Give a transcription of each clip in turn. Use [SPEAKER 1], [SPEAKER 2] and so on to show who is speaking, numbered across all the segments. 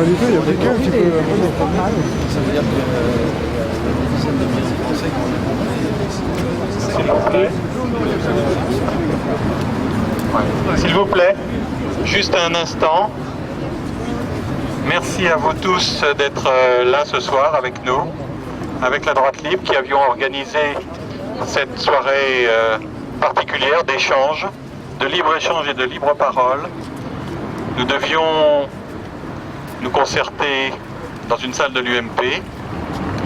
[SPEAKER 1] réalité, il y a quelqu'un qui peut...
[SPEAKER 2] Ça veut dire que des dizaines de milliers de Français qui ont
[SPEAKER 3] S'il vous plaît, juste un instant. Merci à vous tous d'être là ce soir avec nous, avec la Droite Libre qui avions organisé cette soirée particulière d'échange, de libre-échange et de libre parole. Nous devions nous concerter dans une salle de l'UMP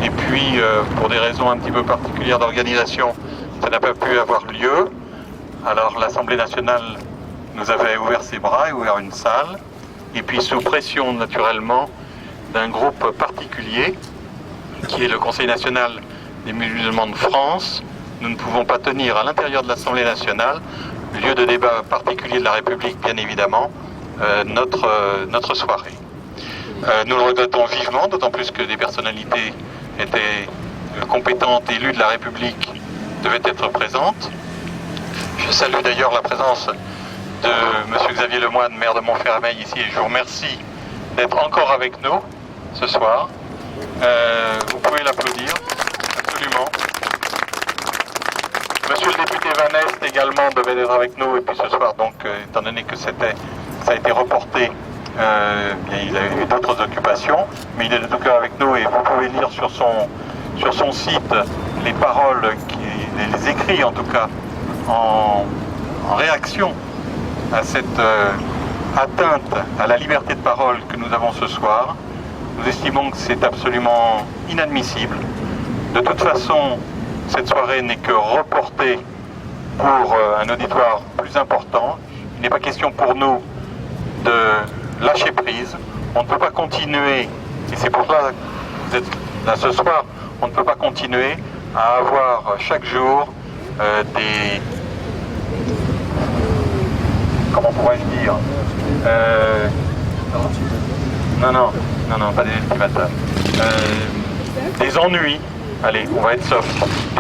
[SPEAKER 3] et puis pour des raisons un petit peu particulières d'organisation, ça n'a pas pu avoir lieu. Alors l'Assemblée nationale nous avait ouvert ses bras et ouvert une salle. Et puis sous pression naturellement d'un groupe particulier, qui est le Conseil national des musulmans de France, nous ne pouvons pas tenir à l'intérieur de l'Assemblée nationale, lieu de débat particulier de la République bien évidemment, notre soirée. Nous le regrettons vivement, d'autant plus que des personnalités étaient compétentes, élues de la République, devaient être présentes. Je salue d'ailleurs la présence de M. Xavier Lemoine, maire de Montfermeil ici, et je vous remercie d'être encore avec nous ce soir. Vous pouvez l'applaudir, absolument. Monsieur le député Van Est également devait être avec nous, et puis ce soir, donc, étant donné que ça a été reporté, bien, il a eu d'autres occupations, mais il est de tout cœur avec nous, et vous pouvez lire sur son site les paroles, les écrits en tout cas, en réaction à cette atteinte à la liberté de parole que nous avons ce soir. Nous estimons que c'est absolument inadmissible. De toute façon, cette soirée n'est que reportée pour un auditoire plus important. Il n'est pas question pour nous de lâcher prise. On ne peut pas continuer, et c'est pour cela que vous êtes là ce soir, on ne peut pas continuer à avoir chaque jour des... Comment pourrais-je dire non, pas des ultimatums. Des ennuis, allez, on va être soft,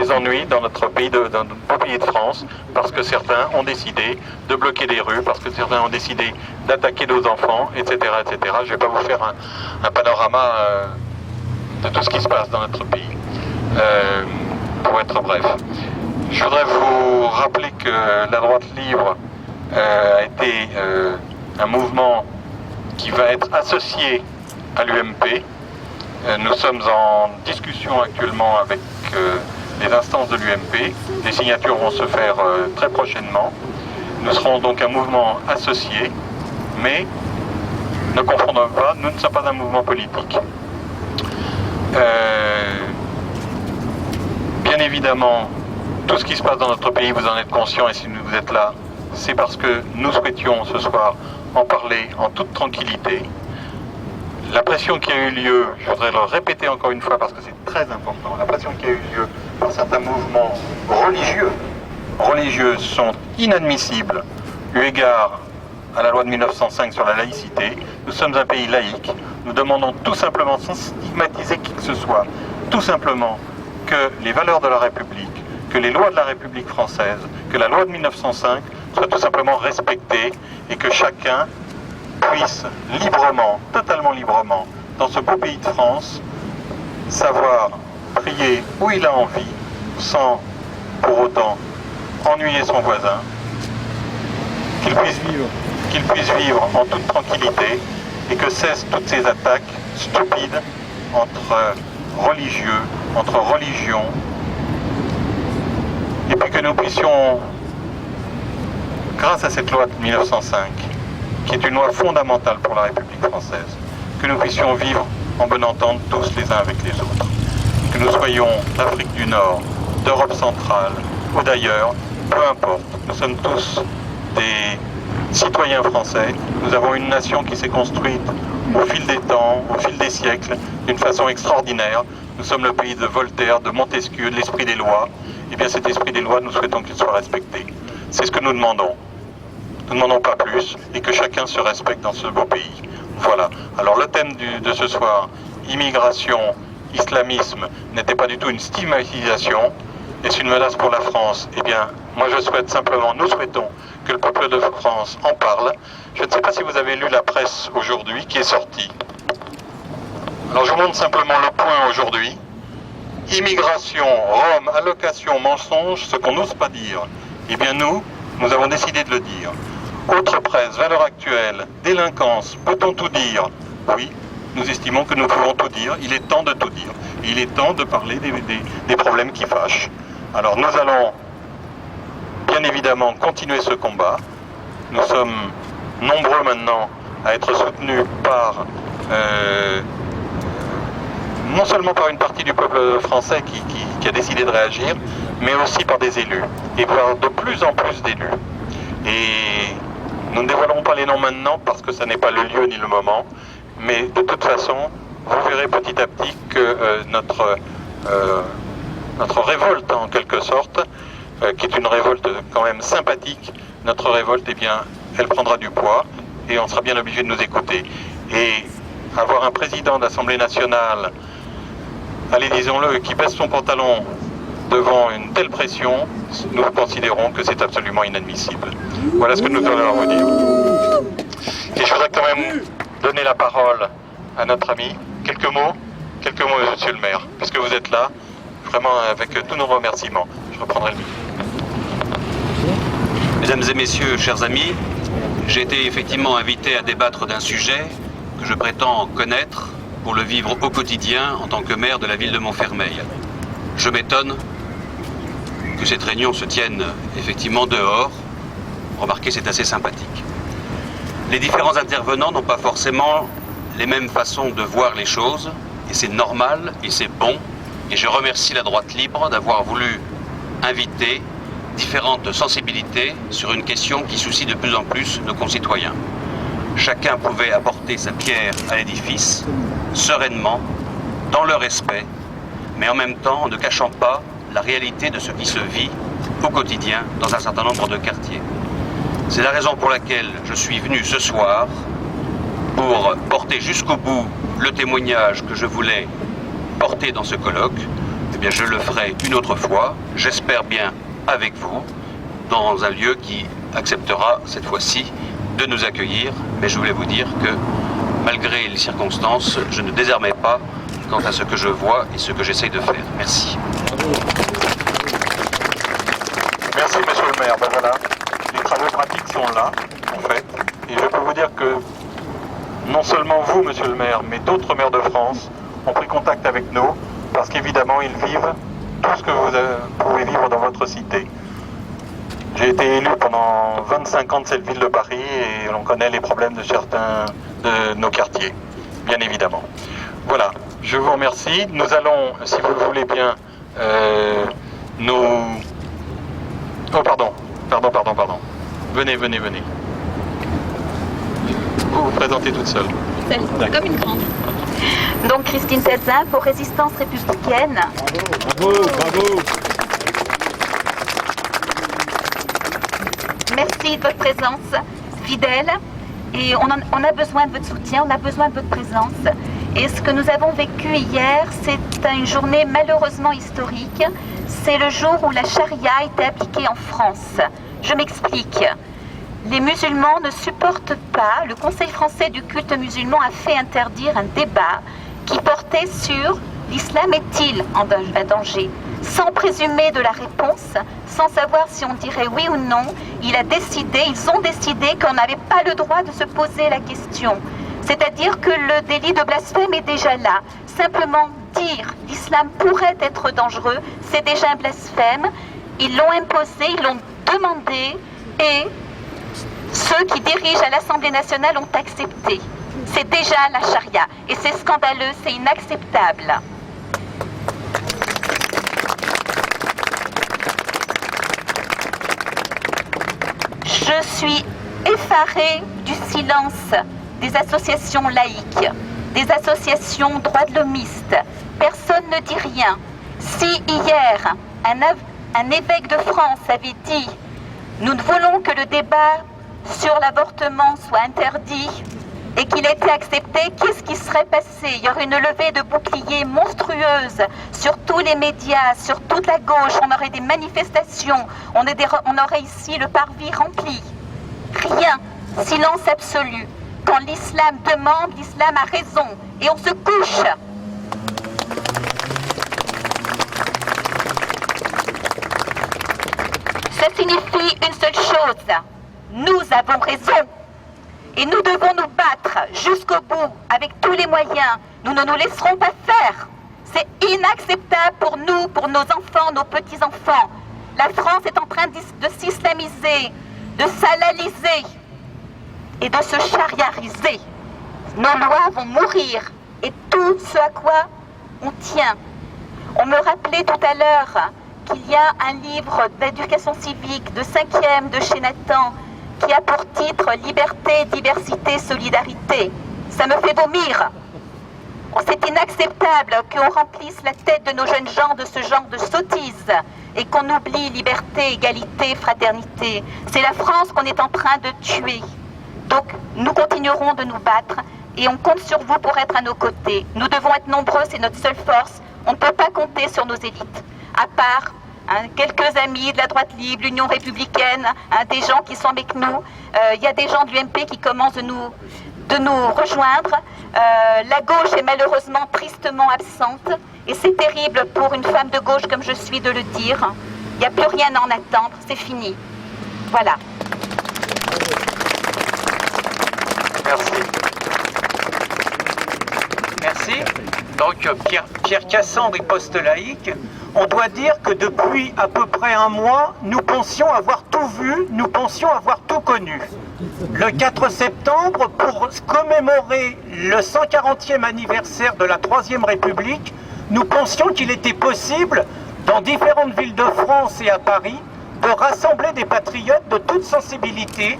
[SPEAKER 3] des ennuis dans notre pays, dans notre beau pays de France, parce que certains ont décidé de bloquer des rues, parce que certains ont décidé d'attaquer nos enfants, etc., etc. Je ne vais pas vous faire un panorama de tout ce qui se passe dans notre pays, pour être bref. Je voudrais vous rappeler que la Droite Libre a été un mouvement qui va être associé à l'UMP. Nous sommes en discussion actuellement avec les instances de l'UMP. Les signatures vont se faire très prochainement. Nous serons donc un mouvement associé, mais ne confondons pas, nous ne sommes pas un mouvement politique. Bien évidemment, tout ce qui se passe dans notre pays, vous en êtes conscient, et si vous êtes là, c'est parce que nous souhaitions ce soir en parler en toute tranquillité. La pression qui a eu lieu, je voudrais le répéter encore une fois parce que c'est très important, la pression qui a eu lieu par certains mouvements religieux sont inadmissibles eu égard à la loi de 1905 sur la laïcité. Nous sommes un pays laïque, nous demandons tout simplement, sans stigmatiser qui que ce soit, tout simplement que les valeurs de la République, que les lois de la République française, que la loi de 1905 soient tout simplement respectées et que chacun puisse librement, totalement librement, dans ce beau pays de France, savoir prier où il a envie, sans pour autant ennuyer son voisin, qu'il puisse vivre en toute tranquillité et que cessent toutes ces attaques stupides entre religieux, entre religions, et puis que nous puissions, grâce à cette loi de 1905, qui est une loi fondamentale pour la République française, que nous puissions vivre en bonne entente tous les uns avec les autres. Que nous soyons d'Afrique du Nord, d'Europe centrale ou d'ailleurs, peu importe, nous sommes tous des citoyens français. Nous avons une nation qui s'est construite au fil des temps, au fil des siècles, d'une façon extraordinaire. Nous sommes le pays de Voltaire, de Montesquieu, de l'esprit des lois. Et bien cet esprit des lois, nous souhaitons qu'il soit respecté. C'est ce que nous demandons. Nous ne demandons pas plus et que chacun se respecte dans ce beau pays. Voilà. Alors le thème de ce soir, immigration, islamisme, n'était pas du tout une stigmatisation. Est-ce une menace pour la France? Eh bien, moi je souhaite simplement, nous souhaitons que le peuple de France en parle. Je ne sais pas si vous avez lu la presse aujourd'hui qui est sortie. Alors je vous montre simplement le point aujourd'hui. Immigration, Rome, allocation, mensonge, ce qu'on n'ose pas dire. Eh bien nous avons décidé de le dire. Autre presse, valeurs actuelles, délinquance, peut-on tout dire? Oui, nous estimons que nous pouvons tout dire. Il est temps de tout dire. Il est temps de parler des problèmes qui fâchent. Alors nous allons bien évidemment continuer ce combat. Nous sommes nombreux maintenant à être soutenus par non seulement par une partie du peuple français qui a décidé de réagir, mais aussi par des élus, et par de plus en plus d'élus. Et nous ne dévoilerons pas les noms maintenant parce que ce n'est pas le lieu ni le moment, mais de toute façon, vous verrez petit à petit que notre révolte en quelque sorte, qui est une révolte quand même sympathique, notre révolte, eh bien, elle prendra du poids et on sera bien obligé de nous écouter. Et avoir un président d'Assemblée nationale, allez disons-le, qui baisse son pantalon devant une telle pression, nous considérons que c'est absolument inadmissible. Voilà ce que nous allons vous dire. Et je voudrais quand même donner la parole à notre ami. Quelques mots, monsieur le maire, puisque vous êtes là, vraiment avec tous nos remerciements. Je reprendrai le micro.
[SPEAKER 1] Mesdames et messieurs, chers amis, j'ai été effectivement invité à débattre d'un sujet que je prétends connaître pour le vivre au quotidien en tant que maire de la ville de Montfermeil. Je m'étonne que cette réunion se tienne effectivement dehors. Remarquez, c'est assez sympathique. Les différents intervenants n'ont pas forcément les mêmes façons de voir les choses, et c'est normal et c'est bon. Et je remercie la droite libre d'avoir voulu inviter différentes sensibilités sur une question qui soucie de plus en plus nos concitoyens. Chacun pouvait apporter sa pierre à l'édifice, sereinement, dans le respect, mais en même temps en ne cachant pas la réalité de ce qui se vit au quotidien dans un certain nombre de quartiers. C'est la raison pour laquelle je suis venu ce soir pour porter jusqu'au bout le témoignage que je voulais porter dans ce colloque. Eh bien, je le ferai une autre fois, j'espère bien avec vous, dans un lieu qui acceptera cette fois-ci de nous accueillir. Mais je voulais vous dire que, malgré les circonstances, je ne désarmais pas quant à ce que je vois et ce que j'essaye de faire. Merci.
[SPEAKER 3] Merci, monsieur le maire. Ben voilà, les travaux pratiques sont là, en fait. Et je peux vous dire que, non seulement vous, monsieur le maire, mais d'autres maires de France ont pris contact avec nous, parce qu'évidemment, ils vivent tout ce que vous pouvez vivre dans votre cité. J'ai été élu pendant 25 ans de cette ville de Paris et on connaît les problèmes de certains de nos quartiers, bien évidemment. Voilà, je vous remercie. Nous allons, si vous le voulez bien, Oh, pardon. Venez. Vous vous présentez toute seule.
[SPEAKER 4] Comme une grande. Donc Christine Tazin pour Résistance républicaine.
[SPEAKER 2] Bravo.
[SPEAKER 4] Merci de votre présence fidèle et on a besoin de votre soutien, on a besoin de votre présence. Et ce que nous avons vécu hier, c'est une journée malheureusement historique. C'est le jour où la charia a été appliquée en France. Je m'explique. Les musulmans ne supportent pas, le Conseil français du culte musulman a fait interdire un débat qui portait sur l'islam est-il en danger. Sans présumer de la réponse, sans savoir si on dirait oui ou non, ils ont décidé qu'on n'avait pas le droit de se poser la question. C'est-à-dire que le délit de blasphème est déjà là. Simplement dire l'islam pourrait être dangereux, c'est déjà un blasphème. Ils l'ont imposé, ils l'ont demandé et ceux qui dirigent à l'Assemblée nationale ont accepté. C'est déjà la charia et c'est scandaleux, c'est inacceptable. Je suis effarée du silence des associations laïques, des associations droits-de-l'hommistes. Personne ne dit rien. Si hier, un évêque de France avait dit « Nous ne voulons que le débat sur l'avortement soit interdit » et qu'il était accepté, qu'est-ce qui serait passé? Il y aurait une levée de boucliers monstrueuse sur tous les médias, sur toute la gauche, on aurait des manifestations, on aurait ici le parvis rempli. Rien, silence absolu. Quand l'islam demande, l'islam a raison. Et on se couche Cela signifie une seule chose. Nous avons raison. Et nous devons nous battre jusqu'au bout, avec tous les moyens. Nous ne nous laisserons pas faire. C'est inacceptable pour nous, pour nos enfants, nos petits-enfants. La France est en train de s'islamiser, de salaliser et de se chariariser. Nos lois vont mourir et tout ce à quoi on tient. On me rappelait tout à l'heure qu'il y a un livre d'éducation civique de 5e de chez Nathan qui a pour titre « Liberté, diversité, solidarité ». Ça me fait vomir. C'est inacceptable qu'on remplisse la tête de nos jeunes gens de ce genre de sottises et qu'on oublie liberté, égalité, fraternité. C'est la France qu'on est en train de tuer. Donc nous continuerons de nous battre et on compte sur vous pour être à nos côtés. Nous devons être nombreux, c'est notre seule force. On ne peut pas compter sur nos élites, à part quelques amis de la droite libre, l'Union républicaine, des gens qui sont avec nous. Il y a des gens de l'UMP qui commencent de nous rejoindre. La gauche est malheureusement tristement absente et c'est terrible pour une femme de gauche comme je suis de le dire. Il n'y a plus rien à en attendre, c'est fini. Voilà.
[SPEAKER 5] Merci. Merci. Donc Pierre Cassandre, riposte laïque. On doit dire que depuis à peu près un mois, nous pensions avoir tout vu, nous pensions avoir tout connu. Le 4 septembre, pour commémorer le 140e anniversaire de la Troisième République, nous pensions qu'il était possible, dans différentes villes de France et à Paris, de rassembler des patriotes de toute sensibilité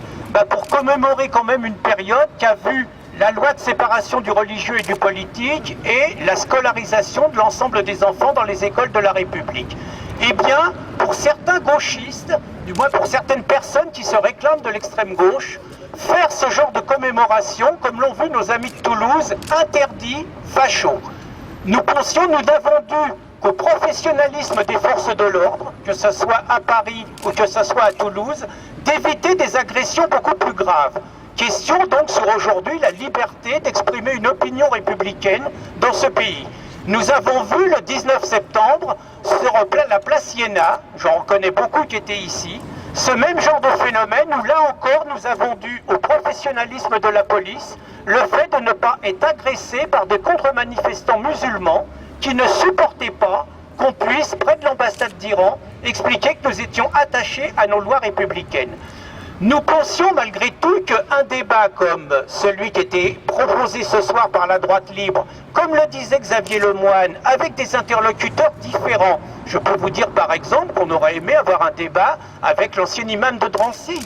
[SPEAKER 5] pour commémorer quand même une période qui a vu la loi de séparation du religieux et du politique et la scolarisation de l'ensemble des enfants dans les écoles de la République. Eh bien, pour certains gauchistes, du moins pour certaines personnes qui se réclament de l'extrême gauche, faire ce genre de commémoration, comme l'ont vu nos amis de Toulouse, interdit, facho. Nous pensions, nous n'avons dû qu'au professionnalisme des forces de l'ordre, que ce soit à Paris ou que ce soit à Toulouse, d'éviter des agressions beaucoup plus graves. Question donc sur aujourd'hui la liberté d'exprimer une opinion républicaine dans ce pays. Nous avons vu le 19 septembre sur la place Iéna, j'en reconnais beaucoup qui étaient ici, ce même genre de phénomène où là encore nous avons dû au professionnalisme de la police le fait de ne pas être agressé par des contre-manifestants musulmans qui ne supportaient pas qu'on puisse, près de l'ambassade d'Iran, expliquer que nous étions attachés à nos lois républicaines. Nous pensions malgré tout qu'un débat comme celui qui était proposé ce soir par la droite libre, comme le disait Xavier Lemoine, avec des interlocuteurs différents, je peux vous dire par exemple qu'on aurait aimé avoir un débat avec l'ancien imam de Drancy,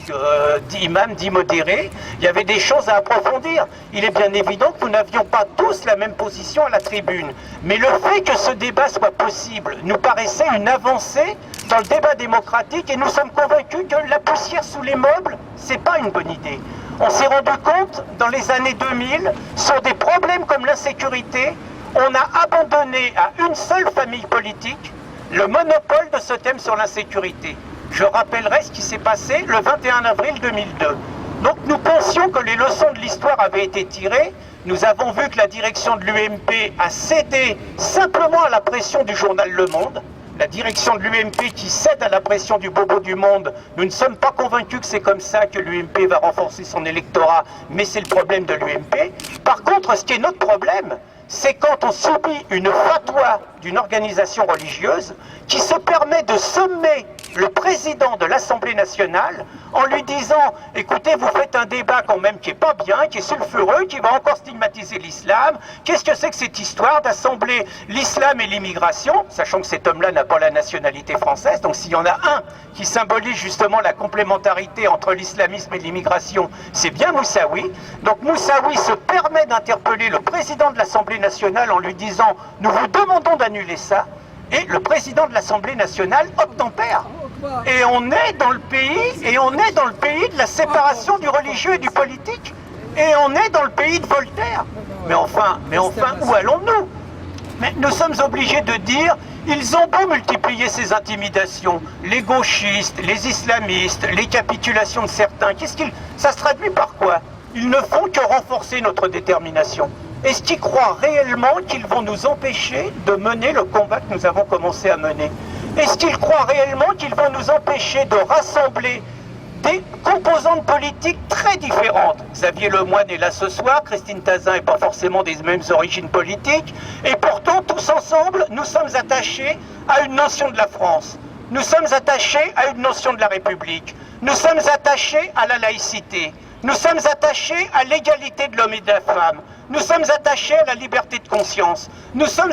[SPEAKER 5] imam dit modéré, il y avait des choses à approfondir. Il est bien évident que nous n'avions pas tous la même position à la tribune, mais le fait que ce débat soit possible nous paraissait une avancée dans le débat démocratique et nous sommes convaincus que la poussière sous les meubles, c'est pas une bonne idée. On s'est rendu compte dans les années 2000, sur des problèmes comme l'insécurité, on a abandonné à une seule famille politique le monopole de ce thème sur l'insécurité. Je rappellerai ce qui s'est passé le 21 avril 2002. Donc nous pensions que les leçons de l'histoire avaient été tirées. Nous avons vu que la direction de l'UMP a cédé simplement à la pression du journal Le Monde. La direction de l'UMP qui cède à la pression du bobo du monde, nous ne sommes pas convaincus que c'est comme ça que l'UMP va renforcer son électorat, mais c'est le problème de l'UMP. Par contre, ce qui est notre problème, c'est quand on subit une fatwa d'une organisation religieuse qui se permet de sommer le président de l'Assemblée nationale en lui disant « Écoutez, vous faites un débat quand même qui est pas bien, qui est sulfureux, qui va encore stigmatiser l'islam. Qu'est-ce que c'est que cette histoire d'assembler l'islam et l'immigration ?» Sachant que cet homme-là n'a pas la nationalité française, donc s'il y en a un qui symbolise justement la complémentarité entre l'islamisme et l'immigration, c'est bien Moussaoui. Donc Moussaoui se permet d'interpeller le président de l'Assemblée nationale en lui disant « Nous vous demandons d'annuler ça ». Et le président de l'Assemblée nationale obtempère. Et on est dans le pays, de la séparation du religieux et du politique. Et on est dans le pays de Voltaire. Mais enfin, où allons-nous? Mais nous sommes obligés de dire, ils ont beau multiplier ces intimidations, les gauchistes, les islamistes, les capitulations de certains, ça se traduit par quoi? Ils ne font que renforcer notre détermination. Est-ce qu'ils croient réellement qu'ils vont nous empêcher de mener le combat que nous avons commencé à mener? Est-ce qu'ils croient réellement qu'ils vont nous empêcher de rassembler des composantes politiques très différentes? Xavier Lemoyne est là ce soir, Christine Tazin n'est pas forcément des mêmes origines politiques, et pourtant tous ensemble, nous sommes attachés à une notion de la France. Nous sommes attachés à une notion de la République. Nous sommes attachés à la laïcité. Nous sommes attachés à l'égalité de l'homme et de la femme. Nous sommes attachés à la liberté de conscience. Nous sommes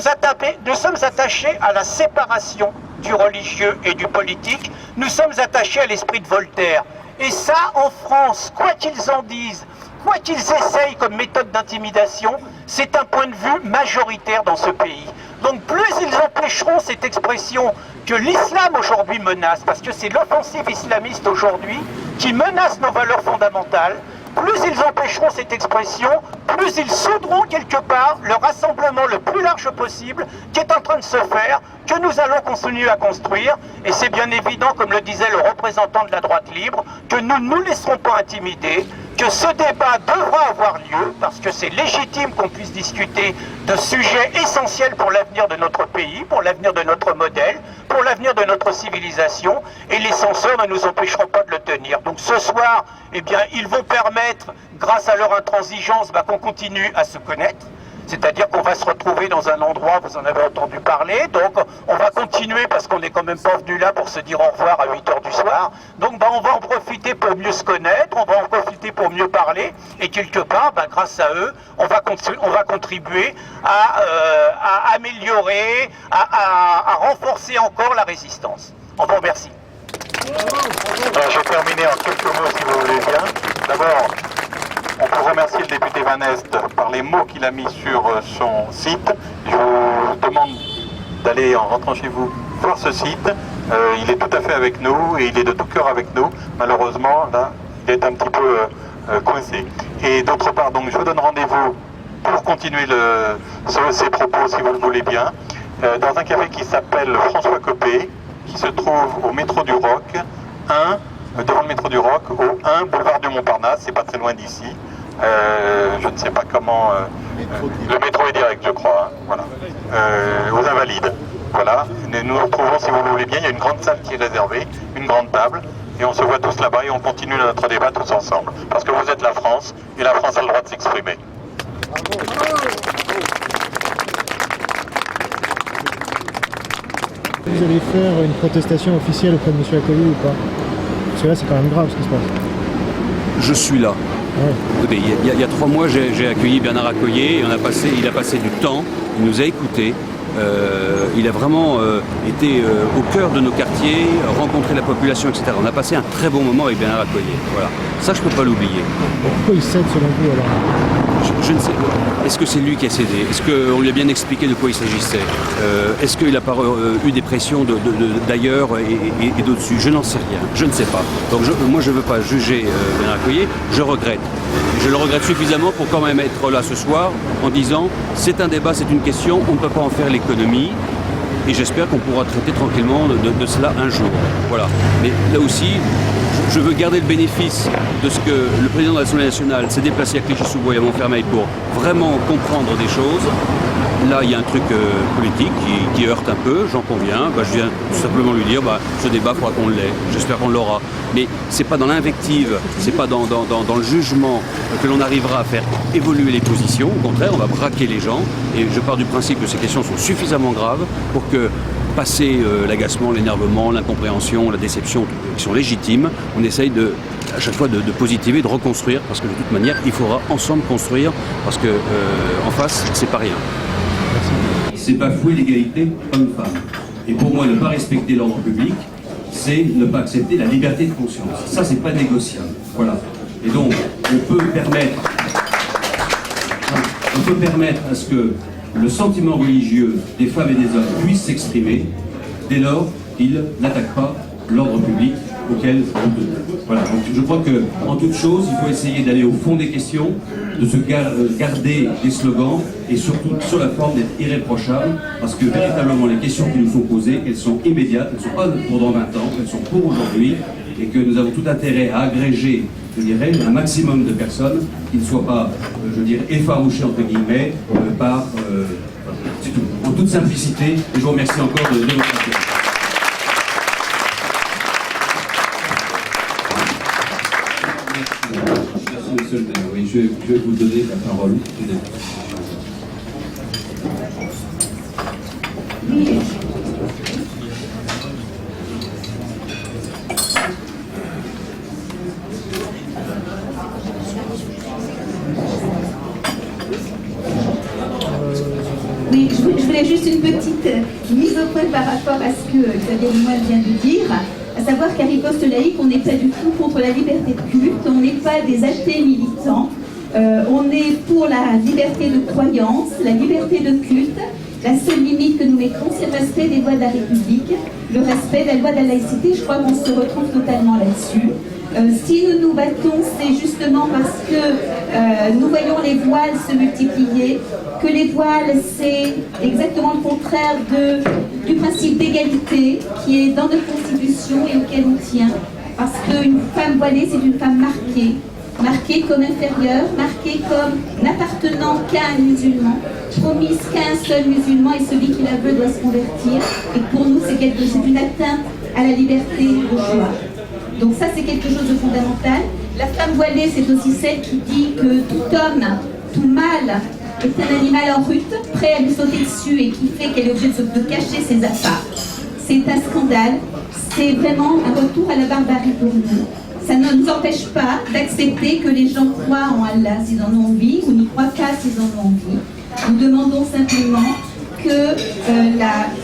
[SPEAKER 5] attachés à la séparation du religieux et du politique. Nous sommes attachés à l'esprit de Voltaire. Et ça, en France, quoi qu'ils en disent, quoi qu'ils essayent comme méthode d'intimidation, c'est un point de vue majoritaire dans ce pays. Donc plus ils empêcheront cette expression que l'islam aujourd'hui menace, parce que c'est l'offensive islamiste aujourd'hui qui menace nos valeurs fondamentales, plus ils empêcheront cette expression, plus ils souderont quelque part le rassemblement le plus large possible qui est en train de se faire, que nous allons continuer à construire. Et c'est bien évident, comme le disait le représentant de la droite libre, que nous ne nous laisserons pas intimider, que ce débat devra avoir lieu, parce que c'est légitime qu'on puisse discuter de sujets essentiels pour l'avenir de notre pays, pour l'avenir de notre modèle, pour l'avenir de notre civilisation, et les censeurs ne nous empêcheront pas de le tenir. Donc ce soir, eh bien, ils vont permettre, grâce à leur intransigeance, qu'on continue à se connaître. C'est-à-dire qu'on va se retrouver dans un endroit, vous en avez entendu parler, donc on va continuer parce qu'on n'est quand même pas venu là pour se dire au revoir à 8h du soir. Donc on va en profiter pour mieux se connaître, on va en profiter pour mieux parler, et quelque part, grâce à eux, on va contribuer à améliorer, à renforcer encore la résistance. On vous remercie.
[SPEAKER 3] Je vais terminer en quelques mots si vous voulez bien. D'abord, on peut remercier le député Van Est par les mots qu'il a mis sur son site. Je vous demande d'aller, en rentrant chez vous, voir ce site. Il est tout à fait avec nous et il est de tout cœur avec nous. Malheureusement, là, il est un petit peu coincé. Et d'autre part, donc, je vous donne rendez-vous pour continuer ces propos, si vous le voulez bien, dans un café qui s'appelle François Copé, qui se trouve au métro du Roc, devant le métro du Roc, au 1 boulevard du Montparnasse, c'est pas très loin d'ici. Je ne sais pas comment... le métro est direct, je crois, voilà. Aux Invalides, voilà. Nous nous retrouvons, si vous le voulez bien, il y a une grande salle qui est réservée, une grande table, et on se voit tous là-bas et on continue notre débat tous ensemble. Parce que vous êtes la France, et la France a le droit de s'exprimer.
[SPEAKER 6] Vous allez faire une protestation officielle auprès de M. Accoyer ou pas? Parce que là, c'est quand même grave ce qui se passe.
[SPEAKER 7] Je suis là.
[SPEAKER 6] Ouais.
[SPEAKER 7] Écoutez, il y a 3 mois, j'ai accueilli Bernard Accoyer et il a passé du temps, il nous a écoutés. Il a vraiment été au cœur de nos quartiers, rencontré la population, etc. On a passé un très bon moment avec Bernard Accoyer. Voilà. Ça, je ne peux pas l'oublier.
[SPEAKER 6] Pourquoi il cède selon vous alors?
[SPEAKER 7] Je ne sais pas. Est-ce que c'est lui qui a cédé? Est-ce qu'on lui a bien expliqué de quoi il s'agissait? Est-ce qu'il n'a pas eu des pressions d'ailleurs et d'au-dessus? Je n'en sais rien. Je ne sais pas. Donc moi, je ne veux pas juger Bernard Accoyer. Je regrette. Je le regrette suffisamment pour quand même être là ce soir en disant c'est un débat, c'est une question, on ne peut pas en faire l'économie. Et j'espère qu'on pourra traiter tranquillement de cela un jour. Voilà. Mais là aussi, je veux garder le bénéfice de ce que le président de l'Assemblée nationale s'est déplacé à Clichy-sous-Bois et à Montfermeil pour vraiment comprendre des choses. Là, il y a un truc politique qui heurte un peu, j'en conviens. Je viens tout simplement lui dire, ce débat, il faudra qu'on l'ait. J'espère qu'on l'aura. Mais c'est pas dans l'invective, c'est pas dans le jugement que l'on arrivera à faire évoluer les positions. Au contraire, on va braquer les gens. Et je pars du principe que ces questions sont suffisamment graves pour que, passer l'agacement, l'énervement, l'incompréhension, la déception, qui sont légitimes, on essaye à chaque fois de positiver, de reconstruire, parce que de toute manière, il faudra ensemble construire, parce que en face, c'est pas rien. C'est bafouer l'égalité homme-femme. Et pour moi, ne pas respecter l'ordre public, c'est ne pas accepter la liberté de conscience. Ça, c'est pas négociable. Voilà. Et donc, on peut permettre à ce que le sentiment religieux des femmes et des hommes puisse s'exprimer dès lors qu'ils n'attaquent pas l'ordre public auquel on peut. Voilà. Donc, je crois qu'en toute chose, il faut essayer d'aller au fond des questions, de se garder des slogans et surtout sur la forme d'être irréprochable, parce que véritablement les questions qui nous sont posées, elles sont immédiates, elles ne sont pas pour dans 20 ans, elles sont pour aujourd'hui, et que nous avons tout intérêt à agréger, je dirais, un maximum de personnes qui ne soient pas, effarouchées entre guillemets par... c'est tout. En toute simplicité, et je vous remercie encore de votre attention.
[SPEAKER 8] Merci monsieur le maire. Oui, je vais vous donner la parole.
[SPEAKER 9] Oui, je voulais juste une petite mise au point par rapport à ce que Xavier Lemoine vient de dire, à savoir qu'à Riposte Laïque, on n'est pas du tout contre la liberté de culte, on n'est pas des athées militants, on est pour la liberté de croyance, la liberté de culte. La seule limite que nous mettrons, c'est le respect des lois de la République, le respect de la loi de la laïcité. Je crois qu'on se retrouve totalement là-dessus. Si nous nous battons, c'est justement parce que nous voyons les voiles se multiplier, que les voiles, c'est exactement le contraire du principe d'égalité qui est dans notre Constitution et auquel on tient. Parce qu'une femme voilée, c'est une femme marquée comme inférieure, marquée comme n'appartenant qu'à un musulman, promise qu'à un seul musulman, et celui qui la veut doit se convertir. Et pour nous, c'est une atteinte à la liberté de choix. Donc ça, c'est quelque chose de fondamental. La femme voilée, c'est aussi celle qui dit que tout homme, tout mâle, est un animal en rute, prêt à lui sauter dessus et qui fait qu'elle est obligée de cacher ses affaires. C'est un scandale. C'est vraiment un retour à la barbarie pour nous. Ça ne nous empêche pas d'accepter que les gens croient en Allah s'ils en ont envie, ou n'y croient pas s'ils en ont envie. Nous demandons simplement que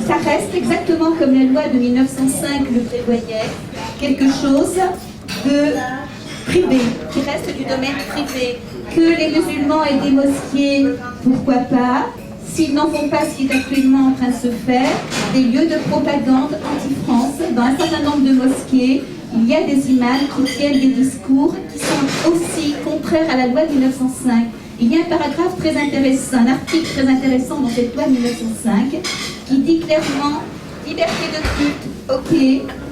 [SPEAKER 9] ça reste exactement comme la loi de 1905 le prévoyait, quelque chose de privé, qui reste du domaine privé. Que les musulmans aient des mosquées, pourquoi pas, s'ils n'en font pas ce qui est actuellement en train de se faire, des lieux de propagande anti-France. Dans un certain nombre de mosquées, il y a des imams qui tiennent des discours qui sont aussi contraires à la loi de 1905. Il y a un paragraphe très intéressant, un article très intéressant dans cette loi de 1905 qui dit clairement liberté de culte, ok,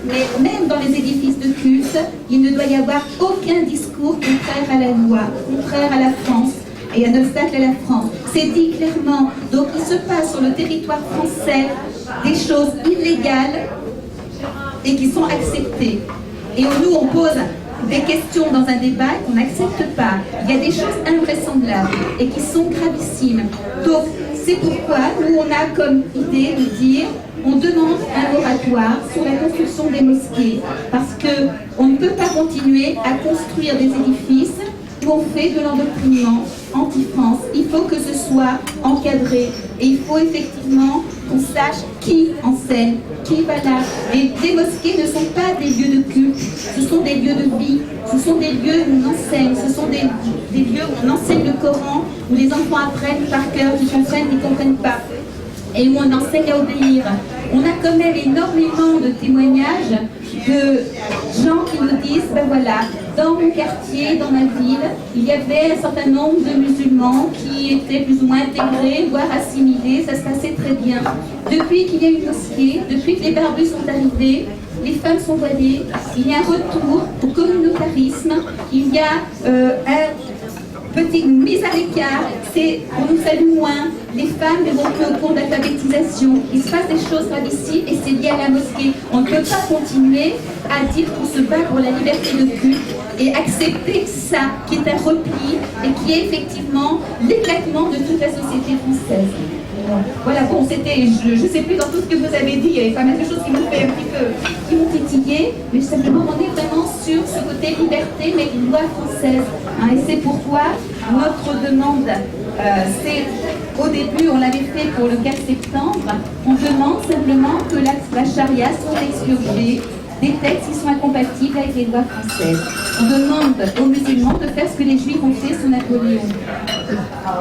[SPEAKER 9] mais même dans les édifices de culte, il ne doit y avoir aucun discours contraire à la loi, contraire à la France et un obstacle à la France. C'est dit clairement. Donc il se passe sur le territoire français des choses illégales et qui sont acceptées. Et nous, on pose des questions dans un débat qu'on n'accepte pas. Il y a des choses invraisemblables et qui sont gravissimes. Donc, c'est pourquoi nous, on a comme idée de dire, on demande un moratoire sur la construction des mosquées. Parce qu'on ne peut pas continuer à construire des édifices où on fait de l'endoctrinement anti-France. Il faut que ce soit encadré. Et il faut effectivement qu'on sache qui enseigne, qui va là. Et les mosquées ne sont pas des lieux de culte, ce sont des lieux de vie, ce sont des lieux où on enseigne, ce sont des lieux où on enseigne le Coran, où les enfants apprennent par cœur, qui comprennent, qui ne comprennent pas, et où on enseigne à obéir. On a quand même énormément de témoignages de gens qui nous disent, ben voilà, dans mon quartier, dans ma ville, il y avait un certain nombre de musulmans qui étaient plus ou moins intégrés, voire assimilés, ça se passait très bien. Depuis qu'il y a une mosquée, depuis que les barbus sont arrivés, les femmes sont voilées, il y a un retour au communautarisme, il y a une mise à l'écart, on nous salue moins, les femmes ne vont plus au cours d'alphabétisation, il se passe des choses ici et c'est lié à la mosquée. On ne peut pas continuer à dire qu'on se bat pour la liberté de culte et accepter ça, qui est un repli et qui est effectivement l'éclatement de toute la société française. Voilà, bon, c'était, je ne sais plus dans tout ce que vous avez dit, il y avait pas mal de choses qui m'ont fait un petit peu, qui m'ont titillé, mais simplement on est vraiment sur ce côté liberté, mais une loi française. Et c'est pourquoi notre demande, c'est au début, on l'avait fait pour le 4 septembre, on demande simplement que la charia soit expurgée des textes qui sont incompatibles avec les lois françaises. On demande aux musulmans de faire ce que les juifs ont fait sous Napoléon.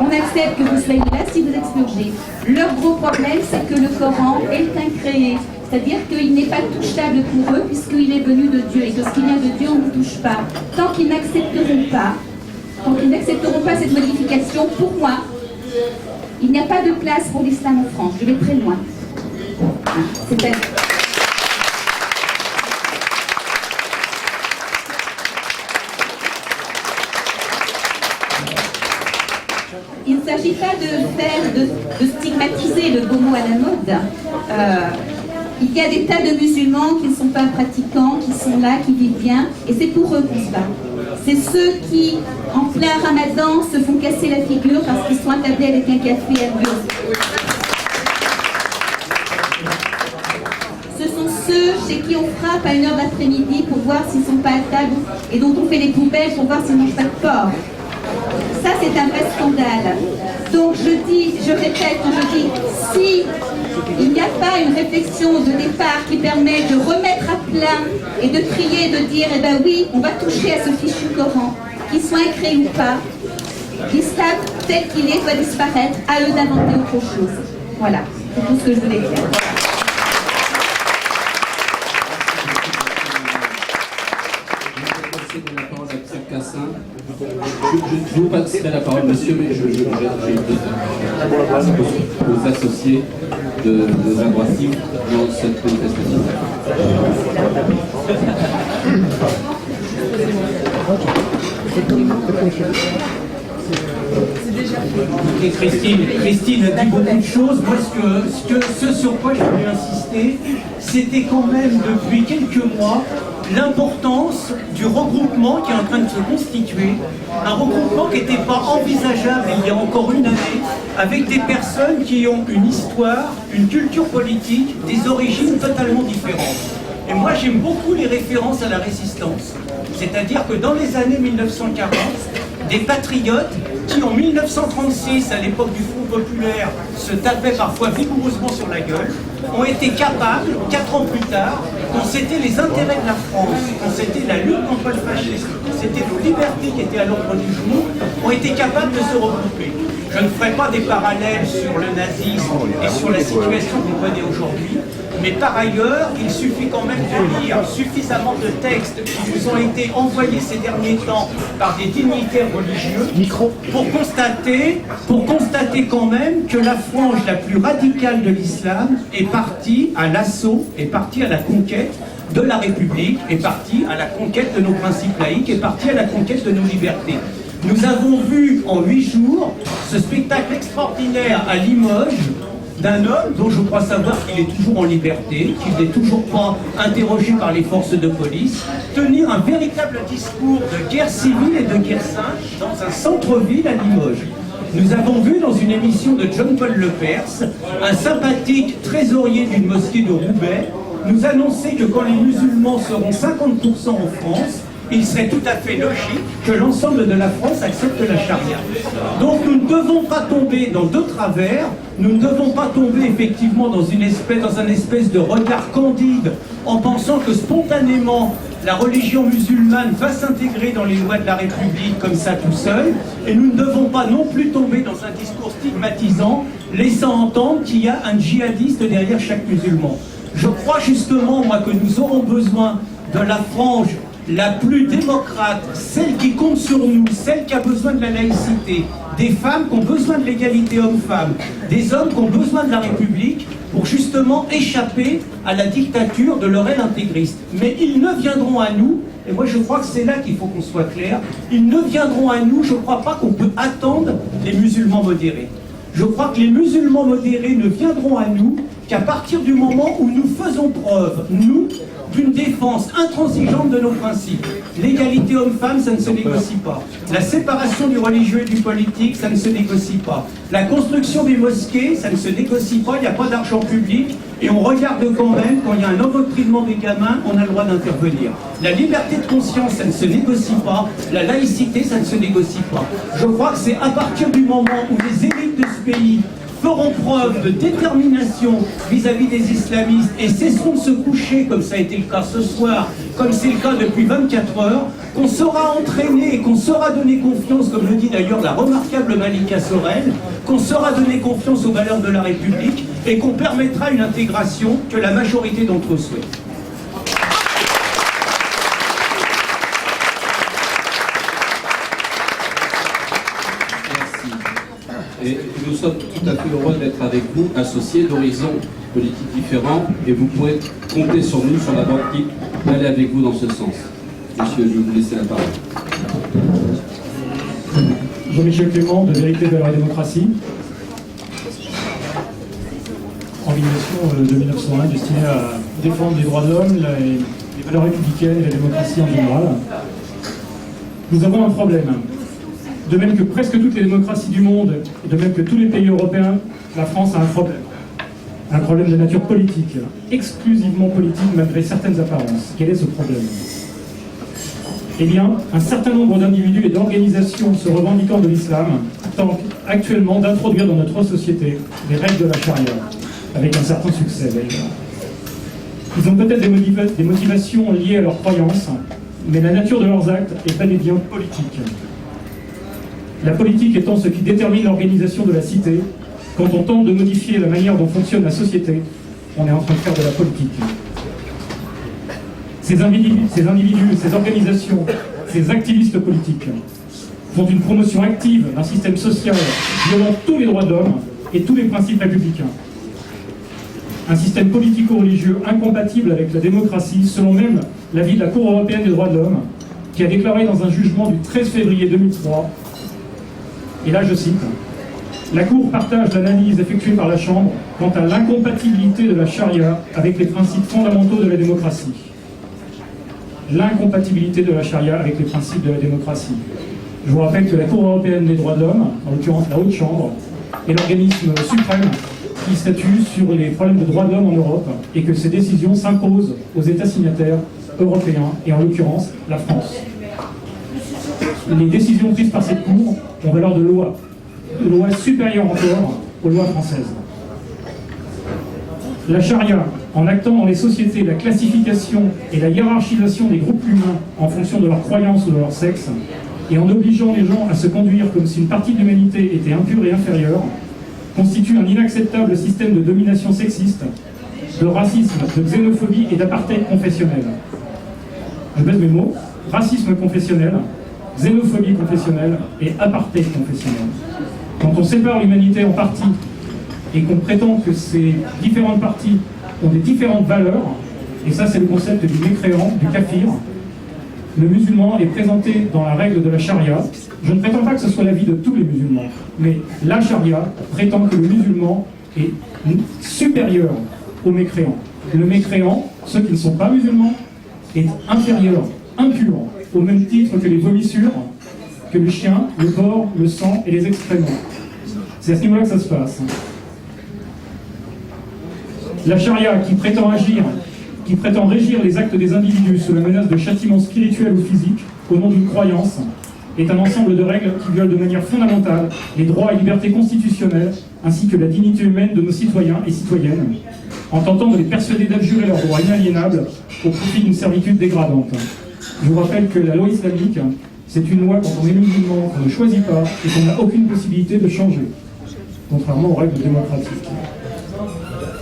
[SPEAKER 9] On accepte que vous soyez là si vous expurgez. Leur gros problème, c'est que le Coran est incréé. C'est-à-dire qu'il n'est pas touchable pour eux puisqu'il est venu de Dieu et que ce qui vient de Dieu, on ne touche pas. Tant qu'ils n'accepteront pas cette modification, pour moi, il n'y a pas de place pour l'islam en France. Je vais très loin. C'est il ne s'agit pas de stigmatiser le beau mot à la mode. Il y a des tas de musulmans qui ne sont pas pratiquants, qui sont là, qui vivent bien, et c'est pour eux qu'on se bat. C'est ceux qui, en plein ramadan, se font casser la figure parce qu'ils sont attablés avec un café à l'eau. Ce sont ceux chez qui on frappe à 1h d'après-midi pour voir s'ils ne sont pas à table et dont on fait les poubelles pour voir s'ils ne mangent pas de porc. Ça, c'est un vrai scandale. Donc je répète, si il n'y a pas une réflexion de départ qui permet de remettre à plat et de crier, de dire, eh ben oui, on va toucher à ce fichu Coran, qu'il soit écrit ou pas, l'islam tel qu'il est doit disparaître, à eux d'inventer autre chose. Voilà, c'est tout ce que je voulais dire.
[SPEAKER 8] Je vous passerai la parole, monsieur, mais j'ai une aux associés de la droite libre dans cette manifestation.
[SPEAKER 5] Christine a dit beaucoup de choses. Moi, ce sur quoi je voulais insister, c'était quand même depuis quelques mois l'importance du regroupement qui est en train de se constituer, un regroupement qui n'était pas envisageable il y a encore une année, avec des personnes qui ont une histoire, une culture politique, des origines totalement différentes. Et moi j'aime beaucoup les références à la résistance, c'est-à-dire que dans les années 1940, des patriotes qui en 1936, à l'époque du Front populaire, se tapaient parfois vigoureusement sur la gueule, ont été capables, 4 ans plus tard, quand c'était les intérêts de la France, quand c'était la lutte contre le fascisme, quand c'était nos libertés qui étaient à l'ordre du jour, ont été capables de se regrouper. Je ne ferai pas des parallèles sur le nazisme et sur la situation qu'on connaît aujourd'hui, mais par ailleurs, il suffit quand même de lire suffisamment de textes qui vous ont été envoyés ces derniers temps par des dignitaires religieux pour constater quand même que la frange la plus radicale de l'islam est partie à l'assaut, est partie à la conquête de la République, est partie à la conquête de nos principes laïques, est partie à la conquête de nos libertés. Nous avons vu en 8 jours ce spectacle extraordinaire à Limoges d'un homme dont je crois savoir qu'il est toujours en liberté, qu'il n'est toujours pas interrogé par les forces de police, tenir un véritable discours de guerre civile et de guerre sainte dans un centre-ville à Limoges. Nous avons vu dans une émission de John-Paul Lepers, un sympathique trésorier d'une mosquée de Roubaix, nous annoncer que quand les musulmans seront 50% en France, il serait tout à fait logique que l'ensemble de la France accepte la charia. Donc nous ne devons pas tomber dans deux travers, nous ne devons pas tomber effectivement dans un espèce de regard candide en pensant que spontanément la religion musulmane va s'intégrer dans les lois de la République comme ça tout seul, et nous ne devons pas non plus tomber dans un discours stigmatisant, laissant entendre qu'il y a un djihadiste derrière chaque musulman. Je crois justement, moi, que nous aurons besoin de la frange la plus démocrate, celle qui compte sur nous, celle qui a besoin de la laïcité, des femmes qui ont besoin de l'égalité homme-femme, des hommes qui ont besoin de la République pour justement échapper à la dictature de leur aile intégriste. Mais ils ne viendront à nous, et moi je crois que c'est là qu'il faut qu'on soit clair, ils ne viendront à nous, je ne crois pas qu'on peut attendre les musulmans modérés. Je crois que les musulmans modérés ne viendront à nous qu'à partir du moment où nous faisons preuve, nous, d'une défense intransigeante de nos principes. L'égalité homme-femme, ça ne se négocie pas. La séparation du religieux et du politique, ça ne se négocie pas. La construction des mosquées, ça ne se négocie pas, il n'y a pas d'argent public, et on regarde quand même, quand il y a un endoctrinement des gamins, on a le droit d'intervenir. La liberté de conscience, ça ne se négocie pas. La laïcité, ça ne se négocie pas. Je crois que c'est à partir du moment où les élites de ce pays feront preuve de détermination vis-à-vis des islamistes et cesseront de se coucher, comme ça a été le cas ce soir, comme c'est le cas depuis 24 heures, qu'on sera entraîné et qu'on saura donner confiance, comme le dit d'ailleurs la remarquable Malika Sorel, qu'on saura donner confiance aux valeurs de la République et qu'on permettra une intégration que la majorité d'entre eux souhaitent.
[SPEAKER 8] Et nous sommes tout à fait heureux d'être avec vous, associés d'horizons politiques différents, et vous pouvez compter sur nous, sur la droite libre, d'aller avec vous dans ce sens. Monsieur, je vais vous laisser la parole.
[SPEAKER 10] Jean-Michel Clément, de Vérité, Valeurs et Démocratie. Organisation de 1901 destinée à défendre les droits de l'homme, les valeurs républicaines et la démocratie en général. Nous avons un problème. De même que presque toutes les démocraties du monde, et de même que tous les pays européens, la France a un problème. Un problème de nature politique, exclusivement politique malgré certaines apparences. Quel est ce problème? Eh bien, un certain nombre d'individus et d'organisations se revendiquant de l'islam tentent actuellement d'introduire dans notre société des règles de la charia, avec un certain succès d'ailleurs. Ils ont peut-être des motivations liées à leurs croyances, mais la nature de leurs actes est bel et bien politique. La politique étant ce qui détermine l'organisation de la cité, quand on tente de modifier la manière dont fonctionne la société, on est en train de faire de la politique. Ces individus, ces organisations, ces activistes politiques font une promotion active d'un système social violant tous les droits de l'homme et tous les principes républicains. Un système politico-religieux incompatible avec la démocratie, selon même l'avis de la Cour européenne des droits de l'homme, qui a déclaré dans un jugement du 13 février 2003, et là je cite, « La Cour partage l'analyse effectuée par la Chambre quant à l'incompatibilité de la charia avec les principes fondamentaux de la démocratie. » L'incompatibilité de la charia avec les principes de la démocratie. Je vous rappelle que la Cour européenne des droits de l'homme, en l'occurrence la Haute Chambre, est l'organisme suprême qui statue sur les problèmes de droits de l'homme en Europe et que ces décisions s'imposent aux États signataires européens et en l'occurrence la France. Les décisions prises par cette Cour ont valeur de loi supérieure encore aux lois françaises. La charia, en actant dans les sociétés la classification et la hiérarchisation des groupes humains en fonction de leur croyance ou de leur sexe, et en obligeant les gens à se conduire comme si une partie de l'humanité était impure et inférieure, constitue un inacceptable système de domination sexiste, de racisme, de xénophobie et d'apartheid confessionnel. Je baisse mes mots, racisme confessionnel, xénophobie confessionnelle et apartheid confessionnel. Quand on sépare l'humanité en parties et qu'on prétend que ces différentes parties ont des différentes valeurs, et ça c'est le concept du mécréant, du kafir, le musulman est présenté dans la règle de la charia. Je ne prétends pas que ce soit l'avis de tous les musulmans, mais la charia prétend que le musulman est supérieur au mécréant. Le mécréant, ceux qui ne sont pas musulmans, est inférieur, impur, au même titre que les vomissures, que le chien, le porc, le sang et les excréments. C'est à ce niveau-là que ça se passe. La charia qui prétend régir les actes des individus sous la menace de châtiments spirituels ou physiques au nom d'une croyance est un ensemble de règles qui violent de manière fondamentale les droits et libertés constitutionnelles ainsi que la dignité humaine de nos citoyens et citoyennes, en tentant de les persuader d'abjurer leurs droits inaliénables au profit d'une servitude dégradante. Je vous rappelle que la loi islamique, c'est une loi quand on est musulman, qu'on ne choisit pas et qu'on n'a aucune possibilité de changer, contrairement aux règles démocratiques.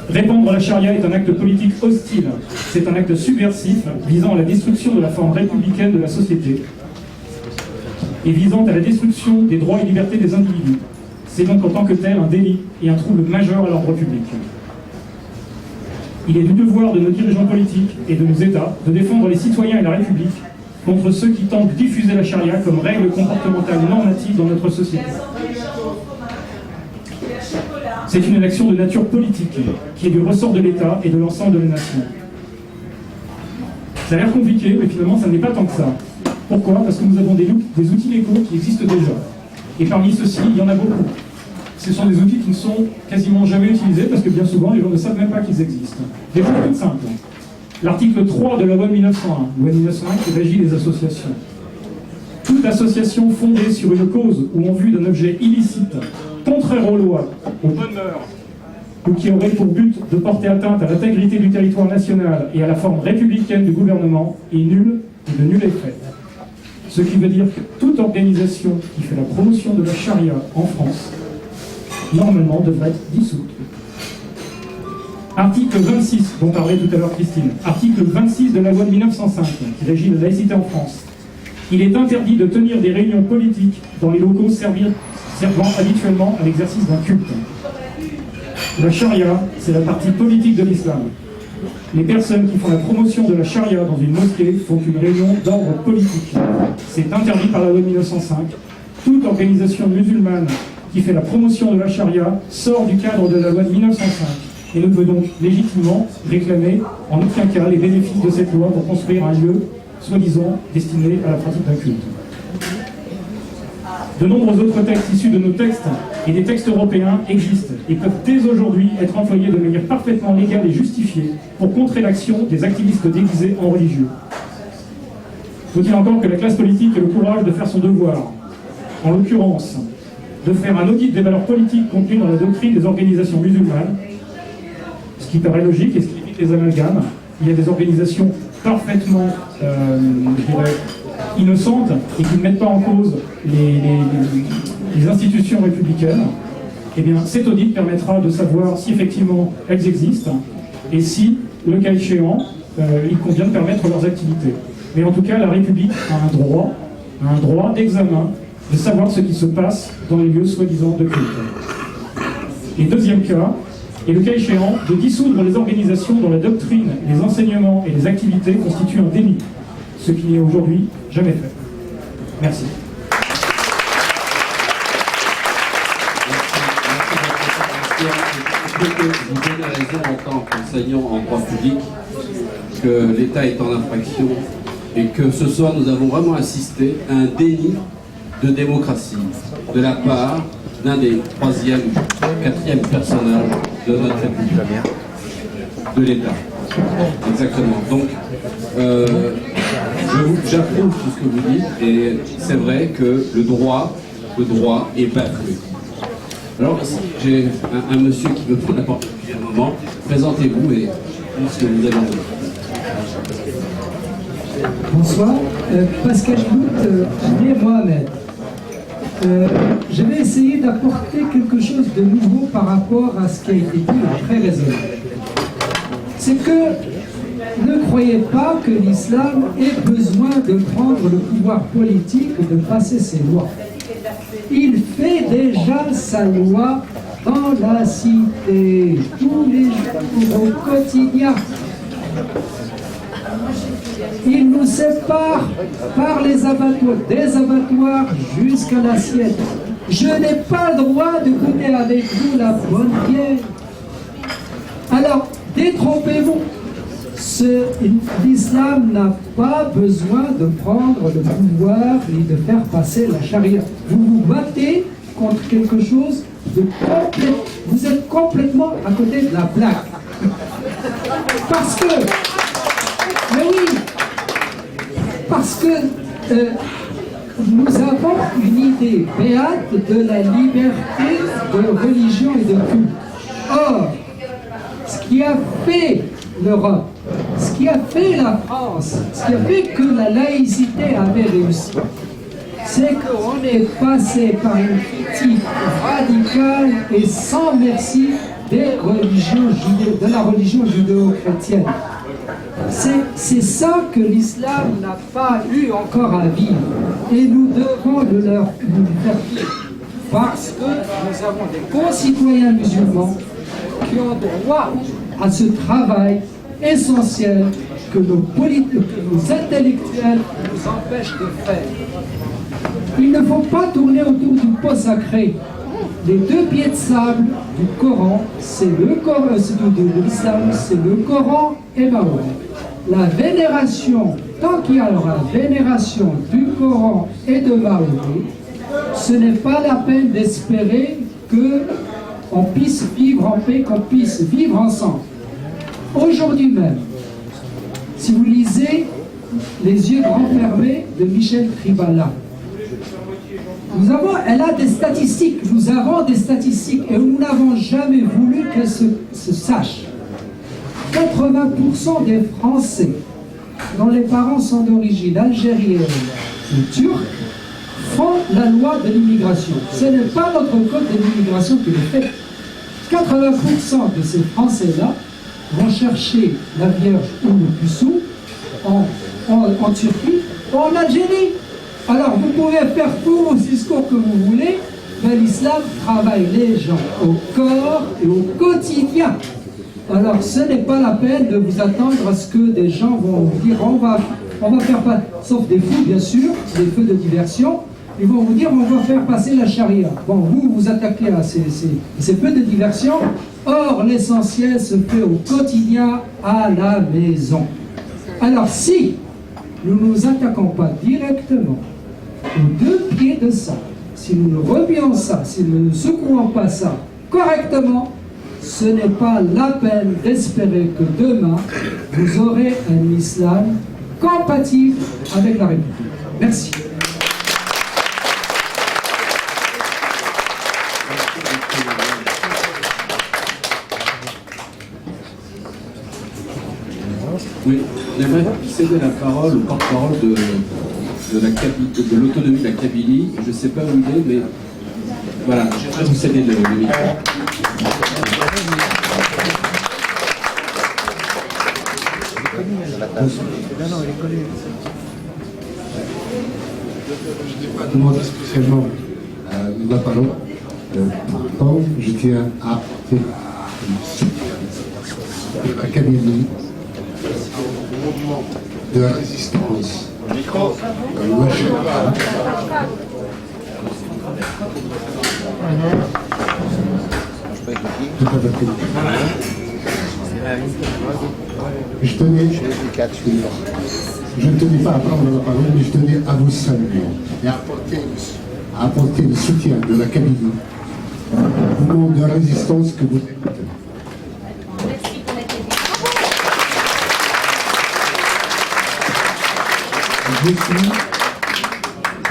[SPEAKER 10] Répandre la charia est un acte politique hostile, c'est un acte subversif visant à la destruction de la forme républicaine de la société et visant à la destruction des droits et libertés des individus. C'est donc en tant que tel un délit et un trouble majeur à l'ordre public. Il est du devoir de nos dirigeants politiques et de nos États de défendre les citoyens et la République contre ceux qui tentent de diffuser la charia comme règle comportementale normative dans notre société. C'est une action de nature politique qui est du ressort de l'État et de l'ensemble de la nation. Ça a l'air compliqué, mais finalement ça n'est pas tant que ça. Pourquoi? Parce que nous avons des outils légaux qui existent déjà. Et parmi ceux-ci, il y en a beaucoup. Ce sont des outils qui ne sont quasiment jamais utilisés parce que bien souvent les gens ne savent même pas qu'ils existent. Des choses toutes simples. L'article 3 de la loi de 1901, loi de 1901 qui régit les associations. Toute association fondée sur une cause ou en vue d'un objet illicite, contraire aux lois, aux bonnes mœurs, ou qui aurait pour but de porter atteinte à l'intégrité du territoire national et à la forme républicaine du gouvernement, est nulle et de nul effet. Ce qui veut dire que toute organisation qui fait la promotion de la charia en France, normalement, devrait être dissoute. Article 26, dont parlait tout à l'heure Christine. Article 26 de la loi de 1905, qui régit la laïcité en France. Il est interdit de tenir des réunions politiques dans les locaux servant habituellement à l'exercice d'un culte. La charia, c'est la partie politique de l'islam. Les personnes qui font la promotion de la charia dans une mosquée font une réunion d'ordre politique. C'est interdit par la loi de 1905. Toute organisation musulmane qui fait la promotion de la charia sort du cadre de la loi de 1905 et ne peut donc légitimement réclamer en aucun cas les bénéfices de cette loi pour construire un lieu soi-disant destiné à la pratique d'un culte. De nombreux autres textes issus de nos textes et des textes européens existent et peuvent dès aujourd'hui être employés de manière parfaitement légale et justifiée pour contrer l'action des activistes déguisés en religieux. Faut-il encore que la classe politique ait le courage de faire son devoir, en l'occurrence, de faire un audit des valeurs politiques contenues dans la doctrine des organisations musulmanes, ce qui paraît logique et ce qui évite les amalgames. Il y a des organisations parfaitement, je dirais, innocentes et qui ne mettent pas en cause les institutions républicaines. Eh bien, cet audit permettra de savoir si effectivement elles existent et si, le cas échéant, il convient de permettre leurs activités. Mais en tout cas, la République a un droit d'examen, de savoir ce qui se passe dans les lieux soi-disant de culte. Et deuxième cas, et le cas échéant, de dissoudre les organisations dont la doctrine, les enseignements et les activités constituent un délit, ce qui n'est aujourd'hui jamais fait. Merci.
[SPEAKER 8] Vous donnez raison en tant qu'enseignant en droit public que l'État est en infraction et que ce soir nous avons vraiment assisté à un déni de démocratie de la part d'un des troisième, quatrième personnages de notre République, de l'État. Exactement. Donc, j'approuve tout ce que vous dites et c'est vrai que le droit est bafoué. Alors ici, j'ai un monsieur qui me prend la parole depuis un moment. Présentez-vous et dites ce que vous avez à dire.
[SPEAKER 11] Bonsoir, Pascal Goutte, Mohamed. Je vais essayer d'apporter quelque chose de nouveau par rapport à ce qui a été dit très raisonnable. C'est que ne croyez pas que l'islam ait besoin de prendre le pouvoir politique, de passer ses lois. Il fait déjà sa loi dans la cité, tous les jours, au quotidien. Il nous sépare par les abattoirs, des abattoirs jusqu'à l'assiette. Je n'ai pas le droit de goûter avec vous la bonne bière. Alors, détrompez-vous. L'islam n'a pas besoin de prendre le pouvoir ni de faire passer la charia. Vous vous battez contre quelque chose de complet. Vous êtes complètement à côté de la plaque. Parce que, mais oui, parce que nous avons une idée béate de la liberté de religion et de culte. Or, ce qui a fait l'Europe, ce qui a fait la France, ce qui a fait que la laïcité avait réussi, c'est qu'on est passé par une critique radicale et sans merci de la religion judéo-chrétienne. C'est ça que l'islam n'a pas eu encore à vivre. Et nous devons le faire vivre. Parce que nous avons des concitoyens musulmans qui ont droit à ce travail essentiel que nos politiques, que nos intellectuels nous empêchent de faire. Il ne faut pas tourner autour du pot sacré. Les deux pieds de sable du Coran, c'est le Coran, de l'islam, c'est le Coran et Mahomet. La vénération, tant qu'il y aura vénération du Coran et de Mahomet, ce n'est pas la peine d'espérer qu'on puisse vivre en paix, qu'on puisse vivre ensemble. Aujourd'hui même, si vous lisez Les yeux grands fermés de Michel Tribala, elle a des statistiques, nous avons des statistiques et nous n'avons jamais voulu qu'elles se sachent. 80% des Français dont les parents sont d'origine algérienne ou turque font la loi de l'immigration. Ce n'est pas notre code de l'immigration qui le fait. 80% de ces Français-là vont chercher la Vierge ou le puceau en Turquie ou en Algérie. Alors vous pouvez faire tout le discours que vous voulez, mais l'islam travaille les gens au corps et au quotidien. Alors ce n'est pas la peine de vous attendre à ce que des gens vont vous dire on va faire pas, sauf des fous bien sûr, des feux de diversion, ils vont vous dire on va faire passer la charia. Bon, vous vous attaquez à ces feux de diversion, or l'essentiel se fait au quotidien à la maison. Alors si nous ne nous attaquons pas directement aux deux pieds de ça, si nous ne remuons ça, si nous ne secouons pas ça correctement, ce n'est pas la peine d'espérer que demain, vous aurez un islam compatible avec la République. Merci.
[SPEAKER 8] Oui, j'aimerais céder la parole au porte-parole de l'autonomie de la Kabylie. Je ne sais pas où il est, mais voilà, j'aimerais vous céder le micro.
[SPEAKER 12] Je ne pas demander spécialement la parole. Pourtant, je tiens à apporter la Kabylie au mouvement de résistance. Je ne tenais pas à prendre la parole, mais je tenais à vous saluer et à apporter le soutien de la Kabylie au mouvement de résistance que vous êtes.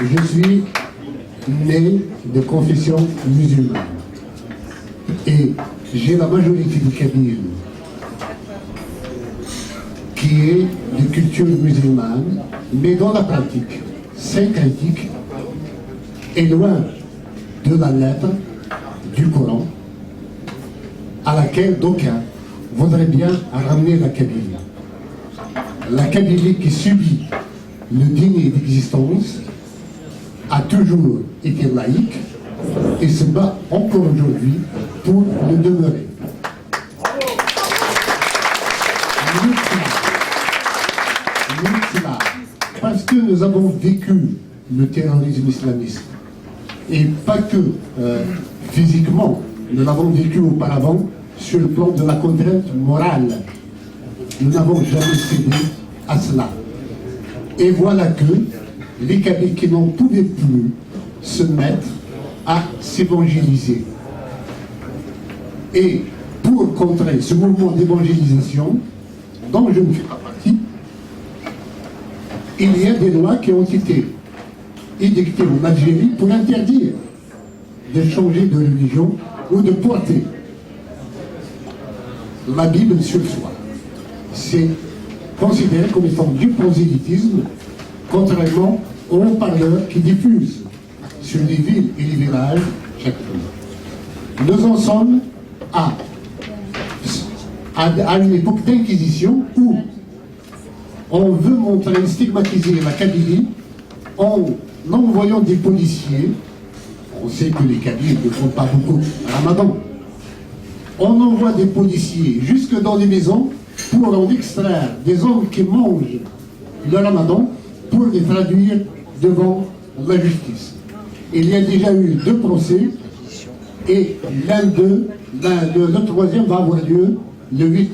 [SPEAKER 12] Je suis né de confession musulmane et j'ai la majorité du Kabyle qui est de culture musulmane, mais dans la pratique syncrétique est loin de la lettre du Coran à laquelle d'aucuns voudraient bien ramener la Kabylie. La Kabylie qui subit le dîner d'existence a toujours été laïque et se bat encore aujourd'hui pour le demeurer. Parce que nous avons vécu le terrorisme islamiste et pas que physiquement, nous l'avons vécu auparavant sur le plan de la contrainte morale. Nous n'avons jamais cédé à cela. Et voilà que les Kabyles qui n'en pouvaient plus se mettent à s'évangéliser. Et pour contrer ce mouvement d'évangélisation, dont je ne fais pas partie, il y a des lois qui ont été édictées en Algérie pour interdire de changer de religion ou de porter la Bible sur soi. C'est considéré comme étant du prosélytisme, contrairement aux haut-parleurs qui diffusent sur les villes et les villages chaque jour. Nous en sommes à une époque d'inquisition où on veut montrer, stigmatiser la Kabylie en envoyant des policiers. On sait que les Kabyles ne font pas beaucoup Ramadan. On envoie des policiers jusque dans les maisons pour en extraire des hommes qui mangent le Ramadan pour les traduire devant la justice. Il y a déjà eu 2 procès et le troisième va avoir lieu le 8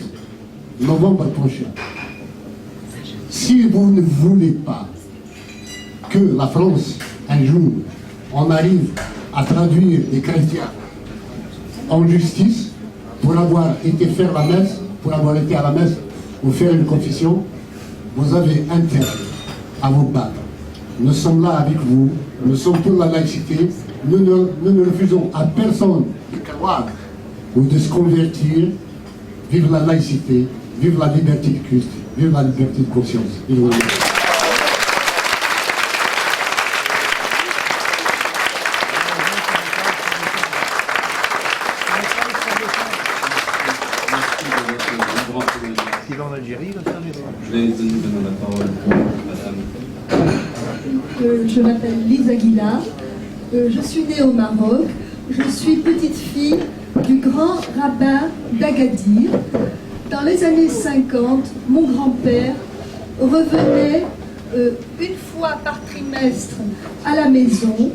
[SPEAKER 12] novembre prochain. Si vous ne voulez pas que la France, un jour, on arrive à traduire des chrétiens en justice pour avoir été faire la messe, pour avoir été à la messe ou faire une confession, vous avez intérêt à vous battre. Nous sommes là avec vous, nous sommes pour la laïcité, nous ne refusons à personne de croire ou de se convertir. Vive la laïcité, vive la liberté de culte, vive la liberté de conscience. Vive la...
[SPEAKER 8] Je vais donner la parole à madame.
[SPEAKER 13] Je m'appelle Lise Aguilar, je suis née au Maroc, je suis petite fille du grand rabbin d'Agadir. Dans les années 50, mon grand-père revenait une fois par trimestre à la maison.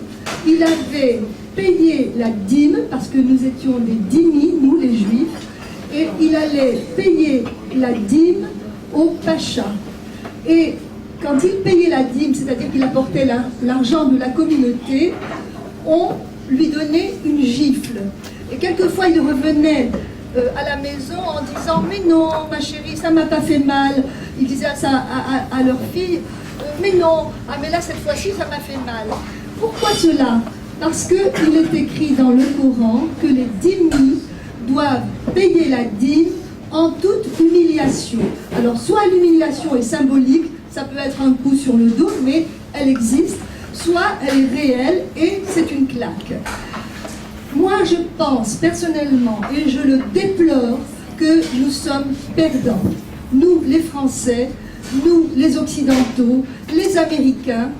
[SPEAKER 13] Il avait payé la dîme, parce que nous étions des dhimmis, nous les juifs, et il allait payer la dîme au pacha. Et quand il payait la dîme, c'est-à-dire qu'il apportait l'argent de la communauté, on lui donnait une gifle. Et quelquefois, il revenait à la maison en disant « Mais non, ma chérie, ça m'a pas fait mal ». Ils disaient ça à leur fille « Mais non, ah mais là, cette fois-ci, ça m'a fait mal ». Pourquoi cela? Parce qu'il est écrit dans le Coran que les dhimmis doivent payer la dîme en toute humiliation. Alors, soit l'humiliation est symbolique, ça peut être un coup sur le dos, mais elle existe, soit elle est réelle et c'est une claque. Moi, je pense personnellement, et je le déplore, que nous sommes perdants. Nous, les Français, nous, les Occidentaux, les Américains,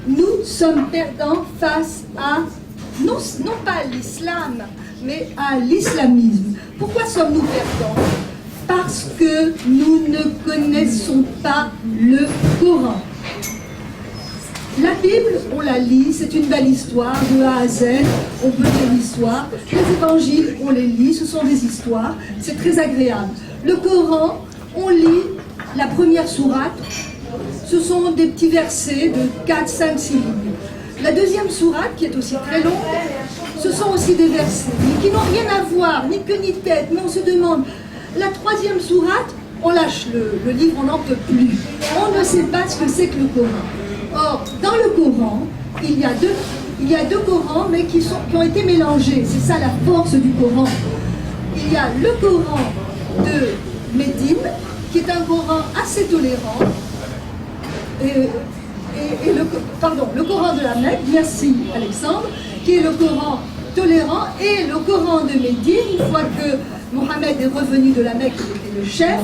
[SPEAKER 13] nous sommes perdants face à, non pas à l'islam, mais à l'islamisme. Pourquoi sommes-nous perdants? Parce que nous ne connaissons pas le Coran. La Bible, on la lit, c'est une belle histoire, de A à Z, on peut lire l'histoire. Les évangiles, on les lit, ce sont des histoires, c'est très agréable. Le Coran, on lit la première sourate, ce sont des petits versets de 4, 5, 6 lignes. La deuxième sourate, qui est aussi très longue, ce sont aussi des versets, mais qui n'ont rien à voir, ni queue ni tête, mais on se demande. La troisième sourate, on lâche le livre, on n'en peut plus. On ne sait pas ce que c'est que le Coran. Or, dans le Coran, il y a deux Corans, mais qui ont été mélangés. C'est ça la force du Coran. Il y a le Coran de Médine, qui est un Coran assez tolérant, le Coran de la Mecque, merci Alexandre, qui est le Coran tolérant, et le Coran de Médine, une fois que Mohammed est revenu de la Mecque, il était le chef,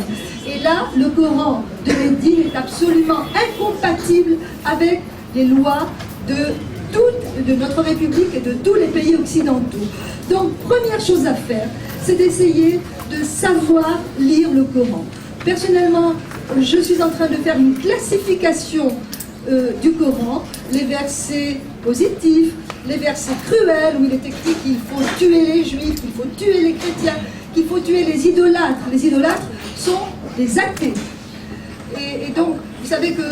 [SPEAKER 13] et là, le Coran de Médine est absolument incompatible avec les lois de notre République et de tous les pays occidentaux. Donc, première chose à faire, c'est d'essayer de savoir lire le Coran. Personnellement, je suis en train de faire une classification du Coran, les versets positifs, les versets cruels, où il est écrit qu'il faut tuer les juifs, qu'il faut tuer les chrétiens, qu'il faut tuer les idolâtres. Les idolâtres sont des athées. Et donc, vous savez que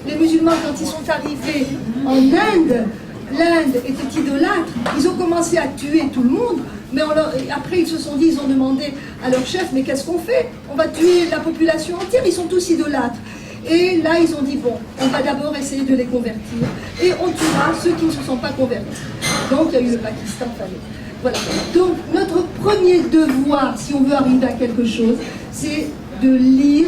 [SPEAKER 13] les musulmans, quand ils sont arrivés en Inde, l'Inde était idolâtre, ils ont commencé à tuer tout le monde, mais après ils se sont dit, ils ont demandé à leur chef, mais qu'est-ce qu'on fait? On va tuer la population entière, ils sont tous idolâtres. Et là, ils ont dit, bon, on va d'abord essayer de les convertir, et on tuera ceux qui ne se sont pas convertis. Donc, il y a eu le Pakistan, voilà. Donc, notre premier devoir, si on veut arriver à quelque chose, c'est de lire,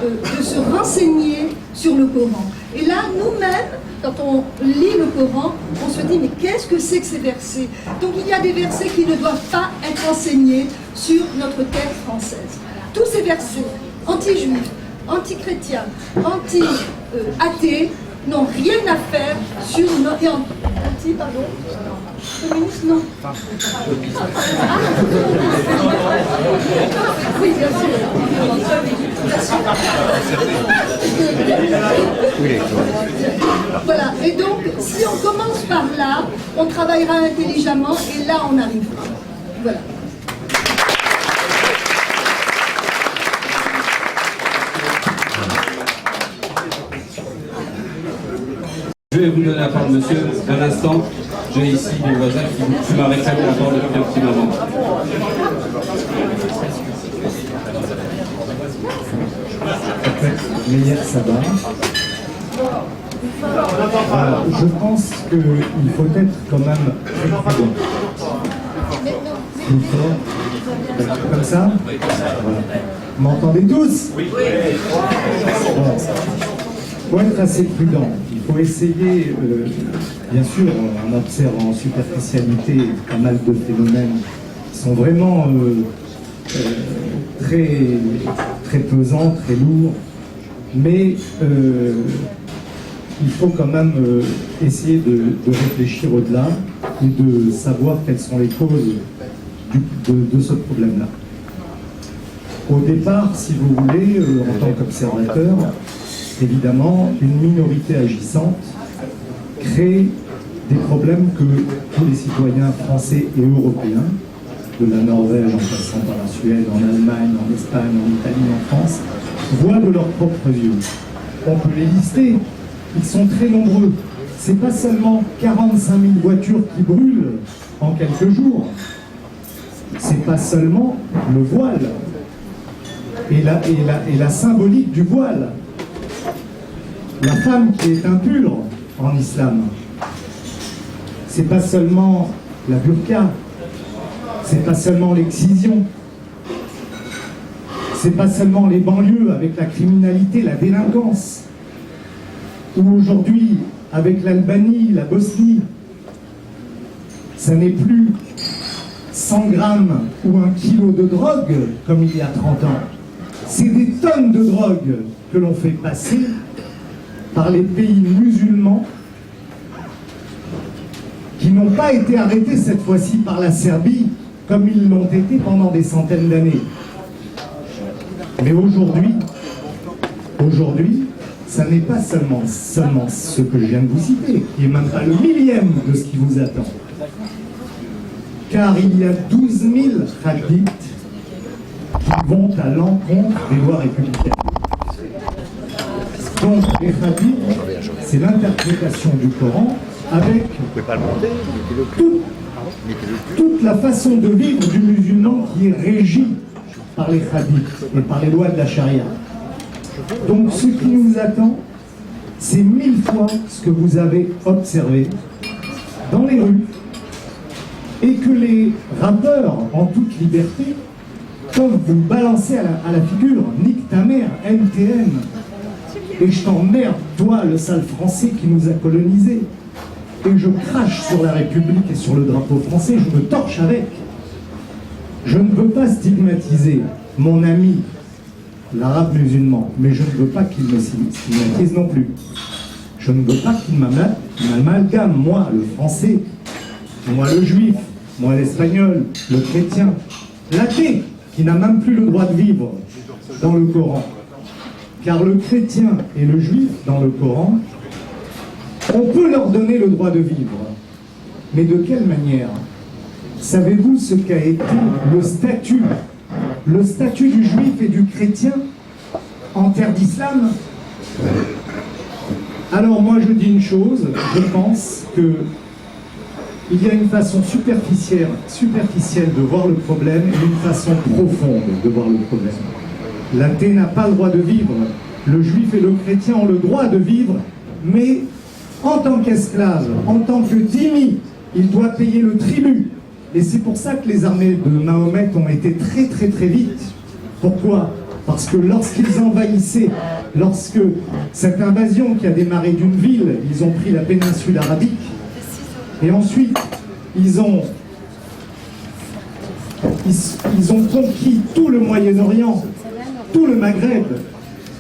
[SPEAKER 13] de se renseigner sur le Coran. Et là, nous-mêmes, quand on lit le Coran, on se dit, mais qu'est-ce que c'est que ces versets? Donc, il y a des versets qui ne doivent pas être enseignés sur notre terre française. Tous ces versets anti-juifs, anti-chrétiens, anti-athées, n'ont rien à faire sur notre... Anti-pardon féministe, non. Oui, bien sûr. Voilà, et donc, si on commence par là, on travaillera intelligemment, et là, on arrivera. Voilà.
[SPEAKER 8] Je vais vous donner la parole, monsieur. Un instant, j'ai ici mon voisin qui m'a réclamé la parole depuis un petit moment.
[SPEAKER 14] Meyer Sabah. Je pense qu'il faut être quand même très prudent. Plus fort. Comme ça. Voilà. Vous m'entendez tous? Oui. Bon. Il faut être assez prudent. Il faut essayer, bien sûr, en observant en superficialité pas mal de phénomènes qui sont vraiment très pesants, très lourds, mais il faut quand même essayer de réfléchir au-delà et de savoir quelles sont les causes de ce problème-là. Au départ, si vous voulez, en tant qu'observateur, évidemment, une minorité agissante crée des problèmes que tous les citoyens français et européens, de la Norvège en passant par la Suède, en Allemagne, en Espagne, en Italie, en France, voient de leurs propres yeux. On peut les lister, ils sont très nombreux. c'est pas seulement 45 000 voitures qui brûlent en quelques jours, c'est pas seulement le voile et la symbolique du voile. La femme qui est impure en islam, c'est pas seulement la burqa, c'est pas seulement l'excision, c'est pas seulement les banlieues avec la criminalité, la délinquance, ou aujourd'hui avec l'Albanie, la Bosnie, ça n'est plus 100 grammes ou 1 kilo de drogue comme il y a 30 ans. C'est des tonnes de drogue que l'on fait passer par les pays musulmans qui n'ont pas été arrêtés cette fois-ci par la Serbie comme ils l'ont été pendant des centaines d'années. Mais aujourd'hui, ça n'est pas seulement ce que je viens de vous citer, qui n'est même pas le millième de ce qui vous attend. Car il y a 12 000 hadiths qui vont à l'encontre des lois républicaines. Donc les hadiths, c'est l'interprétation du Coran avec toute la façon de vivre du musulman qui est régie par les hadiths et par les lois de la charia. Donc ce qui nous attend, c'est 1000 fois ce que vous avez observé dans les rues et que les rappeurs, en toute liberté, peuvent vous balancer à la figure. Nique ta mère, NTM. Et je t'emmerde, toi, le sale français qui nous a colonisés. Et je crache sur la République et sur le drapeau français, je me torche avec. Je ne veux pas stigmatiser mon ami, l'arabe musulman, mais je ne veux pas qu'il me stigmatise non plus. Je ne veux pas qu'il m'amalgame, moi, le français, moi, le juif, moi, l'espagnol, le chrétien, l'athée, qui n'a même plus le droit de vivre dans le Coran. Car le chrétien et le juif, dans le Coran, on peut leur donner le droit de vivre. Mais de quelle manière? Savez-vous ce qu'a été le statut du juif et du chrétien en terre d'islam? Alors moi je dis une chose, je pense que il y a une façon superficielle de voir le problème et une façon profonde de voir le problème. L'athée n'a pas le droit de vivre, le juif et le chrétien ont le droit de vivre, mais en tant qu'esclave, en tant que dhimmi, il doit payer le tribut. Et c'est pour ça que les armées de Mahomet ont été très très très vite. Pourquoi? Parce que lorsqu'ils envahissaient, lorsque cette invasion qui a démarré d'une ville, ils ont pris la péninsule arabique, et ensuite ils ont conquis tout le Moyen-Orient, tout le Maghreb,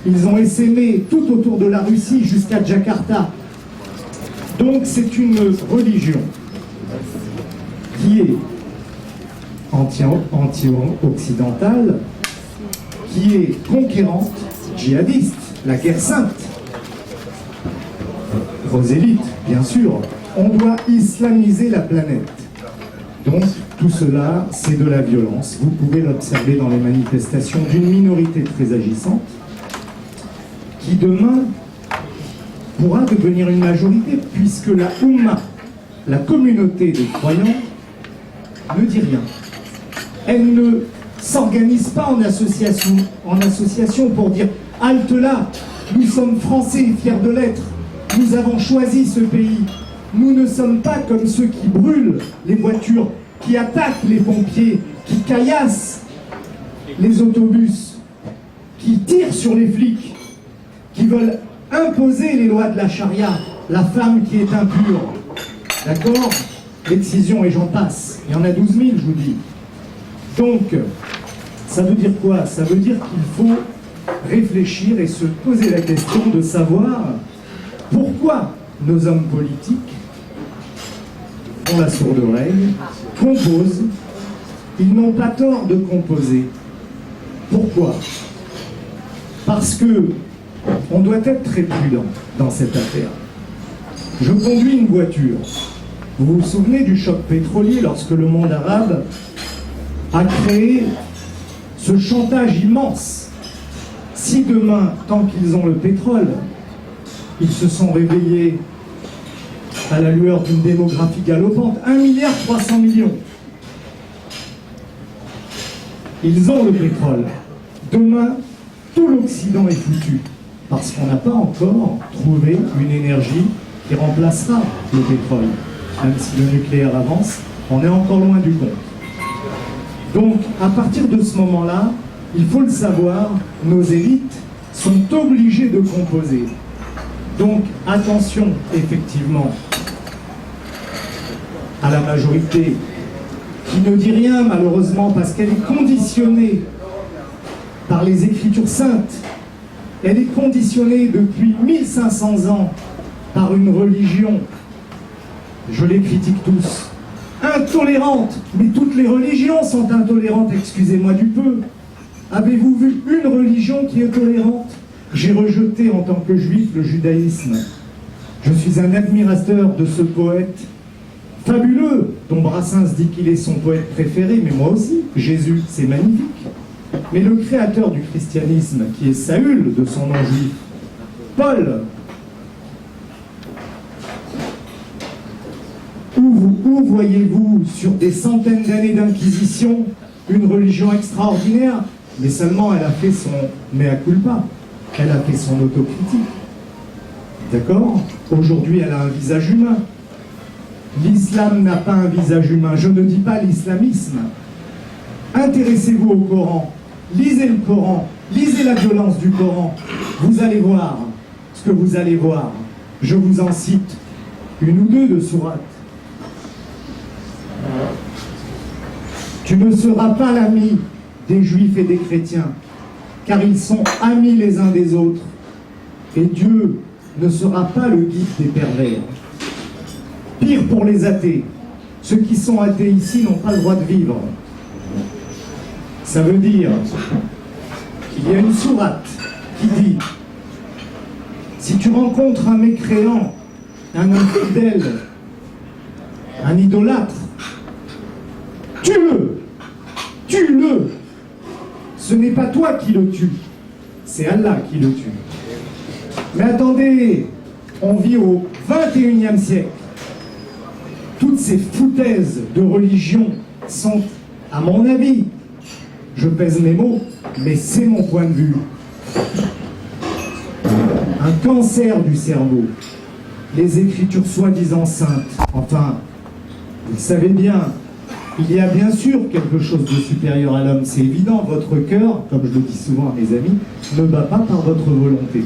[SPEAKER 14] ils ont essaimé tout autour de la Russie jusqu'à Jakarta. Donc c'est une religion qui est anti-occidentale, qui est conquérante, djihadiste, la guerre sainte, prosélyte, bien sûr. On doit islamiser la planète. Donc tout cela, c'est de la violence. Vous pouvez l'observer dans les manifestations d'une minorité très agissante, qui demain pourra devenir une majorité, puisque la Oumma, la communauté des croyants, ne dit rien. Elle ne s'organise pas en association pour dire « halte là, nous sommes français et fiers de l'être, nous avons choisi ce pays, nous ne sommes pas comme ceux qui brûlent les voitures, qui attaquent les pompiers, qui caillassent les autobus, qui tirent sur les flics, qui veulent imposer les lois de la charia, la femme qui est impure. » D'accord? L'excision et j'en passe. Il y en a 12 000, je vous dis. Donc, ça veut dire quoi? Ça veut dire qu'il faut réfléchir et se poser la question de savoir pourquoi nos hommes politiques ont la sourde oreille, composent. Ils n'ont pas tort de composer. Pourquoi? Parce que on doit être très prudent dans cette affaire. Je conduis une voiture. Vous vous souvenez du choc pétrolier lorsque le monde arabe a créé ce chantage immense? Si demain, tant qu'ils ont le pétrole, ils se sont réveillés à la lueur d'une démographie galopante. 1,3 milliard. Ils ont le pétrole. Demain, tout l'Occident est foutu. Parce qu'on n'a pas encore trouvé une énergie qui remplacera le pétrole. Même si le nucléaire avance, on est encore loin du compte. Donc, à partir de ce moment-là, il faut le savoir, nos élites sont obligées de composer. Donc, attention, effectivement, à la majorité, qui ne dit rien, malheureusement, parce qu'elle est conditionnée par les Écritures saintes. Elle est conditionnée depuis 1500 ans par une religion, je les critique tous, intolérante. Mais toutes les religions sont intolérantes, excusez-moi du peu. Avez-vous vu une religion qui est tolérante? J'ai rejeté en tant que juif le judaïsme. Je suis un admirateur de ce poète fabuleux, dont Brassens dit qu'il est son poète préféré, mais moi aussi. Jésus, c'est magnifique. Mais le créateur du christianisme, qui est Saül, de son nom juif, Paul, où voyez-vous, sur des centaines d'années d'inquisition, une religion extraordinaire? Mais seulement elle a fait son mea culpa, elle a fait son autocritique. D'accord? Aujourd'hui, elle a un visage humain. L'islam n'a pas un visage humain. Je ne dis pas l'islamisme. Intéressez-vous au Coran. Lisez le Coran. Lisez la violence du Coran. Vous allez voir ce que vous allez voir. Je vous en cite une ou deux de sourates. Tu ne seras pas l'ami des juifs et des chrétiens, car ils sont amis les uns des autres. Et Dieu ne sera pas le guide des pervers. Pire pour les athées. Ceux qui sont athées ici n'ont pas le droit de vivre. Ça veut dire qu'il y a une sourate qui dit: si tu rencontres un mécréant, un infidèle, un idolâtre, tue-le, tue-le. Ce n'est pas toi qui le tue, c'est Allah qui le tue. Mais attendez, on vit au 21e siècle. Toutes ces foutaises de religion sont, à mon avis, je pèse mes mots, mais c'est mon point de vue, un cancer du cerveau. Les écritures soi-disant saintes, enfin, vous le savez bien, il y a bien sûr quelque chose de supérieur à l'homme, c'est évident. Votre cœur, comme je le dis souvent à mes amis, ne bat pas par votre volonté.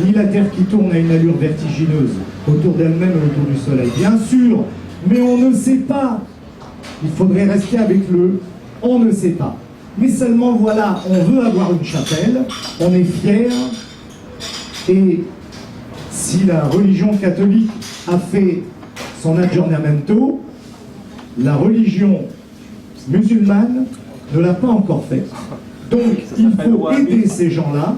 [SPEAKER 14] Ni la Terre qui tourne à une allure vertigineuse autour d'elle-même et autour du Soleil. Bien sûr, mais on ne sait pas. Il faudrait rester avec le « on ne sait pas ». Mais seulement voilà, on veut avoir une chapelle, on est fier, et si la religion catholique a fait son aggiornamento, la religion musulmane ne l'a pas encore fait. Donc il faut aider ces gens-là,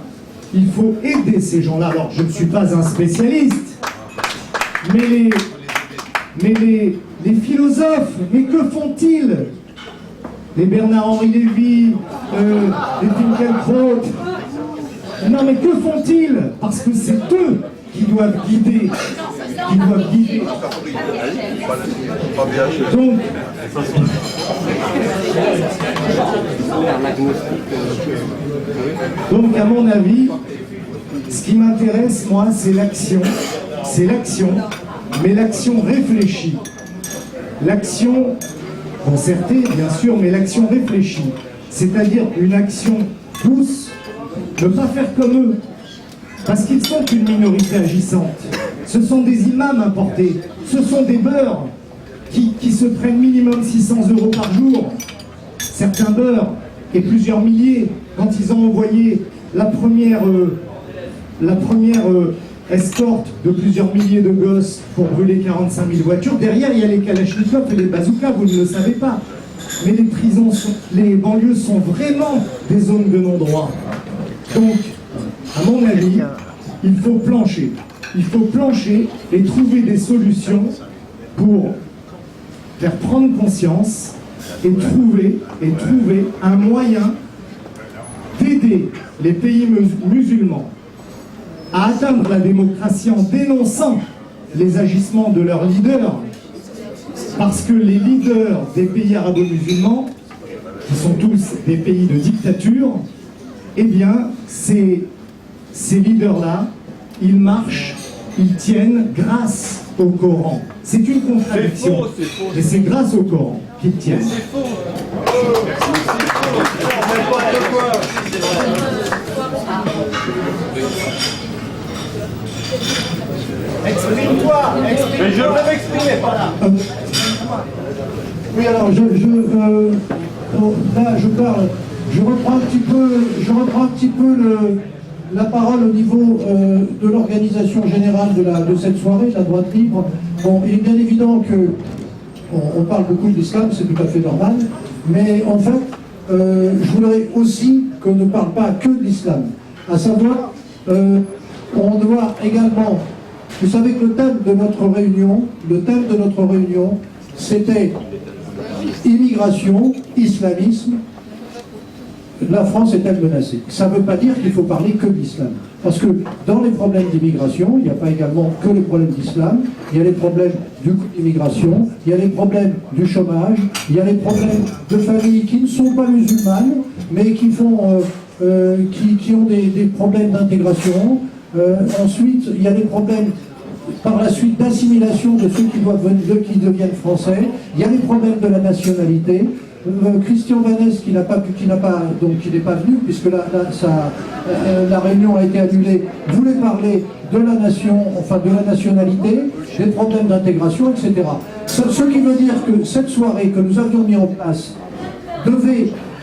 [SPEAKER 14] il faut aider ces gens-là. Alors je ne suis pas un spécialiste, mais les philosophes, mais que font-ils? Les Bernard-Henri Lévy, les Finkielkraut, non mais que font-ils? Parce que c'est eux qui doivent guider, Donc à mon avis, ce qui m'intéresse moi, c'est l'action, mais l'action réfléchie, l'action concertée bien sûr, mais l'action réfléchie, c'est-à-dire une action douce, ne pas faire comme eux, parce qu'ils sont une minorité agissante. Ce sont des imams importés, ce sont des beurs qui se prennent minimum 600 € par jour. Certains beurs, et plusieurs milliers, quand ils ont envoyé la première escorte de plusieurs milliers de gosses pour brûler 45 000 voitures, derrière il y a les kalachnikovs et les bazookas, vous ne le savez pas. Mais les prisons, les banlieues sont vraiment des zones de non-droit. Donc, à mon avis, il faut plancher. Il faut plancher et trouver des solutions pour faire prendre conscience et trouver un moyen d'aider les pays musulmans à atteindre la démocratie en dénonçant les agissements de leurs leaders. Parce que les leaders des pays arabo-musulmans, qui sont tous des pays de dictature, eh bien, ces leaders-là, ils marchent, ils tiennent grâce au Coran. C'est une contradiction. Et c'est grâce au Coran qu'ils tiennent.
[SPEAKER 2] C'est faux. N'importe quoi. Exprime-toi. Mais je veux m'exprimer, voilà.
[SPEAKER 11] Oui, alors là je parle, je reprends un petit peu la parole au niveau de l'organisation générale de cette soirée, la droite libre. Bon, il est bien évident que on parle beaucoup de l'islam, c'est tout à fait normal, mais en fait, je voudrais aussi qu'on ne parle pas que de l'islam. À savoir, on doit également, vous savez que le thème de notre réunion, c'était immigration, islamisme, la France est-elle menacée? Ça ne veut pas dire qu'il faut parler que d'islam. Parce que dans les problèmes d'immigration, il n'y a pas également que les problèmes d'islam, il y a les problèmes du coût d'immigration, il y a les problèmes du chômage, il y a les problèmes de familles qui ne sont pas musulmanes, mais qui font, qui ont des problèmes d'intégration. Ensuite, il y a les problèmes par la suite d'assimilation de ceux qui deviennent français. Il y a les problèmes de la nationalité. Christian Vanès, qui n'est pas venu, puisque la réunion a été annulée, voulait parler de la nation, enfin de la nationalité, des problèmes d'intégration, etc. Ce qui veut dire que cette soirée que nous avions mis en place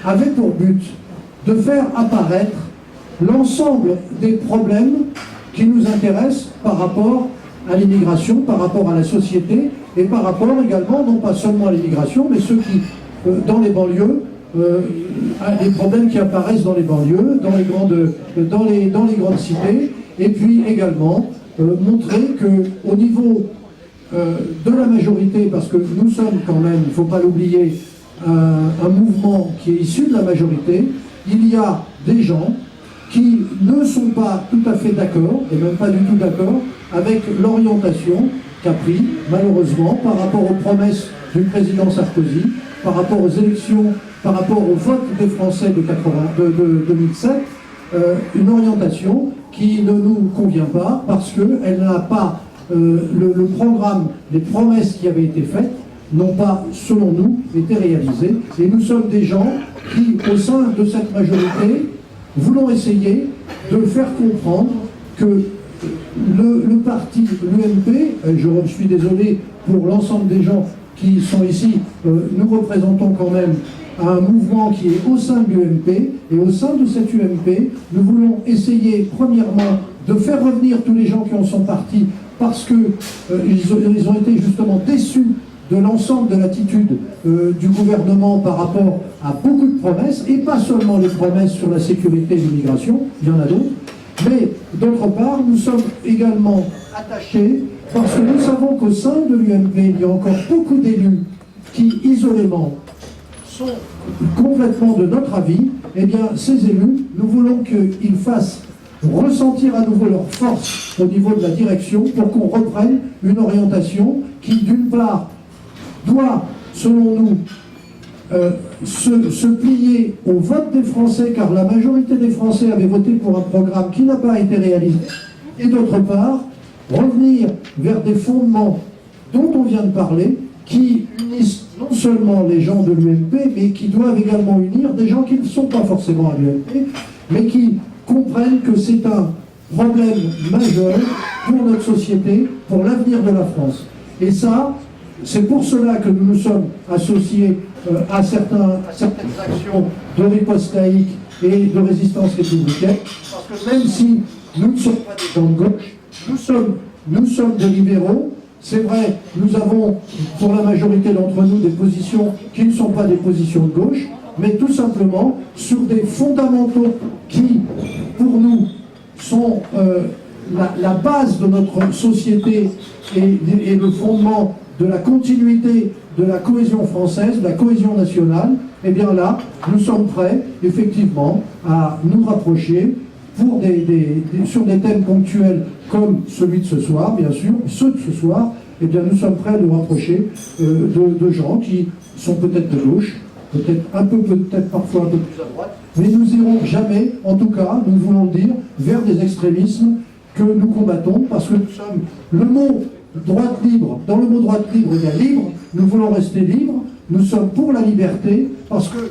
[SPEAKER 11] avait pour but de faire apparaître l'ensemble des problèmes qui nous intéressent par rapport à l'immigration, par rapport à la société, et par rapport également, non pas seulement à l'immigration, mais ceux qui, dans les banlieues, les problèmes qui apparaissent dans les banlieues, dans les grandes cités, et puis également montrer qu'au niveau de la majorité, parce que nous sommes quand même, il ne faut pas l'oublier, un mouvement qui est issu de la majorité, il y a des gens qui ne sont pas tout à fait d'accord, et même pas du tout d'accord, avec l'orientation qu'a pris, malheureusement, par rapport aux promesses du président Sarkozy, par rapport aux élections, par rapport au vote des Français de 2007, une orientation qui ne nous convient pas parce qu'elle n'a pas le programme, les promesses qui avaient été faites n'ont pas, selon nous, été réalisées. Et nous sommes des gens qui, au sein de cette majorité, voulons essayer de faire comprendre que le parti, l'UMP, je suis désolé pour l'ensemble des gens qui sont ici, nous représentons quand même un mouvement qui est au sein de l'UMP, et au sein de cette UMP, nous voulons essayer, premièrement, de faire revenir tous les gens qui en sont partis parce qu'ils ont été justement déçus de l'ensemble de l'attitude du gouvernement par rapport à beaucoup de promesses, et pas seulement les promesses sur la sécurité et l'immigration, il y en a d'autres, mais d'autre part, nous sommes également attachés parce que nous savons qu'au sein de l'UMP, il y a encore beaucoup d'élus qui, isolément, sont complètement de notre avis. Eh bien, ces élus, nous voulons qu'ils fassent ressentir à nouveau leur force au niveau de la direction pour qu'on reprenne une orientation qui, d'une part, doit, selon nous, se plier au vote des Français, car la majorité des Français avaient voté pour un programme qui n'a pas été réalisé, et d'autre part, revenir vers des fondements dont on vient de parler, qui unissent non seulement les gens de l'UMP, mais qui doivent également unir des gens qui ne sont pas forcément à l'UMP, mais qui comprennent que c'est un problème majeur pour notre société, pour l'avenir de la France. Et ça, c'est pour cela que nous nous sommes associés à certaines actions de riposte laïque et de résistance républicaine, parce que même si nous ne sommes pas des gens de gauche, nous sommes des libéraux. C'est vrai, nous avons, pour la majorité d'entre nous, des positions qui ne sont pas des positions de gauche, mais tout simplement sur des fondamentaux qui, pour nous, sont la base de notre société et le fondement de la continuité de la cohésion française, de la cohésion nationale. Et bien là, nous sommes prêts, effectivement, à nous rapprocher sur des thèmes ponctuels comme celui de ce soir, bien sûr, ceux de ce soir, eh bien nous sommes prêts à nous rapprocher de gens qui sont peut-être de gauche, peut-être parfois un peu plus à droite, mais nous n'irons jamais, en tout cas, nous voulons le dire, vers des extrémismes que nous combattons, parce que nous sommes le mot droite libre, dans le mot droite libre, il y a libre, nous voulons rester libres, nous sommes pour la liberté, parce que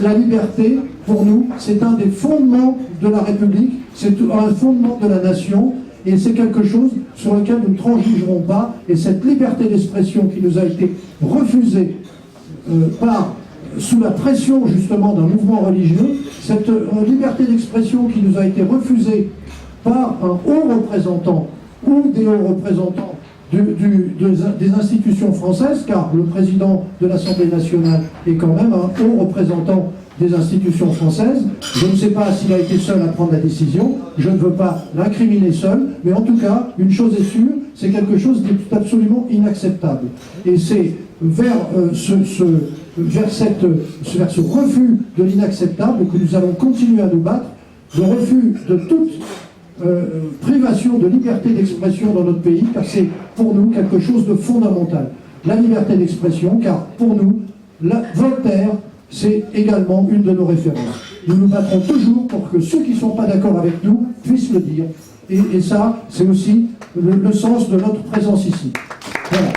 [SPEAKER 11] la liberté, pour nous, c'est un des fondements de la République, c'est un fondement de la nation, et c'est quelque chose sur lequel nous ne transigerons pas, et cette liberté d'expression qui nous a été refusée sous la pression justement d'un mouvement religieux, cette liberté d'expression qui nous a été refusée par un haut représentant ou des hauts représentants des institutions françaises, car le président de l'Assemblée nationale est quand même un haut représentant des institutions françaises. Je ne sais pas s'il a été seul à prendre la décision, je ne veux pas l'incriminer seul, mais en tout cas, une chose est sûre, c'est quelque chose d'absolument inacceptable. Et c'est vers ce refus de l'inacceptable que nous allons continuer à nous battre, le refus de toute privation de liberté d'expression dans notre pays, car c'est pour nous quelque chose de fondamental. La liberté d'expression, car pour nous, Voltaire, c'est également une de nos références. Nous nous battrons toujours pour que ceux qui ne sont pas d'accord avec nous puissent le dire. Et ça, c'est aussi le sens de notre présence ici. Voilà.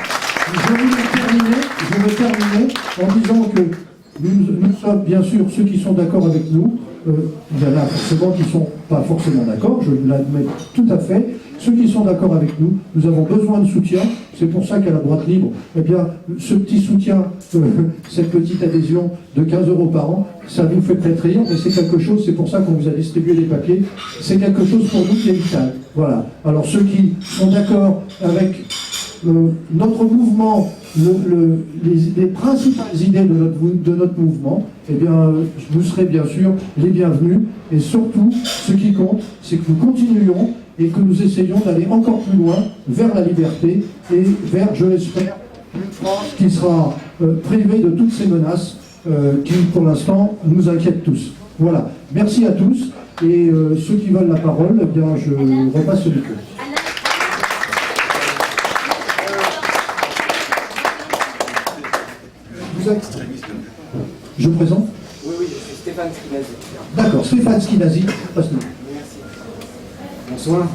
[SPEAKER 11] Je vais terminer en disant que nous sommes bien sûr ceux qui sont d'accord avec nous. Il y en a forcément qui ne sont pas forcément d'accord, je l'admets tout à fait. Ceux qui sont d'accord avec nous, nous avons besoin de soutien. C'est pour ça qu'à la droite libre, eh bien, ce petit soutien, cette petite adhésion de 15 € par an, ça nous fait peut-être rire, mais c'est quelque chose, c'est pour ça qu'on vous a distribué les papiers, c'est quelque chose pour nous qui est vital. Voilà. Alors ceux qui sont d'accord avec notre mouvement, les principales idées de notre mouvement, eh bien, vous serez bien sûr les bienvenus. Et surtout, ce qui compte, c'est que nous continuions et que nous essayons d'aller encore plus loin vers la liberté et vers, je l'espère, une France qui sera privée de toutes ces menaces qui, pour l'instant, nous inquiètent tous. Voilà. Merci à tous. Et ceux qui veulent la parole, eh bien, je repasse le micro. Je présente.
[SPEAKER 15] Oui, c'est Stéphane Skinazi.
[SPEAKER 11] D'accord, Stéphane Skinazi, passe-nous.
[SPEAKER 15] Merci. Bonsoir.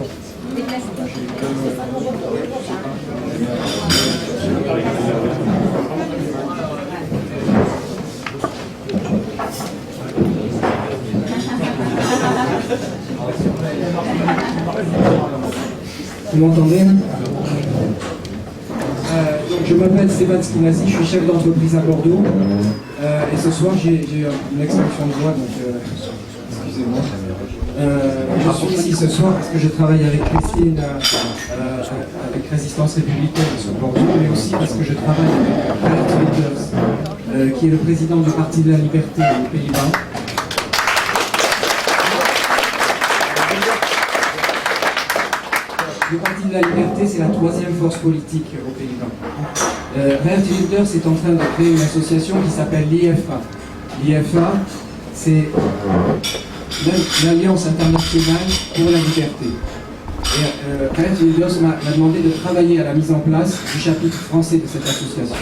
[SPEAKER 15] Vous m'entendez? Je m'appelle Stéphane Skinazi, je suis chef d'entreprise à Bordeaux. Et ce soir, j'ai une extinction de voix, donc excusez-moi. Je suis ici ce soir parce que je travaille avec Christine, avec Résistance Républicaine sur Bordeaux, mais aussi parce que je travaille avec Geert Wilders, qui est le président du Parti de la Liberté aux Pays-Bas. Le Parti de la Liberté, c'est la troisième force politique aux Pays-Bas. Geert Wilders est en train de créer une association qui s'appelle l'IFA. L'IFA, c'est l'Alliance internationale pour la liberté. Et Geert Wilders m'a demandé de travailler à la mise en place du chapitre français de cette association.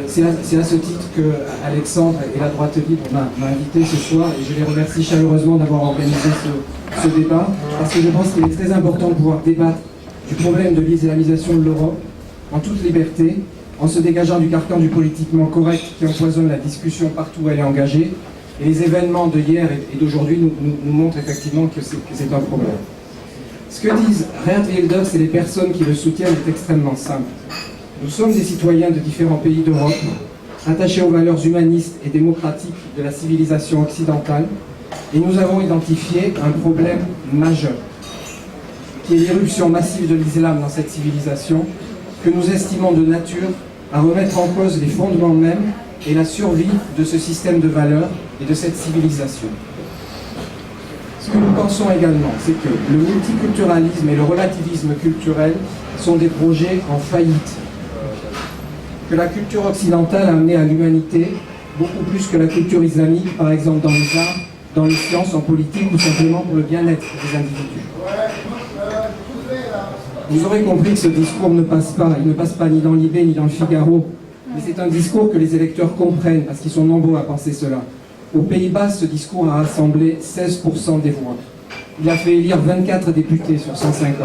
[SPEAKER 15] C'est à ce titre que Alexandre et la droite libre m'a invité ce soir, et je les remercie chaleureusement d'avoir organisé ce débat, parce que je pense qu'il est très important de pouvoir débattre du problème de l'islamisation de l'Europe en toute liberté, en se dégageant du carcan du politiquement correct qui empoisonne la discussion partout où elle est engagée. Et les événements de hier et d'aujourd'hui nous montrent effectivement que c'est un problème. Ce que disent Geert Wilders et les personnes qui le soutiennent est extrêmement simple. Nous sommes des citoyens de différents pays d'Europe, attachés aux valeurs humanistes et démocratiques de la civilisation occidentale, et nous avons identifié un problème majeur, qui est l'irruption massive de l'islam dans cette civilisation, que nous estimons de nature à remettre en cause les fondements mêmes et la survie de ce système de valeurs et de cette civilisation. Ce que nous pensons également, c'est que le multiculturalisme et le relativisme culturel sont des projets en faillite, que la culture occidentale a amené à l'humanité, beaucoup plus que la culture islamique, par exemple dans les arts, dans les sciences, en politique ou simplement pour le bien-être des individus. Vous aurez compris que ce discours ne passe pas. Il ne passe pas ni dans Libé ni dans le Figaro. Mais c'est un discours que les électeurs comprennent parce qu'ils sont nombreux à penser cela. Aux Pays-Bas, ce discours a rassemblé 16% des voix. Il a fait élire 24 députés sur 150,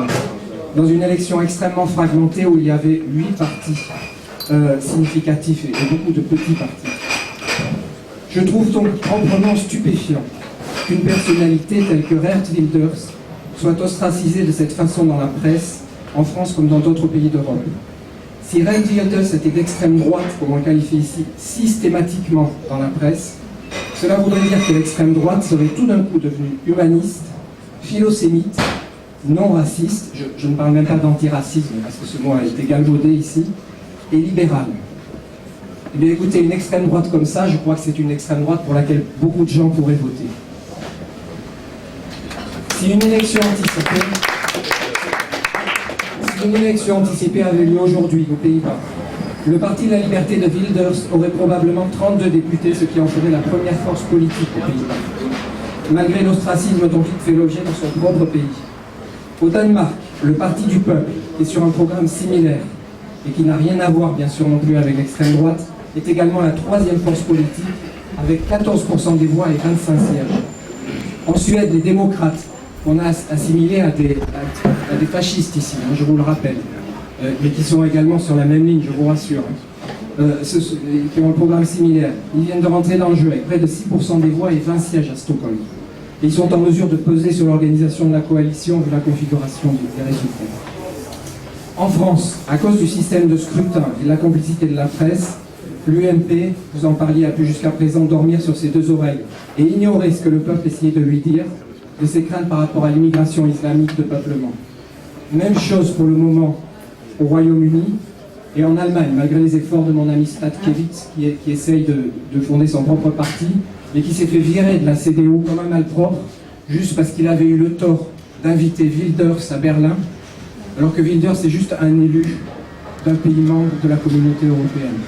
[SPEAKER 15] dans une élection extrêmement fragmentée où il y avait 8 partis significatifs et beaucoup de petits partis. Je trouve donc proprement stupéfiant qu'une personnalité telle que Geert Wilders soit ostracisée de cette façon dans la presse, en France comme dans d'autres pays d'Europe. Si Geert Wilders était d'extrême droite, comme on le qualifie ici, systématiquement dans la presse, cela voudrait dire que l'extrême droite serait tout d'un coup devenue humaniste, philosémite, non raciste, je ne parle même pas d'antiracisme parce que ce mot a été galvaudé ici, et libérale. Eh bien écoutez, une extrême droite comme ça, je crois que c'est une extrême droite pour laquelle beaucoup de gens pourraient voter. Si une élection anticipée avait lieu aujourd'hui aux Pays-Bas, le Parti de la Liberté de Wilders aurait probablement 32 députés, ce qui en ferait la première force politique aux Pays-Bas, malgré l'ostracisme dont il fait l'objet dans son propre pays. Au Danemark, le Parti du Peuple, qui est sur un programme similaire, et qui n'a rien à voir bien sûr non plus avec l'extrême droite, est également la troisième force politique, avec 14% des voix et 25 sièges. En Suède, les démocrates, qu'on a assimilés à des fascistes ici, je vous le rappelle, mais qui sont également sur la même ligne, je vous rassure, qui ont un programme similaire. Ils viennent de rentrer dans le jeu avec près de 6% des voix et 20 sièges à Stockholm. Et ils sont en mesure de peser sur l'organisation de la coalition et de la configuration des résultats. En France, à cause du système de scrutin et de la complicité de la presse, l'UMP, vous en parliez, a pu jusqu'à présent dormir sur ses deux oreilles et ignorer ce que le peuple essayait de lui dire, de ses craintes par rapport à l'immigration islamique de peuplement. Même chose pour le moment au Royaume-Uni et en Allemagne, malgré les efforts de mon ami Statkevitz, qui essaye de fonder son propre parti, mais qui s'est fait virer de la CDU comme un malpropre, juste parce qu'il avait eu le tort d'inviter Wilders à Berlin, alors que Wilders est juste un élu d'un pays membre de la communauté européenne.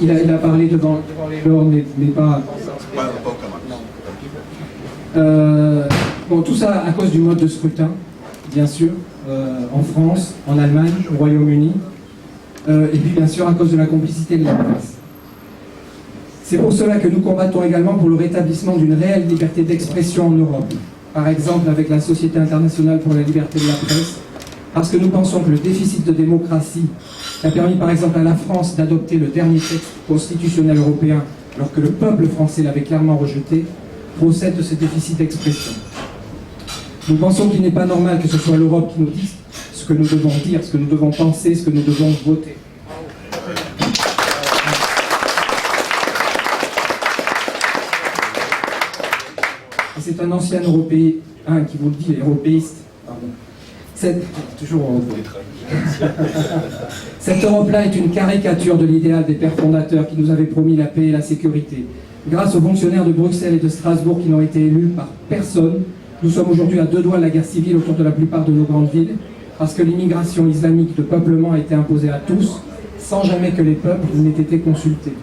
[SPEAKER 15] Il a parlé devant les lords, mais pas... Bon, tout ça à cause du mode de scrutin, bien sûr, en France, en Allemagne, au Royaume-Uni, et puis bien sûr à cause de la complicité de la presse. C'est pour cela que nous combattons également pour le rétablissement d'une réelle liberté d'expression en Europe, par exemple avec la Société internationale pour la liberté de la presse, parce que nous pensons que le déficit de démocratie qui a permis par exemple à la France d'adopter le dernier texte constitutionnel européen, alors que le peuple français l'avait clairement rejeté, procède de ce déficit d'expression. Nous pensons qu'il n'est pas normal que ce soit l'Europe qui nous dise ce que nous devons dire, ce que nous devons penser, ce que nous devons voter. Et c'est un ancien européen qui vous le dit, européiste, pardon. Cette Europe-là est une caricature de l'idéal des pères fondateurs qui nous avaient promis la paix et la sécurité. Grâce aux fonctionnaires de Bruxelles et de Strasbourg qui n'ont été élus par personne, nous sommes aujourd'hui à deux doigts de la guerre civile autour de la plupart de nos grandes villes, parce que l'immigration islamique de peuplement a été imposée à tous, sans jamais que les peuples n'aient été consultés.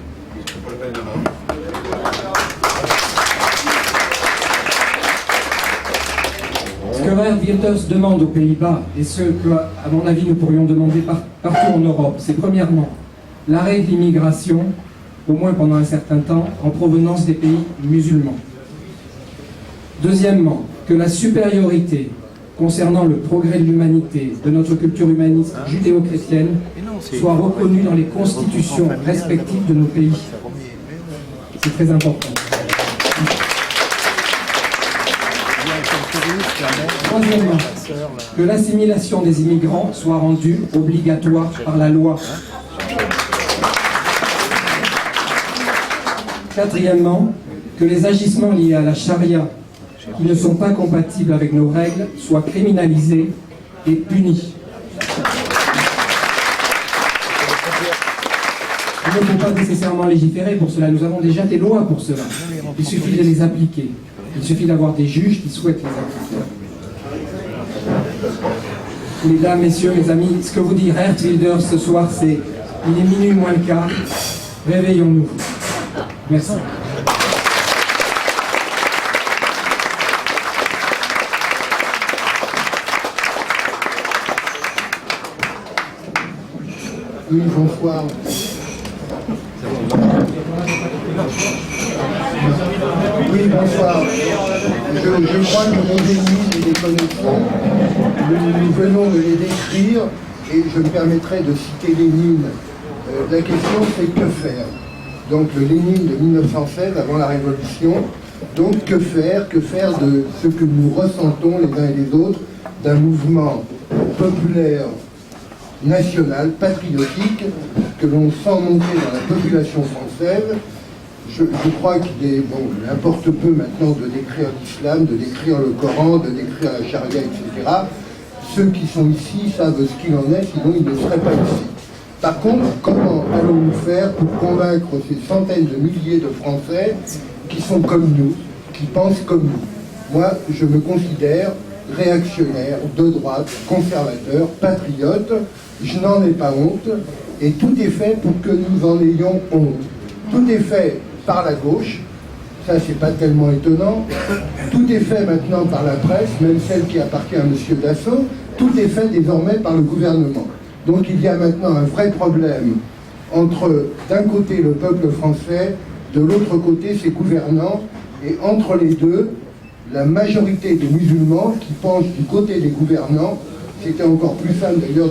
[SPEAKER 15] Ce que Geert Wilders demande aux Pays-Bas, et ce que, à mon avis, nous pourrions demander partout en Europe, c'est premièrement l'arrêt de l'immigration, au moins pendant un certain temps, en provenance des pays musulmans. Deuxièmement, que la supériorité concernant le progrès de l'humanité, de notre culture humaniste judéo-chrétienne, soit reconnue dans les constitutions respectives de nos pays. C'est très important. Troisièmement, que l'assimilation des immigrants soit rendue obligatoire par la loi. Quatrièmement, que les agissements liés à la charia, qui ne sont pas compatibles avec nos règles, soient criminalisés et punis. Il ne faut pas nécessairement légiférer pour cela, nous avons déjà des lois pour cela. Il suffit de les appliquer. Il suffit d'avoir des juges qui souhaitent les appliquer. Mesdames, messieurs, mes amis, ce que vous dit Geert Wilders ce soir, c'est il est minuit moins le quart, réveillons-nous. Merci.
[SPEAKER 12] Oui, bonsoir. Oui, bonsoir. Je crois que nos ennemis, nous les connaissons. Nous venons de les décrire et je me permettrai de citer Lénine. La question, c'est que faire? Donc le Lénine de 1916, avant la Révolution. Donc que faire? Que faire de ce que nous ressentons les uns et les autres d'un mouvement populaire, national, patriotique, que l'on sent monter dans la population française. Je crois qu'il est, bon, il importe peu maintenant de décrire l'islam, de décrire le Coran, de décrire la charia, etc. Ceux qui sont ici savent ce qu'il en est, sinon ils ne seraient pas ici. Par contre, comment allons-nous faire pour convaincre ces centaines de milliers de Français qui sont comme nous, qui pensent comme nous? Moi, je me considère réactionnaire, de droite, conservateur, patriote. Je n'en ai pas honte, et tout est fait pour que nous en ayons honte. Tout est fait par la gauche, ça c'est pas tellement étonnant. Tout est fait maintenant par la presse, même celle qui appartient à M. Dassault. Tout est fait désormais par le gouvernement. Donc il y a maintenant un vrai problème entre, d'un côté, le peuple français, de l'autre côté, ses gouvernants, et entre les deux, la majorité des musulmans qui penchent du côté des gouvernants. C'était encore plus simple d'ailleurs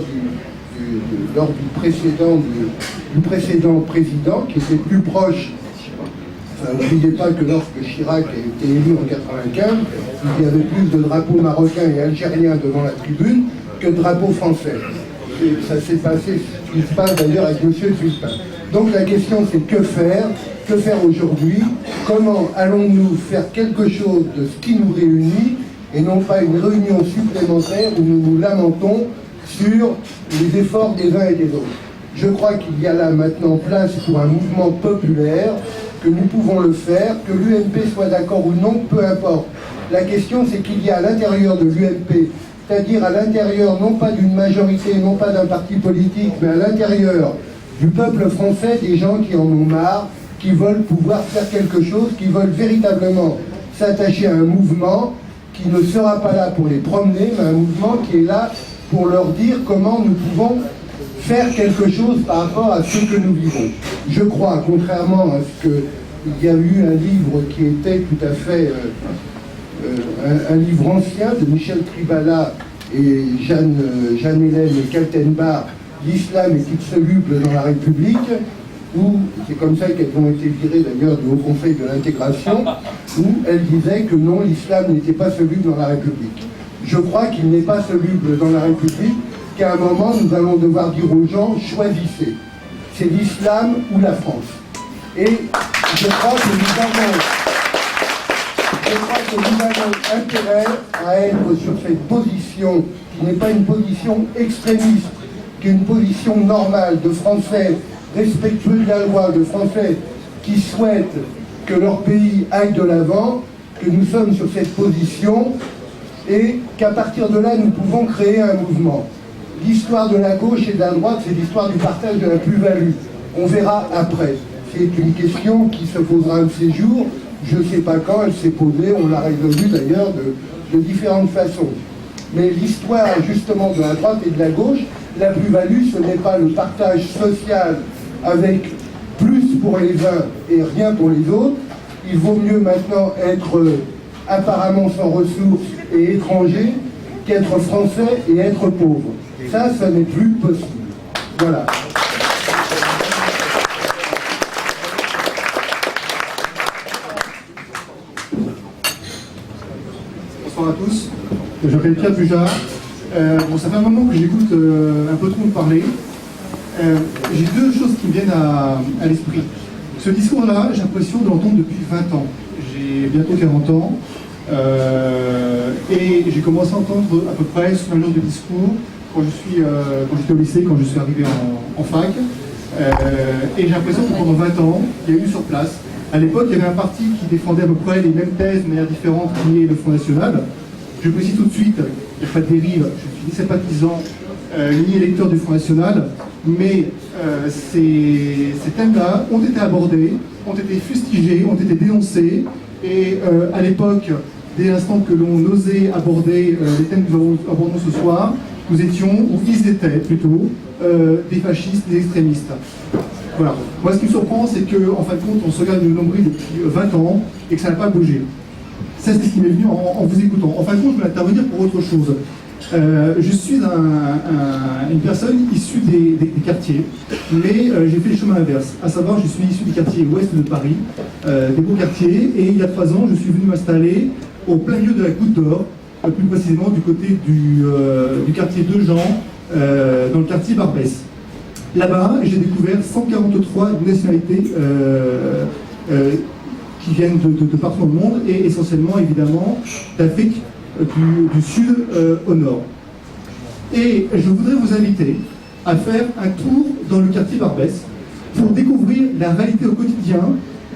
[SPEAKER 12] lors du précédent président, qui était plus proche. N'oubliez pas que lorsque Chirac a été élu en 1995, il y avait plus de drapeaux marocains et algériens devant la tribune que de drapeaux français. Et ça s'est passé, ce qui se passe d'ailleurs avec M. Fulpin. Donc la question c'est que faire? Que faire aujourd'hui? Comment allons-nous faire quelque chose de ce qui nous réunit et non pas une réunion supplémentaire où nous nous lamentons sur les efforts des uns et des autres? Je crois qu'il y a là maintenant place pour un mouvement populaire, que nous pouvons le faire, que l'UMP soit d'accord ou non, peu importe. La question c'est qu'il y a à l'intérieur de l'UMP, c'est-à-dire à l'intérieur non pas d'une majorité, non pas d'un parti politique, mais à l'intérieur du peuple français, des gens qui en ont marre, qui veulent pouvoir faire quelque chose, qui veulent véritablement s'attacher à un mouvement qui ne sera pas là pour les promener, mais un mouvement qui est là pour leur dire comment nous pouvons faire quelque chose par rapport à ce que nous vivons. Je crois, contrairement à ce qu'il y a eu un livre qui était tout à fait un livre ancien de Michel Tribala et Jeanne-Hélène Kaltenbach, L'islam est insoluble dans la République, où c'est comme ça qu'elles ont été virées d'ailleurs du Haut Conseil de l'intégration, où elles disaient que non, l'islam n'était pas soluble dans la République. Je crois qu'il n'est pas soluble dans la République, qu'à un moment nous allons devoir dire aux gens, choisissez, c'est l'islam ou la France. Et je crois que nous avons intérêt à être sur cette position qui n'est pas une position extrémiste, qui est une position normale de Français respectueux de la loi, de Français qui souhaitent que leur pays aille de l'avant, que nous sommes sur cette position et qu'à partir de là nous pouvons créer un mouvement. L'histoire de la gauche et de la droite, c'est l'histoire du partage de la plus-value. On verra après. C'est une question qui se posera un de ces jours. Je ne sais pas quand elle s'est posée, on l'a résolue d'ailleurs de différentes façons. Mais l'histoire justement de la droite et de la gauche, la plus-value, ce n'est pas le partage social avec plus pour les uns et rien pour les autres. Il vaut mieux maintenant être apparemment sans ressources et étranger qu'être français et être pauvre. Ça n'est plus possible. Voilà.
[SPEAKER 16] Bonsoir à tous. Je m'appelle Pierre Pujard. Bon, ça fait un moment que j'écoute un peu trop parler. J'ai deux choses qui me viennent à l'esprit. Ce discours-là, j'ai l'impression de l'entendre depuis 20 ans. J'ai bientôt 40 ans. Et j'ai commencé à entendre à peu près ce même genre de discours quand j'étais au lycée, quand je suis arrivé en fac. Et j'ai l'impression que pendant 20 ans, il y a eu sur place. À l'époque, il y avait un parti qui défendait à peu près les mêmes thèses de manière différente, qui est le Front National. Je précise tout de suite, il n'y a pas de dérive, je suis ni sympathisant ni électeur du Front National, mais ces thèmes-là ont été abordés, ont été fustigés, ont été dénoncés, et à l'époque, dès l'instant que l'on osait aborder les thèmes que nous abordons ce soir, nous étions, ou ils étaient plutôt, des fascistes, des extrémistes. Voilà. Moi, ce qui me surprend, c'est qu'en fin de compte, on se regarde le nombril depuis 20 ans et que ça n'a pas bougé. Ça, c'est ce qui m'est venu en vous écoutant. En fin de compte, je voulais intervenir pour autre chose. Je suis une personne issue des quartiers, mais j'ai fait le chemin inverse. À savoir, je suis issu du quartier ouest de Paris, des beaux quartiers, et il y a 3 ans, je suis venu m'installer au plein milieu de la Goutte d'Or, plus précisément du côté du quartier de Jean, dans le quartier Barbès. Là-bas, j'ai découvert 143 nationalités qui viennent de partout dans le monde, et essentiellement, évidemment, d'Afrique du sud au nord. Et je voudrais vous inviter à faire un tour dans le quartier Barbès pour découvrir la réalité au quotidien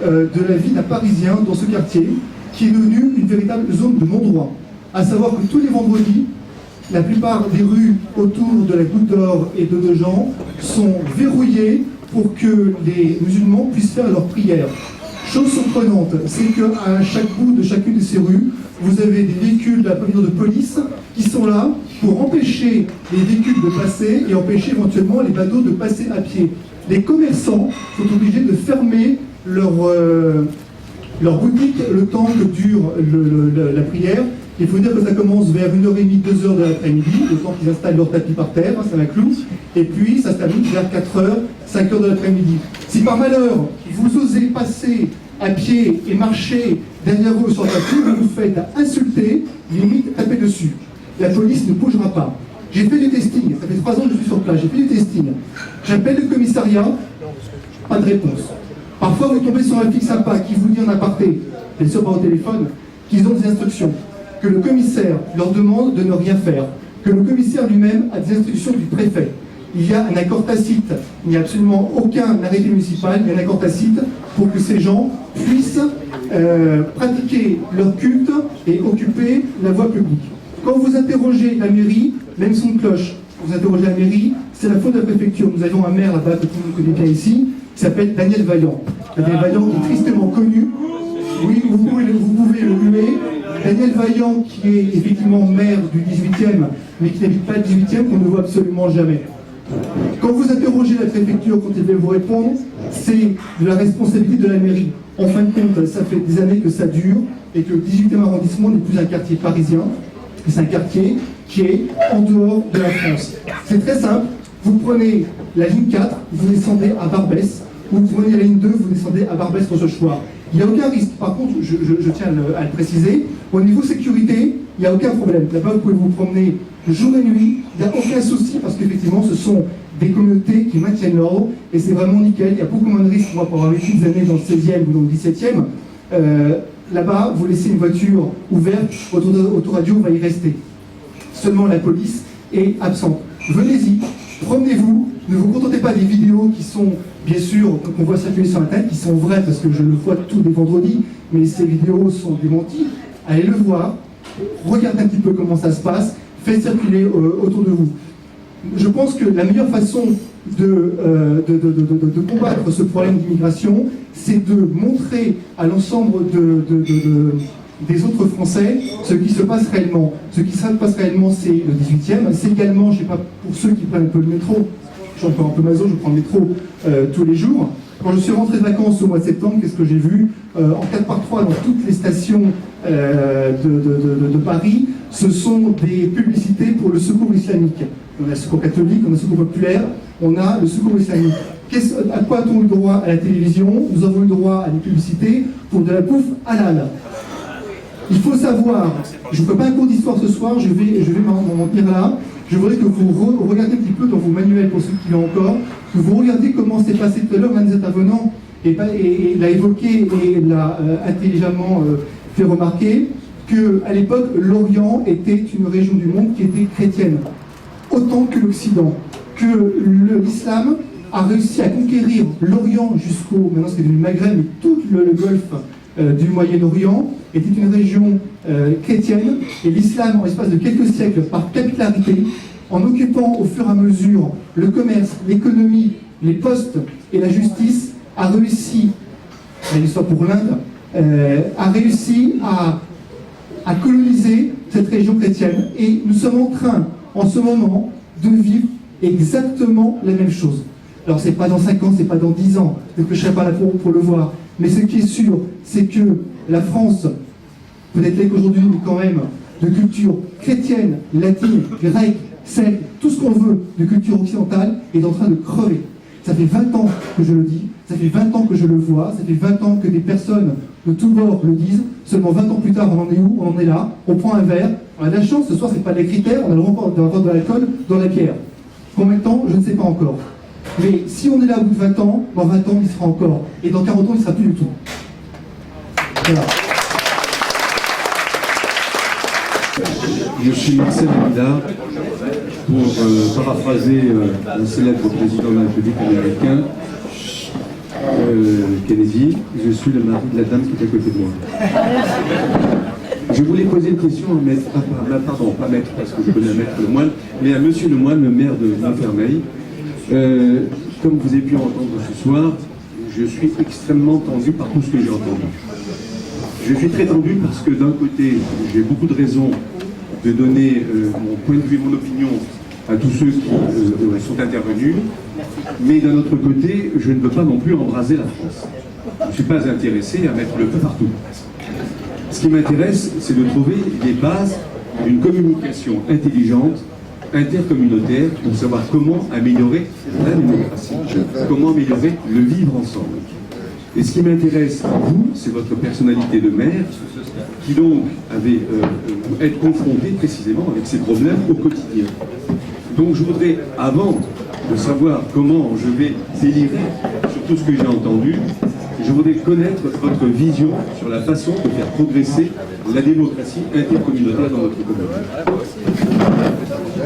[SPEAKER 16] de la vie d'un Parisien dans ce quartier, qui est devenu une véritable zone de non-droit. À savoir que tous les vendredis, la plupart des rues autour de la Goutte d'Or et de Jean sont verrouillées pour que les musulmans puissent faire leurs prières. Chose surprenante, c'est qu'à chaque bout de chacune de ces rues, vous avez des véhicules de la préfecture de police qui sont là pour empêcher les véhicules de passer et empêcher éventuellement les badauds de passer à pied. Les commerçants sont obligés de fermer leur boutique le temps que dure la prière. Il faut dire que ça commence vers 1h30, 2h de l'après-midi, le temps qu'ils installent leur tapis par terre, c'est un clou, et puis ça se termine vers 4h, 5h de l'après-midi. Si par malheur, vous osez passer à pied et marcher derrière vous sur le tapis, vous vous faites insulter, limite taper dessus. La police ne bougera pas. J'ai fait du testing, ça fait 3 ans que je suis sur place, j'ai fait du testing. J'appelle le commissariat, pas de réponse. Parfois vous tombez sur un flic sympa qui vous dit en aparté, bien sûr pas au téléphone, qu'ils ont des instructions, que le commissaire leur demande de ne rien faire, que le commissaire lui-même a des instructions du préfet. Il y a un accord tacite, il n'y a absolument aucun arrêté municipal, il y a un accord tacite pour que ces gens puissent pratiquer leur culte et occuper la voie publique. Quand vous interrogez la mairie, même son de cloche, quand vous interrogez la mairie, c'est la faute de la préfecture. Nous avons un maire là-bas que tout le monde connaît bien ici, qui s'appelle Daniel Vaillant. Daniel Vaillant est tristement connu. Oui, vous pouvez le huer. Daniel Vaillant, qui est effectivement maire du 18e, mais qui n'habite pas le 18e, qu'on ne voit absolument jamais. Quand vous interrogez la préfecture, quand ils veulent vous répondre, c'est de la responsabilité de la mairie. En fin de compte, ça fait des années que ça dure, et que le 18e arrondissement n'est plus un quartier parisien, c'est un quartier qui est en dehors de la France. C'est très simple, vous prenez la ligne 4, vous descendez à Barbès, ou vous prenez la ligne 2, vous descendez à Barbès-Rochechouart. Il n'y a aucun risque. Par contre, je tiens à le préciser, au niveau sécurité, il n'y a aucun problème. Là-bas, vous pouvez vous promener jour et nuit, il n'y a aucun souci, parce qu'effectivement, ce sont des communautés qui maintiennent l'ordre, et c'est vraiment nickel. Il y a beaucoup moins de risques, moi, pour avoir vécu des années dans le 16e ou dans le 17e. Là-bas, vous laissez une voiture ouverte, votre autoradio va y rester. Seulement la police est absente. Venez-y, promenez-vous, ne vous contentez pas des vidéos qui sont, bien sûr, qu'on voit circuler sur Internet, qui sont vraies, parce que je le vois tous les vendredis, mais ces vidéos sont démenties. Allez le voir, regardez un petit peu comment ça se passe, faites circuler autour de vous. Je pense que la meilleure façon de combattre ce problème d'immigration, c'est de montrer à l'ensemble des autres Français ce qui se passe réellement. Ce qui se passe réellement, c'est le 18e. C'est également, je ne sais pas, pour ceux qui prennent un peu le métro, je suis encore un peu maso, je prends le métro tous les jours. Quand je suis rentré de vacances au mois de septembre, qu'est-ce que j'ai vu en 4x3 dans toutes les stations de Paris, ce sont des publicités pour le secours islamique. On a le secours catholique, on a le secours populaire, on a le secours islamique. À quoi a-t-on eu droit à la télévision? Nous avons eu droit à des publicités pour de la bouffe halal. Il faut savoir, je ne fais pas un cours d'histoire ce soir, je vais m'en tenir là. Je voudrais que vous regardiez un petit peu dans vos manuels, pour ceux qui l'ont encore, que vous regardiez comment s'est passé tout à l'heure, l'un des intervenants l'a évoqué et l'a intelligemment fait remarquer, qu'à l'époque, l'Orient était une région du monde qui était chrétienne, autant que l'Occident, que l'islam a réussi à conquérir l'Orient jusqu'au, maintenant c'est devenu Maghreb, mais tout le Golfe du Moyen-Orient était une région chrétienne, et l'islam, en l'espace de quelques siècles, par capillarité, en occupant au fur et à mesure le commerce, l'économie, les postes et la justice, a réussi, et l'histoire pour l'Inde, a réussi à coloniser cette région chrétienne. Et nous sommes en train, en ce moment, de vivre exactement la même chose. Alors c'est pas dans 5 ans, c'est pas dans 10 ans, que je ne serai pas là pour le voir. Mais ce qui est sûr, c'est que la France, peut-être laïque qu'aujourd'hui, mais quand même, de culture chrétienne, latine, grecque, celte, tout ce qu'on veut de culture occidentale, est en train de crever. Ça fait 20 ans que je le dis, ça fait 20 ans que je le vois, ça fait 20 ans que des personnes de tous bords le disent. Seulement 20 ans plus tard, on en est où? On en est là, on prend un verre, on a de la chance, ce soir c'est pas les critères, on a le droit d'avoir de l'alcool dans la bière. Combien de temps? Je ne sais pas encore. Mais si on est là au bout de 20 ans, dans 20 ans il sera encore. Et dans 40 ans il ne sera plus du tout. Voilà.
[SPEAKER 17] Je suis Marcel Amida, pour paraphraser un célèbre président de la République américain, Kennedy. Je suis le mari de la dame qui est à côté de moi. Je voulais poser une question à maître, pardon, pas maître parce que je connais un maître Lemoine, mais à monsieur Lemoine, le maire de Montfermeil. Comme vous avez pu entendre ce soir, je suis extrêmement tendu par tout ce que j'ai entendu. Je suis très tendu parce que d'un côté, j'ai beaucoup de raisons de donner mon point de vue, mon opinion à tous ceux qui sont intervenus, mais d'un autre côté, je ne veux pas non plus embraser la France. Je ne suis pas intéressé à mettre le feu partout. Ce qui m'intéresse, c'est de trouver les bases d'une communication intelligente, intercommunautaire, pour savoir comment améliorer la démocratie, comment améliorer le vivre ensemble. Et ce qui m'intéresse, vous, c'est votre personnalité de maire, qui donc avait être confronté précisément avec ces problèmes au quotidien. Donc je voudrais, avant de savoir comment je vais délirer sur tout ce que j'ai entendu, je voudrais connaître votre vision sur la façon de faire progresser la démocratie intercommunautaire dans notre commune.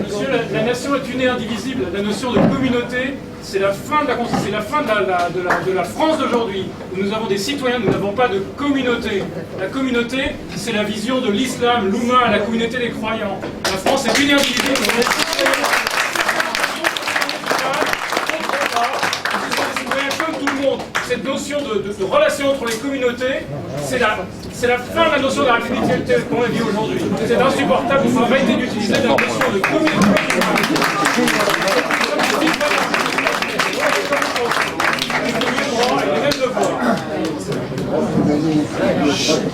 [SPEAKER 10] Monsieur, la nation est une et indivisible. La notion de communauté, c'est la fin de la France d'aujourd'hui, où nous avons des citoyens, nous n'avons pas de communauté. La communauté, c'est la vision de l'islam, l'Oumma, la communauté des croyants. La France est une et indivisible. Cette notion de relation entre les communautés, c'est la fin de la notion de la République telle qu'on la vit aujourd'hui. C'est insupportable, il faut arrêter d'utiliser la notion de communauté.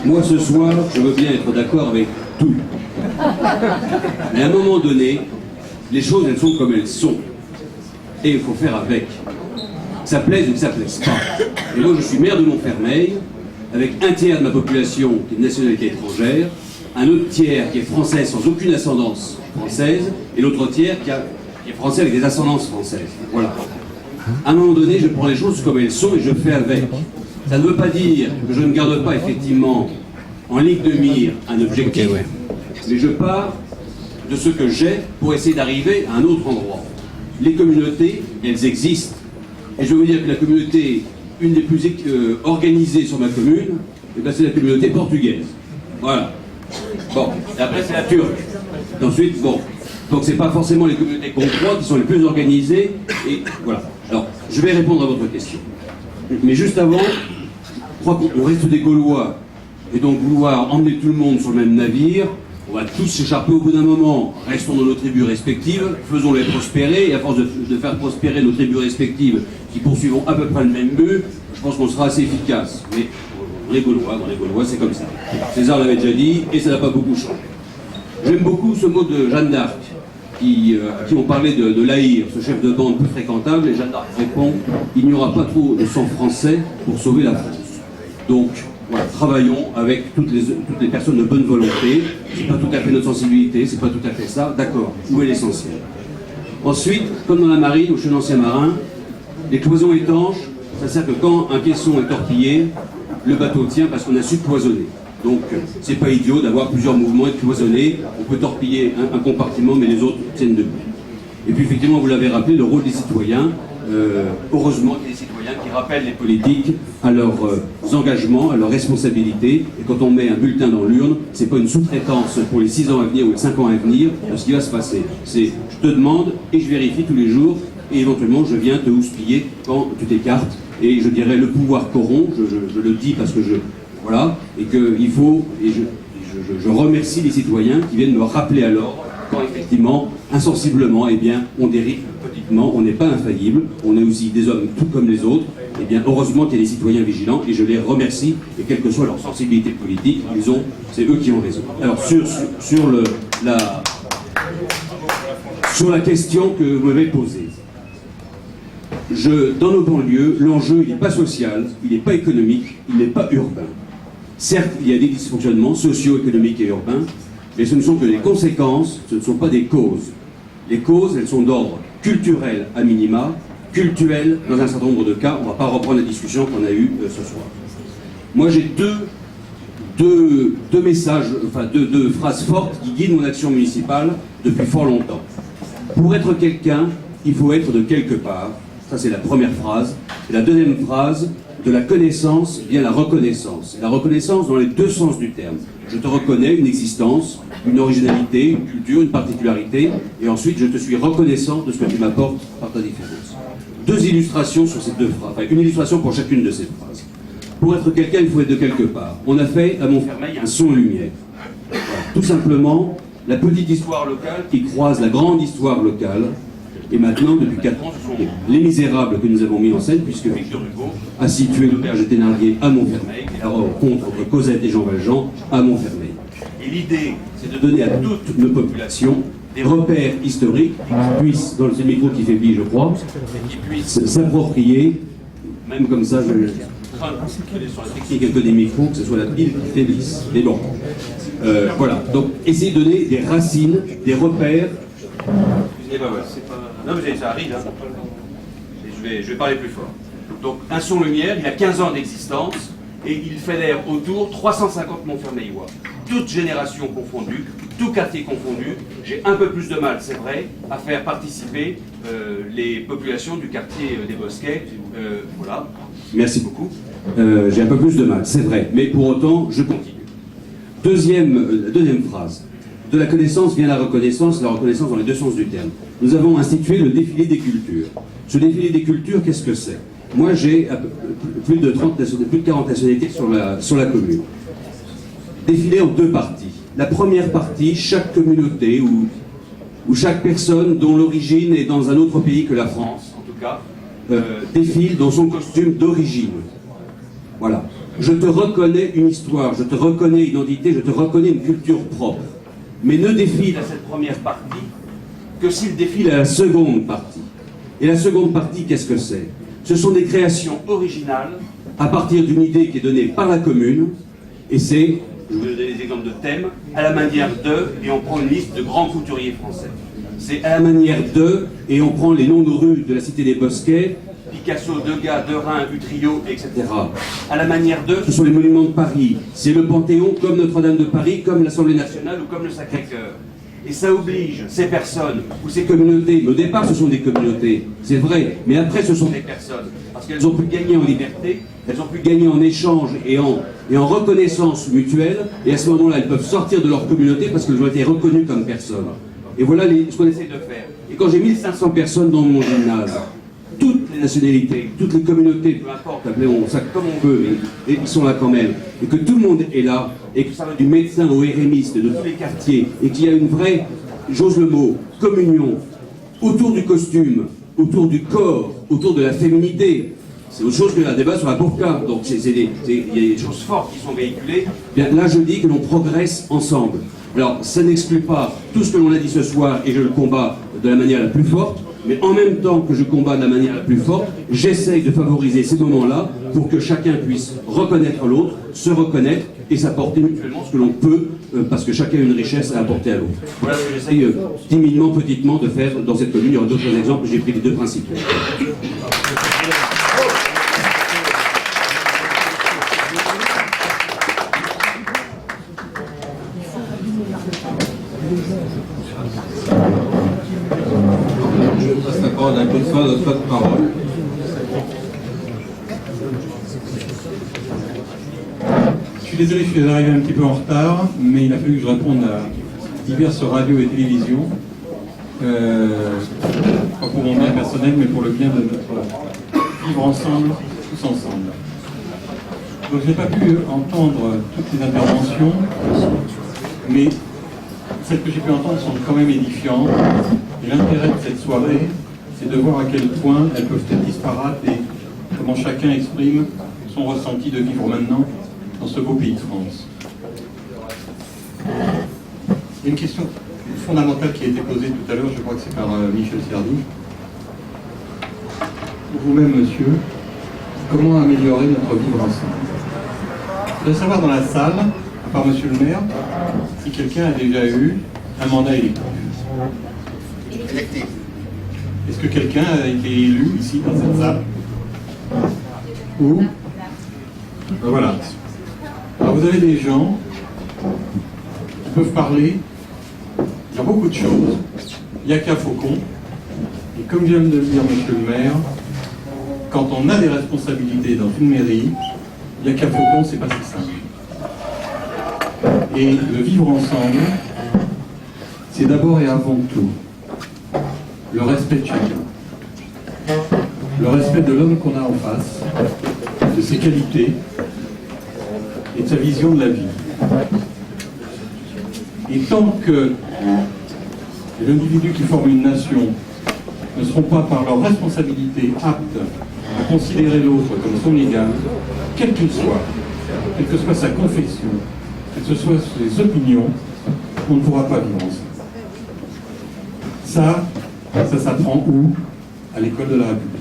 [SPEAKER 7] Moi ce soir, je veux bien être d'accord avec tout. Mais à un moment donné, les choses elles sont comme elles sont. Et il faut faire avec. Ça plaise ou que ça plaise pas. Et moi je suis maire de Montfermeil, avec un tiers de ma population qui est de nationalité étrangère, un autre tiers qui est français sans aucune ascendance française, et l'autre tiers qui est français avec des ascendances françaises. Voilà. À un moment donné, je prends les choses comme elles sont et je fais avec. Ça ne veut pas dire que je ne garde pas effectivement en ligne de mire un objectif, mais je pars de ce que j'ai pour essayer d'arriver à un autre endroit. Les communautés, elles existent. Et je veux vous dire que la communauté, une des plus organisées sur ma commune, c'est la communauté portugaise. Voilà. Bon, et après c'est la turque. Et ensuite, bon. Donc c'est pas forcément les communautés qu'on croit qui sont les plus organisées. Et voilà. Alors, je vais répondre à votre question. Mais juste avant, je crois qu'on reste des Gaulois. Et donc vouloir emmener tout le monde sur le même navire, on va tous s'échapper au bout d'un moment. Restons dans nos tribus respectives, faisons-les prospérer, et à force de faire prospérer nos tribus respectives, qui poursuivront à peu près le même but, je pense qu'on sera assez efficace. Mais on est Gaulois, c'est comme ça. César l'avait déjà dit, et ça n'a pas beaucoup changé. J'aime beaucoup ce mot de Jeanne d'Arc, qui ont parlé de Laïr, ce chef de bande peu fréquentable, et Jeanne d'Arc répond, il n'y aura pas trop de sang français pour sauver la France. Donc, voilà, travaillons avec toutes les personnes de bonne volonté. C'est pas tout à fait notre sensibilité, c'est pas tout à fait ça. D'accord, où est l'essentiel? Ensuite, comme dans la marine, où je suis un ancien marin, les cloisons étanches, ça sert que quand un caisson est torpillé, le bateau tient parce qu'on a su cloisonner. Donc, c'est pas idiot d'avoir plusieurs mouvements et de cloisonner. On peut torpiller un compartiment, mais les autres tiennent debout. Et puis, effectivement, vous l'avez rappelé, le rôle des citoyens. heureusement qu'il y a des citoyens qui rappellent les politiques à leurs engagements, à leurs responsabilités. Et quand on met un bulletin dans l'urne, c'est pas une sous-traitance pour les 6 ans à venir ou les 5 ans à venir de ce qui va se passer. C'est je te demande et je vérifie tous les jours et éventuellement je viens te houspiller quand tu t'écartes. Et je dirais le pouvoir corrompt, je le dis parce que voilà, et qu'il faut, et je remercie les citoyens qui viennent me rappeler à l'ordre quand effectivement, insensiblement, eh bien, on dérive petitement, on n'est pas infaillible, on est aussi des hommes tout comme les autres. Eh bien, heureusement qu'il y a des citoyens vigilants et je les remercie, et quelle que soit leur sensibilité politique, c'est eux qui ont raison. Alors, sur la question que vous m'avez posée, dans nos banlieues, l'enjeu, il n'est pas social, il n'est pas économique, il n'est pas urbain. Certes, il y a des dysfonctionnements socio-économiques et urbains, mais ce ne sont que des conséquences, ce ne sont pas des causes. Les causes, elles sont d'ordre culturel à minima, culturel dans un certain nombre de cas. On ne va pas reprendre la discussion qu'on a eue ce soir. Moi, j'ai deux messages, enfin deux phrases fortes qui guident mon action municipale depuis fort longtemps. Pour être quelqu'un, il faut être de quelque part. Ça, c'est la première phrase. Et la deuxième phrase, de la connaissance vient la reconnaissance. La reconnaissance dans les deux sens du terme. Je te reconnais une existence, une originalité, une culture, une particularité, et ensuite je te suis reconnaissant de ce que tu m'apportes par ta différence. Deux illustrations sur ces deux phrases, enfin une illustration pour chacune de ces phrases. Pour être quelqu'un, il faut être de quelque part. On a fait à Montfermeil un son-lumière. Voilà. Tout simplement, la petite histoire locale qui croise la grande histoire locale. Et maintenant, depuis 4 ans, ce sont Les Misérables que nous avons mis en scène, puisque Victor Hugo a situé l'auberge de Thénardier à Montfermeil, et la rencontre entre Cosette et Jean Valjean à Montfermeil. Et l'idée, c'est de donner à toutes nos populations des repères historiques qui puissent, dans le micro qui faiblit, je crois, qui puissent s'approprier, même comme ça, je crains sur la technique un peu des micros, que ce soit la pile qui faiblisse. Mais bon, voilà. Donc, essayer de donner des racines, des repères. Et ben voilà, c'est pas... Non mais ça arrive, hein. Et je vais parler plus fort. Donc un son-lumière, il a 15 ans d'existence et il fédère autour 350 Montfermeillois. Toutes générations confondues, tout quartier confondu. J'ai un peu plus de mal, c'est vrai, à faire participer les populations du quartier des Bosquets. Voilà, merci beaucoup. J'ai un peu plus de mal, c'est vrai, mais pour autant, je continue. Deuxième phrase. De la connaissance vient la reconnaissance dans les deux sens du terme. Nous avons institué le défilé des cultures. Ce défilé des cultures, qu'est-ce que c'est? Moi, j'ai plus de 40 nationalités sur la commune. Défilé en deux parties. La première partie, chaque communauté ou chaque personne dont l'origine est dans un autre pays que la France, en tout cas, défile dans son costume d'origine. Voilà. Je te reconnais une histoire, je te reconnais une identité, je te reconnais une culture propre. Mais ne défile à cette première partie que s'il défile à la seconde partie. Et la seconde partie, qu'est-ce que c'est? Ce sont des créations originales à partir d'une idée qui est donnée par la commune, et c'est, je vais vous donner des exemples de thèmes, à la manière de, et on prend une liste de grands couturiers français. C'est à la manière de, et on prend les noms de rues de la cité des Bosquets, Picasso, Degas, Derain, Utrillo, etc. À la manière de, ce sont les monuments de Paris. C'est le Panthéon comme Notre-Dame de Paris, comme l'Assemblée nationale ou comme le Sacré-Cœur. Et ça oblige ces personnes ou ces communautés, au départ ce sont des communautés, c'est vrai, mais après ce sont des personnes, parce qu'elles ont pu gagner en liberté, elles ont pu gagner en échange et en reconnaissance mutuelle, et à ce moment-là elles peuvent sortir de leur communauté parce qu'elles ont été reconnues comme personnes. Et voilà ce qu'on essaie de faire. Et quand j'ai 1500 personnes dans mon gymnase, toutes les nationalités, toutes les communautés, peu importe, appelons ça comme on veut, et ils sont là quand même, et que tout le monde est là, et que ça va du médecin au RMiste, de tous les quartiers, et qu'il y a une vraie, j'ose le mot, communion, autour du costume, autour du corps, autour de la féminité. C'est autre chose que un débat sur la burqa, donc il y a des choses fortes qui sont véhiculées. Bien, là je dis que l'on progresse ensemble. Alors ça n'exclut pas tout ce que l'on a dit ce soir, et je le combats de la manière la plus forte, mais en même temps que je combats de la manière la plus forte, j'essaye de favoriser ces moments-là pour que chacun puisse reconnaître l'autre, se reconnaître et s'apporter mutuellement ce que l'on peut, parce que chacun a une richesse à apporter à l'autre. Voilà ce que j'essaye timidement, petitement de faire dans cette commune. Il y aura d'autres exemples, j'ai pris les deux principaux.
[SPEAKER 8] je passe la parole à un fois à notre parole. Je suis désolé, je suis arrivé un petit peu en retard, mais il a fallu que je réponde à diverses radios et télévisions. Pas pour mon bien personnel, mais pour le bien de notre vivre ensemble, tous ensemble. Donc je n'ai pas pu entendre toutes les interventions, mais celles que j'ai pu entendre sont quand même édifiantes. Et l'intérêt de cette soirée, c'est de voir à quel point elles peuvent être disparates et comment chacun exprime son ressenti de vivre maintenant dans ce beau pays de France. Il y a une question fondamentale qui a été posée tout à l'heure, je crois que c'est par Michel Serdi. Pour vous-même, monsieur, comment améliorer notre vivre ensemble? Je voudrais savoir dans la salle, à part monsieur le maire, si quelqu'un a déjà eu un mandat électif. Est-ce que quelqu'un a été élu ici, dans cette salle? Où? Ben voilà. Alors vous avez des gens qui peuvent parler, il y a beaucoup de choses, il n'y a qu'à Faucon, et comme vient de le dire monsieur le maire, quand on a des responsabilités dans une mairie, il n'y a qu'à Faucon, c'est pas si simple. Et le vivre ensemble, c'est d'abord et avant tout le respect de chacun. Le respect de l'homme qu'on a en face, de ses qualités et de sa vision de la vie. Et tant que les individus qui forment une nation ne seront pas par leur responsabilité aptes à considérer l'autre comme son égal, quel qu'il soit, quelle que soit sa confession, quelles que soient ses opinions, on ne pourra pas vivre ensemble. Ça s'apprend où? À l'école de la République.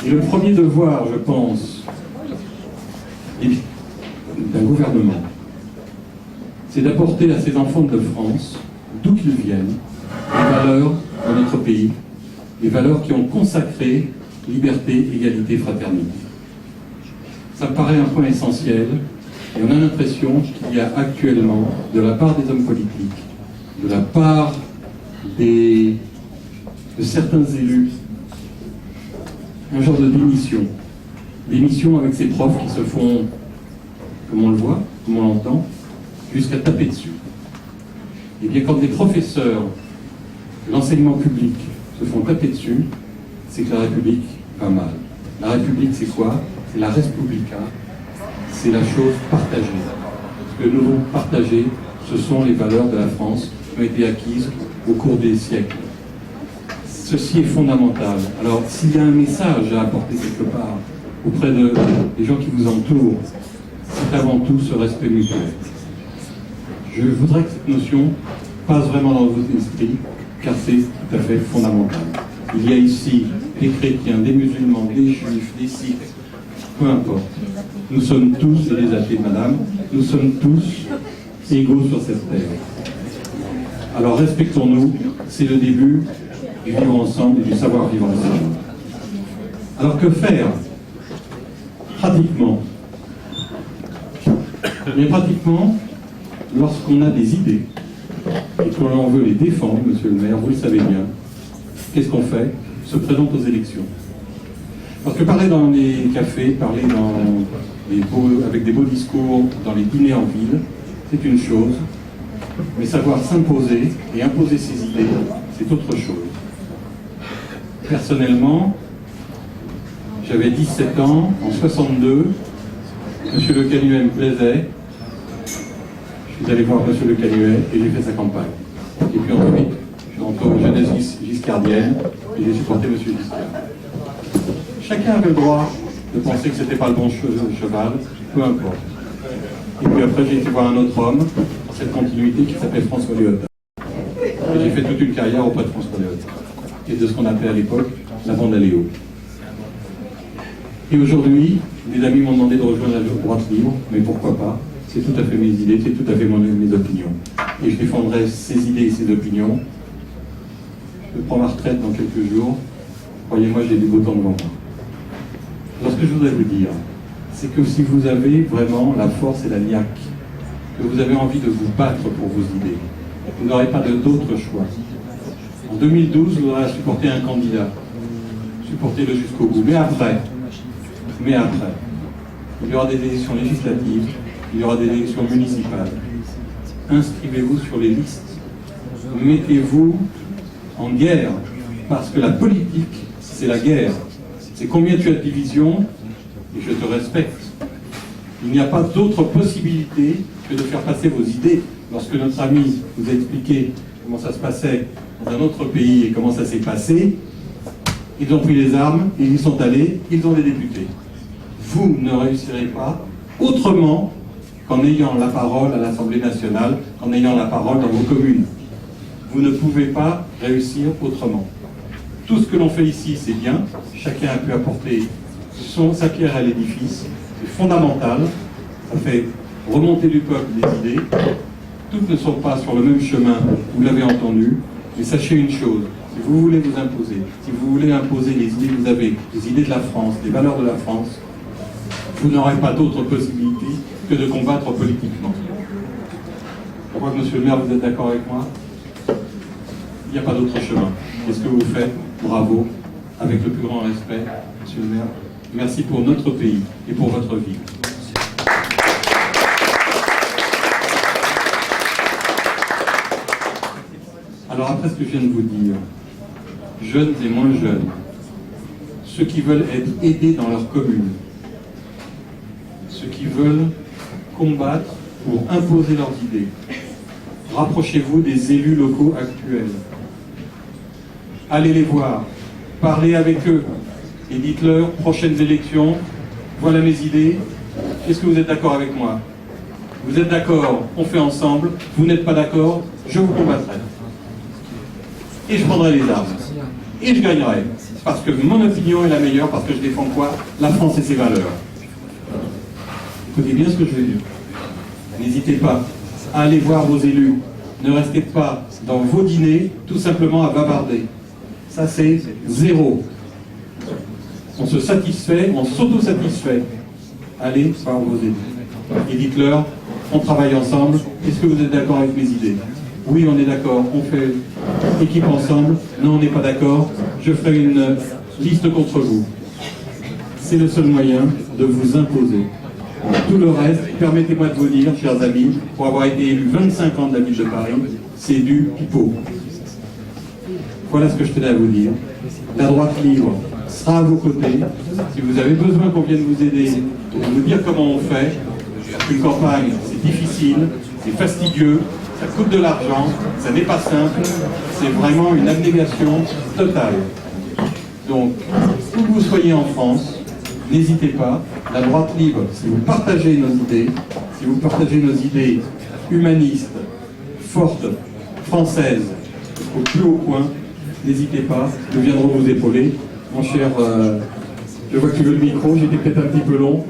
[SPEAKER 8] Et le premier devoir, je pense, d'un gouvernement, c'est d'apporter à ces enfants de France, d'où qu'ils viennent, les valeurs de notre pays, les valeurs qui ont consacré liberté, égalité, fraternité. Ça me paraît un point essentiel, et on a l'impression qu'il y a actuellement, de la part des hommes politiques, de la part de certains élus, un genre de démission avec ces profs qui se font, comme on le voit, comme on l'entend, jusqu'à taper dessus. Et bien quand des professeurs de l'enseignement public se font taper dessus, c'est que la République va mal. La République, c'est quoi? C'est la res publica, c'est la chose partagée. Ce que nous devons partager, ce sont les valeurs de la France qui ont été acquises au cours des siècles. Ceci est fondamental. Alors, s'il y a un message à apporter quelque part auprès des gens qui vous entourent, c'est avant tout ce respect mutuel. Je voudrais que cette notion passe vraiment dans votre esprit, car c'est tout à fait fondamental. Il y a ici des chrétiens, des musulmans, des juifs, des sikhs, peu importe. Nous sommes tous, et les athées, madame, nous sommes tous égaux sur cette terre. Alors respectons-nous, c'est le début du vivre ensemble et du savoir vivre ensemble. Alors que faire? Pratiquement. Mais pratiquement, lorsqu'on a des idées et qu'on veut les défendre, monsieur le maire, vous le savez bien, qu'est-ce qu'on fait? Se présente aux élections. Parce que parler dans les cafés, parler avec des beaux discours, dans les dîners en ville, c'est une chose, mais savoir s'imposer et imposer ses idées, c'est autre chose. Personnellement, j'avais 17 ans, en 62, monsieur Le Canuet me plaisait, je suis allé voir monsieur Le Canuet et j'ai fait sa campagne. Et puis ensuite, je suis rentré aux jeunesses giscardiennes et j'ai supporté monsieur Giscard. Chacun avait le droit de penser que c'était pas le bon cheval, peu importe. Et puis après, j'ai été voir un autre homme, dans cette continuité, qui s'appelait François Léotard. Et j'ai fait toute une carrière auprès de François Léotard, et de ce qu'on appelait à l'époque la bande à Léo. Et aujourd'hui, des amis m'ont demandé de rejoindre la droite libre, mais pourquoi pas? C'est tout à fait mes idées, c'est tout à fait mes opinions. Et je défendrai ces idées et ces opinions. Je prends ma retraite dans quelques jours. Croyez-moi, j'ai du beau temps devant moi. Alors ce que je voudrais vous dire, c'est que si vous avez vraiment la force et la niaque, que vous avez envie de vous battre pour vos idées, vous n'aurez pas d'autre choix.
[SPEAKER 3] 2012, vous aurez supporté un candidat. Supportez-le jusqu'au bout. Mais après, il y aura des élections législatives, il y aura des élections municipales. Inscrivez-vous sur les listes. Mettez-vous en guerre, parce que la politique, c'est la guerre. C'est combien tu as de divisions, et je te respecte. Il n'y a pas d'autre possibilité que de faire passer vos idées. Lorsque notre ami vous a expliqué comment ça se passait dans un autre pays et comment ça s'est passé, ils ont pris les armes, ils y sont allés, ils ont des députés. Vous ne réussirez pas autrement qu'en ayant la parole à l'Assemblée nationale, qu'en ayant la parole dans vos communes. Vous ne pouvez pas réussir autrement. Tout ce que l'on fait ici, c'est bien. Chacun a pu apporter sa pierre à l'édifice. C'est fondamental. Ça fait remonter du peuple des idées. Toutes ne sont pas sur le même chemin, vous l'avez entendu. Mais sachez une chose, si vous voulez vous imposer, si vous voulez imposer les idées que vous avez, les idées de la France, les valeurs de la France, vous n'aurez pas d'autre possibilité que de combattre politiquement. Je crois que monsieur le maire, vous êtes d'accord avec moi? Il n'y a pas d'autre chemin. Qu'est-ce que vous faites? Bravo, avec le plus grand respect, monsieur le maire. Merci pour notre pays et pour votre ville. Alors après ce que je viens de vous dire, jeunes et moins jeunes, ceux qui veulent être aidés dans leur commune, ceux qui veulent combattre pour imposer leurs idées, rapprochez-vous des élus locaux actuels. Allez les voir, parlez avec eux et dites-leur, prochaines élections, voilà mes idées, est-ce que vous êtes d'accord avec moi? Vous êtes d'accord, on fait ensemble, vous n'êtes pas d'accord, je vous combattrai. Et je prendrai les armes. Et je gagnerai. Parce que mon opinion est la meilleure, parce que je défends quoi? La France et ses valeurs. Écoutez bien ce que je vais dire. N'hésitez pas à aller voir vos élus. Ne restez pas dans vos dîners tout simplement à bavarder. Ça c'est zéro. On se satisfait, on s'auto-satisfait. Allez voir vos élus. Et dites-leur, on travaille ensemble. Est-ce que vous êtes d'accord avec mes idées? Oui, on est d'accord, on fait équipe ensemble. Non, on n'est pas d'accord. Je ferai une liste contre vous. C'est le seul moyen de vous imposer. Tout le reste, permettez-moi de vous dire, chers amis, pour avoir été élu 25 ans de la ville de Paris, c'est du pipeau. Voilà ce que je tenais à vous dire. La droite libre sera à vos côtés. Si vous avez besoin qu'on vienne vous aider, pour vous dire comment on fait, une campagne, c'est difficile, c'est fastidieux, ça coûte de l'argent, ça n'est pas simple, c'est vraiment une abnégation totale. Donc, où que vous soyez en France, n'hésitez pas, la droite libre, si vous partagez nos idées, humanistes, fortes, françaises, au plus haut point, n'hésitez pas, nous viendrons vous épauler. Mon cher, je vois que tu veux le micro, j'étais peut-être un petit peu long,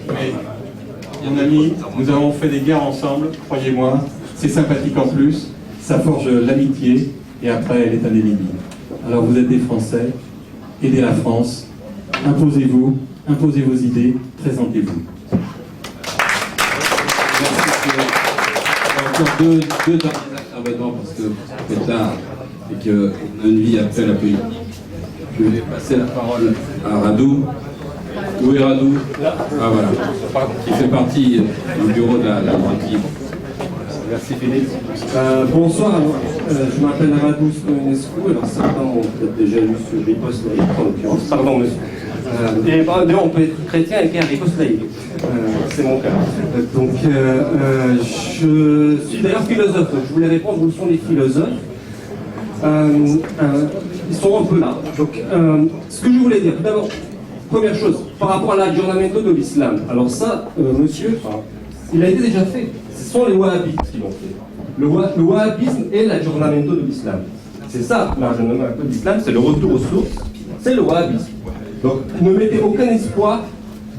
[SPEAKER 3] mais bien ami, nous avons fait des guerres ensemble, croyez-moi, c'est sympathique en plus, ça forge l'amitié, et après elle est indélébile. Alors vous êtes des Français, aidez la France, imposez-vous, imposez vos idées, présentez-vous.
[SPEAKER 8] Encore deux derniers intervenants parce que c'est tard et qu'on a une vie après la politique. Je vais passer la parole à Radou. Où est Radou? Ah voilà, qui fait partie du bureau de la droite libre.
[SPEAKER 18] Merci Philippe. Bonsoir, je m'appelle Radou Stoenescu, alors certains ont peut-être déjà lu ce riposte laïque en l'occurrence, pardon monsieur. On peut être chrétien et faire un riposte laïque, c'est mon cas. Donc je suis d'ailleurs philosophe, je voulais répondre, où sont les philosophes? Ils sont un peu là. Donc ce que je voulais dire, tout d'abord, première chose, par rapport à l'aggiornamento de l'islam, alors ça, monsieur, il a été déjà fait. Ce sont les wahhabites qui l'ont fait. Le wahhabisme est l'aggiornamento de l'islam. C'est ça, l'aggiornamento de l'islam, c'est le retour aux sources, c'est le wahhabisme. Donc ne mettez aucun espoir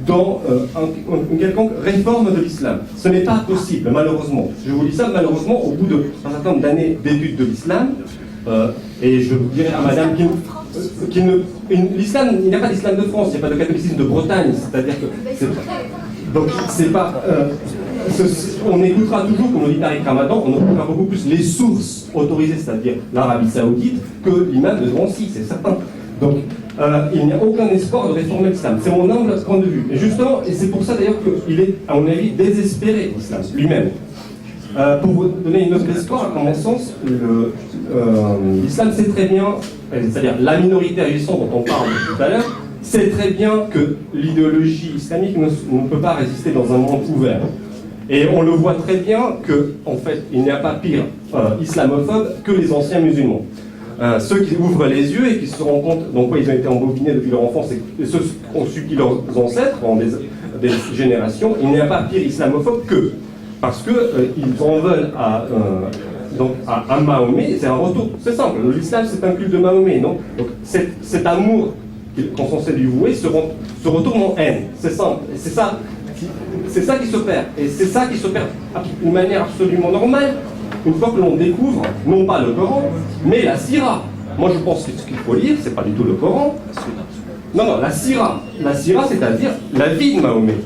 [SPEAKER 18] dans une quelconque réforme de l'islam. Ce n'est pas possible, malheureusement. Je vous dis ça, malheureusement, au bout d'un certain nombre d'années d'études de l'islam, et je vous dirais à madame l'islam, il n'y a pas d'islam de France, il n'y a pas de catholicisme de Bretagne, c'est-à-dire que... Donc c'est pas... on écoutera toujours, comme le dit Tariq Ramadan, on écoutera beaucoup plus les sources autorisées, c'est-à-dire l'Arabie Saoudite, que l'imam de Drancy, c'est certain. Donc, il n'y a aucun espoir de réformer l'islam. C'est mon humble point de vue. Et justement, et c'est pour ça d'ailleurs qu'il est, à mon avis, désespéré, l'islam, lui-même. Pour vous donner une autre histoire, à mon sens, l'islam sait très bien, c'est-à-dire la minorité agissante dont on parle tout à l'heure, sait très bien que l'idéologie islamique ne peut pas résister dans un monde ouvert. Et on le voit très bien qu'en fait, il n'y a pas pire islamophobe que les anciens musulmans. Ceux qui ouvrent les yeux et qui se rendent compte donc ils ont été embobinés depuis leur enfance et ceux qui ont subi leurs ancêtres en des générations, il n'y a pas pire islamophobe qu'eux. Parce qu'ils en veulent à Mahomet, c'est un retour, c'est simple, l'islam c'est un culte de Mahomet, non? Donc cet amour qu'on censé lui vouer se retourne en haine, c'est simple, et c'est ça qui se perd, et c'est ça qui se perd d'une manière absolument normale, une fois que l'on découvre, non pas le Coran, mais la Sira. Moi je pense que ce qu'il faut lire, c'est pas du tout le Coran, non, la Sira, c'est-à-dire la vie de Mahomet.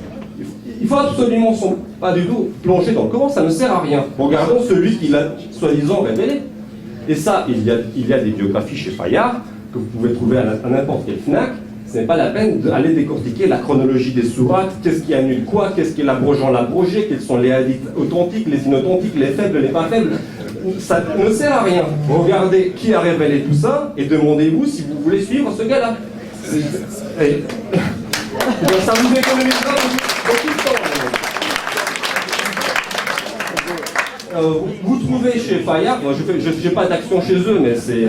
[SPEAKER 18] Il faut absolument pas du tout plonger dans le Coran, ça ne sert à rien. Regardons celui qui l'a soi-disant révélé. Et ça, il y a des biographies chez Fayard, que vous pouvez trouver à n'importe quel FNAC. Ce n'est pas la peine d'aller décortiquer la chronologie des sourates, qu'est-ce qui annule quoi, qu'est-ce qui est l'abrogeant, l'abrogé, quels sont les hadiths authentiques, les inauthentiques, les faibles, les pas faibles. Ça ne sert à rien. Regardez qui a révélé tout ça et demandez-vous si vous voulez suivre ce gars-là. Ça vous économisera beaucoup de temps. Vous trouvez chez Fayard, moi je n'ai pas d'action chez eux, mais c'est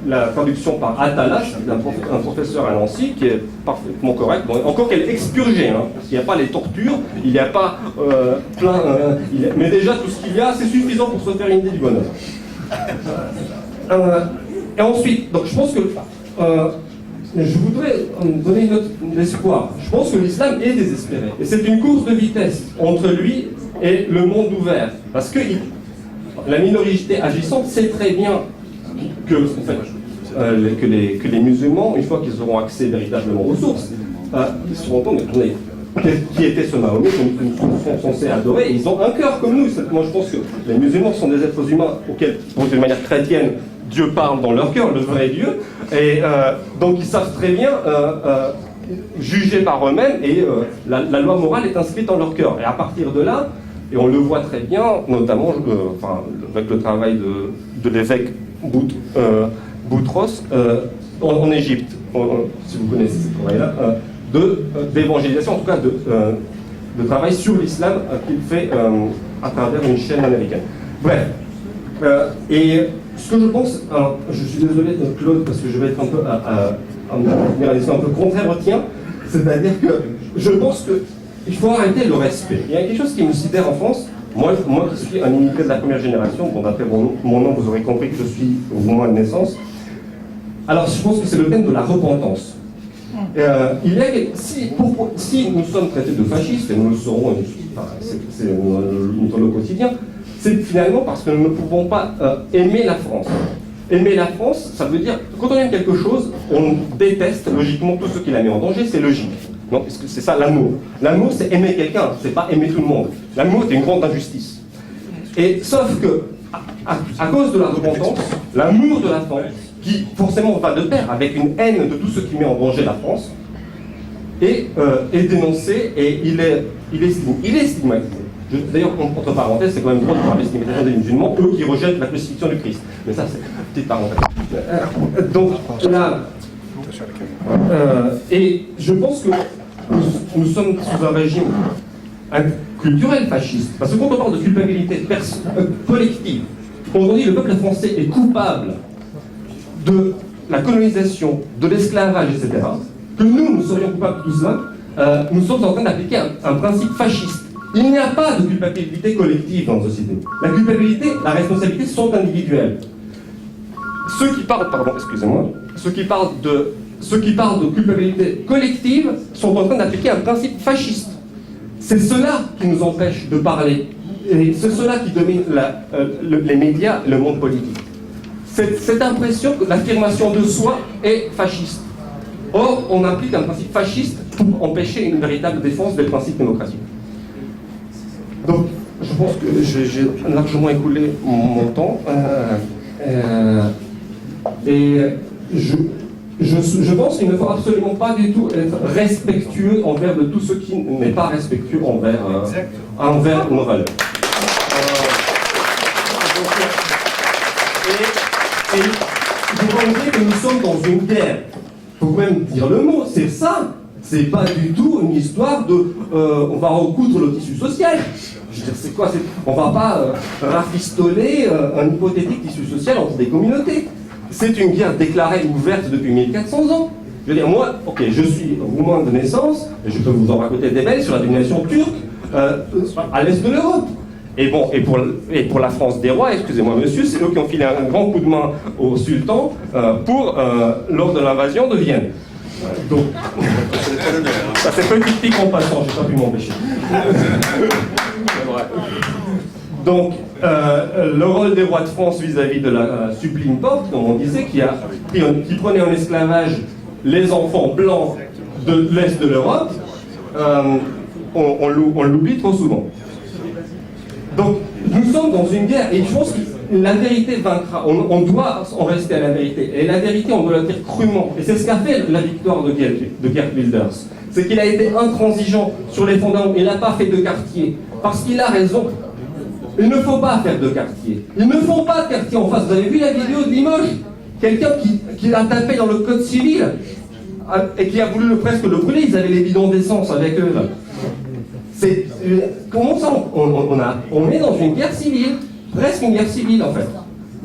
[SPEAKER 18] la traduction par Atalas, un professeur à Nancy, qui est parfaitement correct. Bon, encore qu'elle est expurgée, hein, parce qu'il n'y a pas les tortures, il n'y a pas mais déjà tout ce qu'il y a, c'est suffisant pour se faire une idée du bonheur. Et ensuite, donc je pense que je voudrais donner une autre espoir. Je pense que l'islam est désespéré. Et c'est une course de vitesse entre lui et le monde ouvert. Parce que la minorité agissante sait très bien que les musulmans, une fois qu'ils auront accès véritablement aux sources, ils se rendent compte qui était ce Mahomet que nous sommes censés adorer. Et ils ont un cœur comme nous. Moi je pense que les musulmans sont des êtres humains auxquels, de manière chrétienne, Dieu parle dans leur cœur, le vrai Dieu, et donc ils savent très bien juger par eux-mêmes, et la loi morale est inscrite dans leur cœur. Et à partir de là, et on le voit très bien, notamment avec le travail de l'évêque Boutros en Égypte, si vous connaissez ce travail-là, d'évangélisation, en tout cas de travail sur l'islam qu'il fait à travers une chaîne américaine. Bref, et ce que je pense, alors, je suis désolé Claude parce que je vais être un peu un peu contraire au tien, c'est-à-dire que je pense qu'il faut arrêter le respect. Il y a quelque chose qui me sidère en France, moi qui suis un immigré de la première génération, bon, d'après mon nom vous aurez compris que je suis au moment de naissance, alors je pense que c'est le thème de la repentance. Si nous sommes traités de fascistes, et nous le serons, c'est notre quotidien, c'est finalement parce que nous ne pouvons pas aimer la France. Aimer la France, ça veut dire, quand on aime quelque chose, on déteste logiquement tout ce qui la met en danger, c'est logique. Non, parce que c'est ça l'amour. L'amour, c'est aimer quelqu'un, c'est pas aimer tout le monde. L'amour, c'est une grande injustice. Et sauf que, à cause de la repentance, l'amour de la France, qui forcément va de pair avec une haine de tout ce qui met en danger la France, est dénoncé et il est stigmatisé. D'ailleurs, entre parenthèses, c'est quand même drôle de parler de stigmatisation des musulmans, eux qui rejettent la crucifixion du Christ. Mais ça, c'est une petite parenthèse. Donc, là, et je pense que nous sommes sous un régime culturel fasciste. Parce que quand on parle de culpabilité collective, quand on dit que le peuple français est coupable de la colonisation, de l'esclavage, etc., que nous serions coupables de tout cela, nous sommes en train d'appliquer un principe fasciste. Il n'y a pas de culpabilité collective dans la société. La culpabilité, la responsabilité sont individuelles. Ceux qui parlent de culpabilité collective sont en train d'appliquer un principe fasciste. C'est cela qui nous empêche de parler. Et c'est cela qui domine les médias et le monde politique. Cette impression que l'affirmation de soi est fasciste. Or, on applique un principe fasciste pour empêcher une véritable défense des principes démocratiques. Donc, je pense que j'ai largement écoulé mon temps. Et je pense qu'il ne faut absolument pas du tout être respectueux envers de tout ce qui n'est pas respectueux envers nos valeurs. Et vous pensez que nous sommes dans une guerre. Il faut même dire le mot, c'est ça. C'est pas du tout une histoire de on va recoudre le tissu social. Je veux dire, c'est quoi? On va pas rafistoler un hypothétique tissu social entre des communautés. C'est une guerre déclarée ouverte depuis 1400 ans. Je veux dire, moi, ok, je suis roumain de naissance, et je peux vous en raconter des belles sur la domination turque à l'est de l'Europe. Et bon, et pour la France des rois, excusez-moi monsieur, c'est eux qui ont filé un grand coup de main au sultan lors de l'invasion de Vienne. Donc, ça fait petit pic en passant, j'ai pas pu m'empêcher. Donc, le rôle des rois de France vis-à-vis de la sublime porte, comme on disait, qui prenait en esclavage les enfants blancs de l'Est de l'Europe, on l'oublie trop souvent. Donc, nous sommes dans une guerre, et je pense que la vérité vaincra. On doit en rester à la vérité. Et la vérité, on doit la dire crûment. Et c'est ce qu'a fait la victoire de Geert Wilders. C'est qu'il a été intransigeant sur les fondements. Il n'a pas fait de quartier. Parce qu'il a raison. Il ne faut pas faire de quartier. Ils ne font pas de quartier en face. Vous avez vu la vidéo de Limoges? Quelqu'un qui a tapé dans le code civil et qui a voulu presque le brûler. Ils avaient les bidons d'essence avec eux, là. Comment ça on est dans une guerre civile, presque une guerre civile en fait.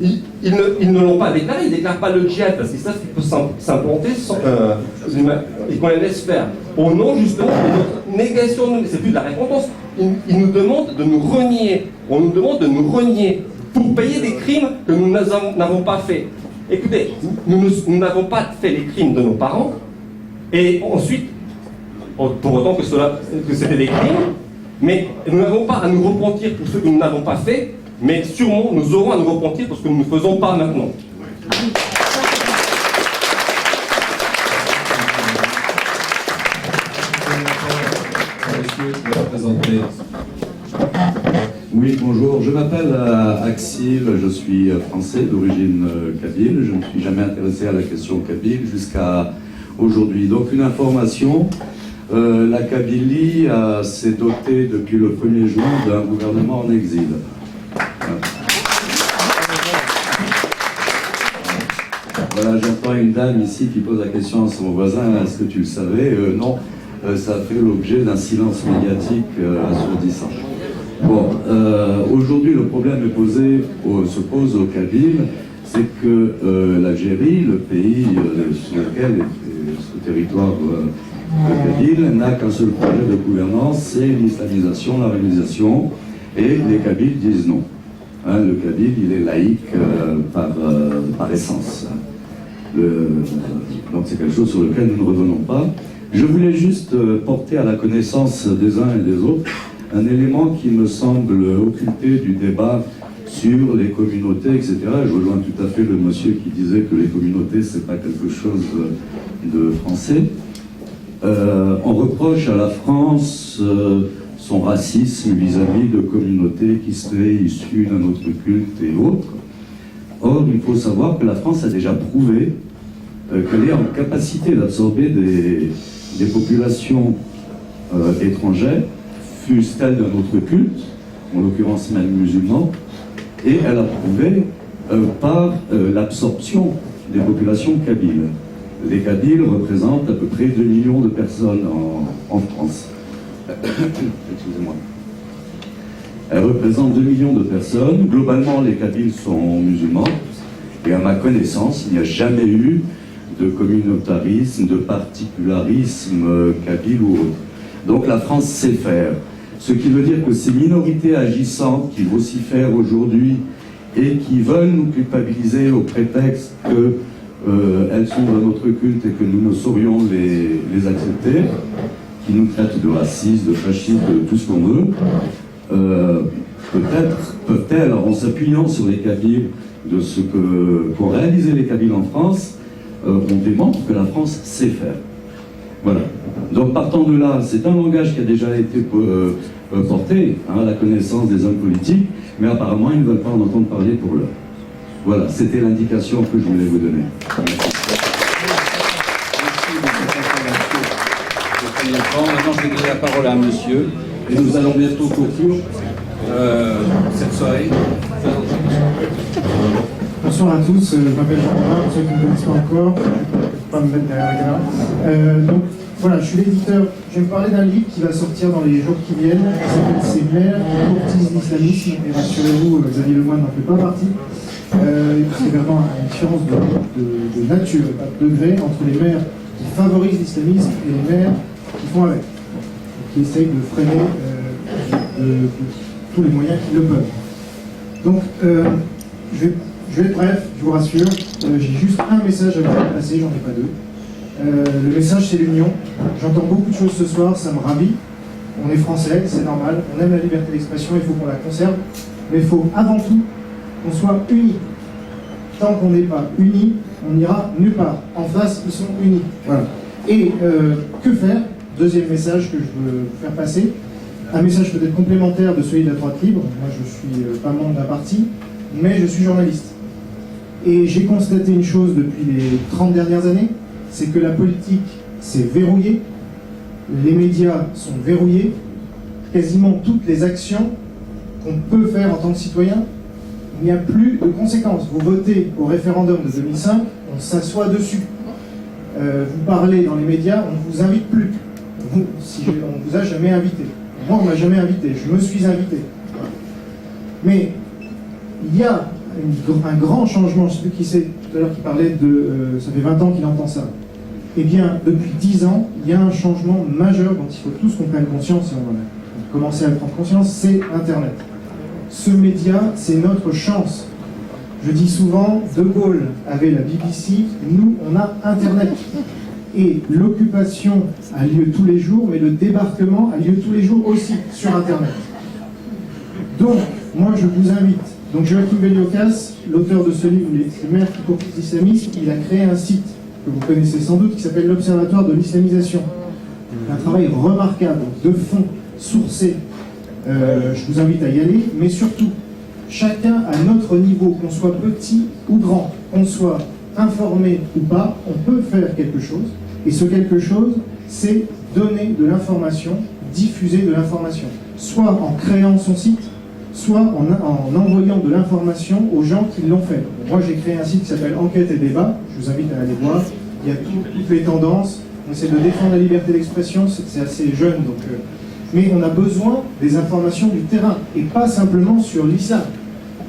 [SPEAKER 18] Ils ne l'ont pas déclaré, ils ne déclarent pas le djihad parce qu'ils savent qu'il peut s'implanter et qu'on les laisse faire. Au nom justement de notre négation, c'est plus de la récompense. Ils nous demandent de nous renier. On nous demande de nous renier pour payer des crimes que nous n'avons pas fait. Écoutez, nous n'avons pas fait les crimes de nos parents et ensuite. Pour autant que c'était des crimes, mais nous n'avons pas à nous repentir pour ce que nous n'avons pas fait, mais sûrement nous aurons à nous repentir pour ce que nous ne faisons pas maintenant.
[SPEAKER 19] Oui, bonjour, je m'appelle Axil, je suis français d'origine kabyle, je ne suis jamais intéressé à la question kabyle jusqu'à aujourd'hui. Donc une information. La Kabylie s'est dotée depuis le 1er juin d'un gouvernement en exil. Voilà, j'entends une dame ici qui pose la question à son voisin, est-ce que tu le savais? Non, ça a fait l'objet d'un silence médiatique assourdissant. Bon, aujourd'hui le problème se pose au Kabyle, c'est que l'Algérie, le pays sur lequel ce territoire le Kabyle n'a qu'un seul projet de gouvernance, c'est l'islamisation, l'arabicisation, et les Kabyles disent non. Hein, le Kabyle, il est laïque par essence. Donc c'est quelque chose sur lequel nous ne revenons pas. Je voulais juste porter à la connaissance des uns et des autres un élément qui me semble occulté du débat sur les communautés, etc. Je rejoins tout à fait le monsieur qui disait que les communautés, c'est pas quelque chose de français. On reproche à la France son racisme vis-à-vis de communautés qui seraient issues d'un autre culte et autres. Or, il faut savoir que la France a déjà prouvé qu'elle est en capacité d'absorber des populations étrangères, fussent-elles d'un autre culte, en l'occurrence même musulmans, et elle a prouvé par l'absorption des populations kabyles. Les Kabyles représentent à peu près 2 millions de personnes en France. Excusez-moi. Elles représentent 2 millions de personnes. Globalement, les Kabyles sont musulmans. Et à ma connaissance, il n'y a jamais eu de communautarisme, de particularisme kabyle ou autre. Donc la France sait faire. Ce qui veut dire que ces minorités agissantes qui vocifèrent aujourd'hui et qui veulent nous culpabiliser au prétexte que elles sont de notre culte et que nous ne saurions les accepter, qui nous traitent de racistes, de fascistes, de tout ce qu'on veut, peut-être peuvent-elles, en s'appuyant sur les Kabyles, de ce qu'ont réalisé les Kabyles en France, on démontre que la France sait faire. Voilà. Donc partant de là, c'est un langage qui a déjà été porté à la connaissance des hommes politiques, mais apparemment ils ne veulent pas en entendre parler pour l'heure. Voilà, c'était l'indication que je voulais vous donner.
[SPEAKER 8] Maintenant, je vais donner la parole à un monsieur, et nous allons bientôt conclure cette soirée.
[SPEAKER 6] Bonsoir à tous, je m'appelle Jean-Marc, pour ceux qui ne me connaissent pas encore, je ne vais pas me mettre derrière la caméra. Donc voilà, je suis l'éditeur, je vais me parler d'un livre qui va sortir dans les jours qui viennent, qui s'appelle Ces mères qui courtisent l'islamisme, et rassurez-vous, Xavier Lemoine n'en fait pas partie. C'est vraiment une différence de nature, pas de degré, entre les mères qui favorisent l'islamisme et les mères qui font avec, qui essayent de freiner de tous les moyens qu'ils le peuvent. Donc, je vais être bref, je vous rassure, j'ai juste un message à vous faire passer, j'en ai pas deux. Le message, c'est l'union. J'entends beaucoup de choses ce soir, ça me ravit. On est français, c'est normal, on aime la liberté d'expression, il faut qu'on la conserve, mais il faut avant tout qu'on soit unis. Tant qu'on n'est pas unis, on n'ira nulle part. En face, ils sont unis. Voilà. Et que faire? Deuxième message que je veux vous faire passer. Un message peut-être complémentaire de celui de la droite libre. Moi, je ne suis pas membre d'un parti, mais je suis journaliste. Et j'ai constaté une chose depuis les 30 dernières années, c'est que la politique s'est verrouillée, les médias sont verrouillés, quasiment toutes les actions qu'on peut faire en tant que citoyen, il n'y a plus de conséquences. Vous votez au référendum de 2005, on s'assoit dessus. Vous parlez dans les médias, on ne vous invite plus. On ne vous a jamais invité. Moi, on ne m'a jamais invité, je me suis invité. Mais il y a un grand changement, celui qui sait tout à l'heure qui parlait de... ça fait 20 ans qu'il entend ça. Eh bien, depuis 10 ans, il y a un changement majeur dont il faut tous qu'on prenne conscience, et on a commencé à le prendre conscience, c'est Internet. Ce média, c'est notre chance. Je dis souvent, De Gaulle avait la BBC, nous, on a Internet. Et l'occupation a lieu tous les jours, mais le débarquement a lieu tous les jours aussi sur Internet. Donc, moi, je vous invite. Donc, Joachim Veliocas, l'auteur de ce livre, Les mères qui courtisent l'islamisme, il a créé un site que vous connaissez sans doute, qui s'appelle l'Observatoire de l'islamisation. Un travail remarquable, de fond, sourcé. Je vous invite à y aller, mais surtout, chacun à notre niveau, qu'on soit petit ou grand, qu'on soit informé ou pas, on peut faire quelque chose. Et ce quelque chose, c'est donner de l'information, diffuser de l'information. Soit en créant son site, soit en envoyant de l'information aux gens qui l'ont fait. Moi, j'ai créé un site qui s'appelle Enquête et Débat. Je vous invite à aller voir. Il y a toutes les tendances. On essaie de défendre la liberté d'expression. C'est assez jeune, donc... mais on a besoin des informations du terrain, et pas simplement sur l'islam.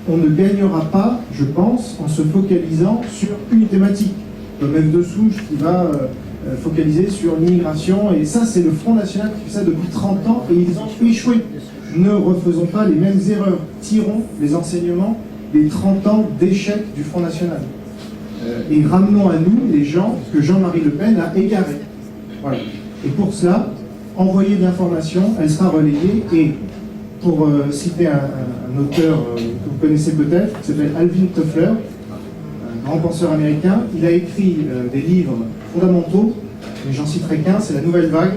[SPEAKER 6] On ne gagnera pas, je pense, en se focalisant sur une thématique, comme F de Souche qui va focaliser sur l'immigration, et ça c'est le Front National qui fait ça depuis 30 ans, et ils ont échoué. Ne refaisons pas les mêmes erreurs, tirons les enseignements des 30 ans d'échec du Front National. Et ramenons à nous les gens que Jean-Marie Le Pen a égarés. Voilà. Et pour cela, envoyer de l'information, elle sera relayée, et pour citer un auteur que vous connaissez peut-être, qui s'appelle Alvin Toffler, un grand penseur américain, il a écrit des livres fondamentaux, mais j'en citerai qu'un, c'est La Nouvelle Vague.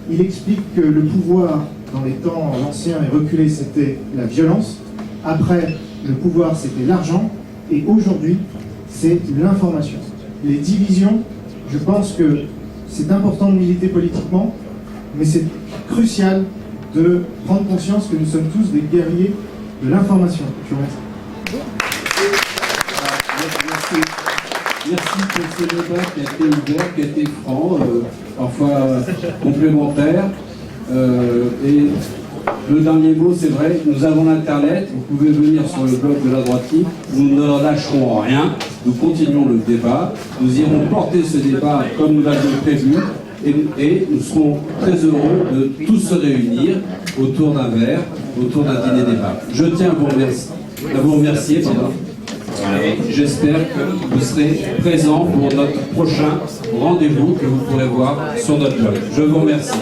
[SPEAKER 6] Il explique que le pouvoir, dans les temps anciens et reculés, c'était la violence, après, le pouvoir, c'était l'argent, et aujourd'hui, c'est l'information. Les divisions, je pense que c'est important de militer politiquement, mais c'est crucial de prendre conscience que nous sommes tous des guerriers de l'information. Je vous remercie.
[SPEAKER 8] Merci pour ce débat qui a été ouvert, qui a été franc, parfois complémentaire. Et le dernier mot, c'est vrai, nous avons l'Internet, vous pouvez venir sur le blog de la droite libre, nous ne lâcherons rien, nous continuons le débat, nous irons porter ce débat comme nous l'avions prévu, et nous serons très heureux de tous se réunir autour d'un verre, autour d'un dîner débat. Je tiens à vous remercier. J'espère que vous serez présents pour notre prochain rendez-vous que vous pourrez voir sur notre blog. Je vous remercie.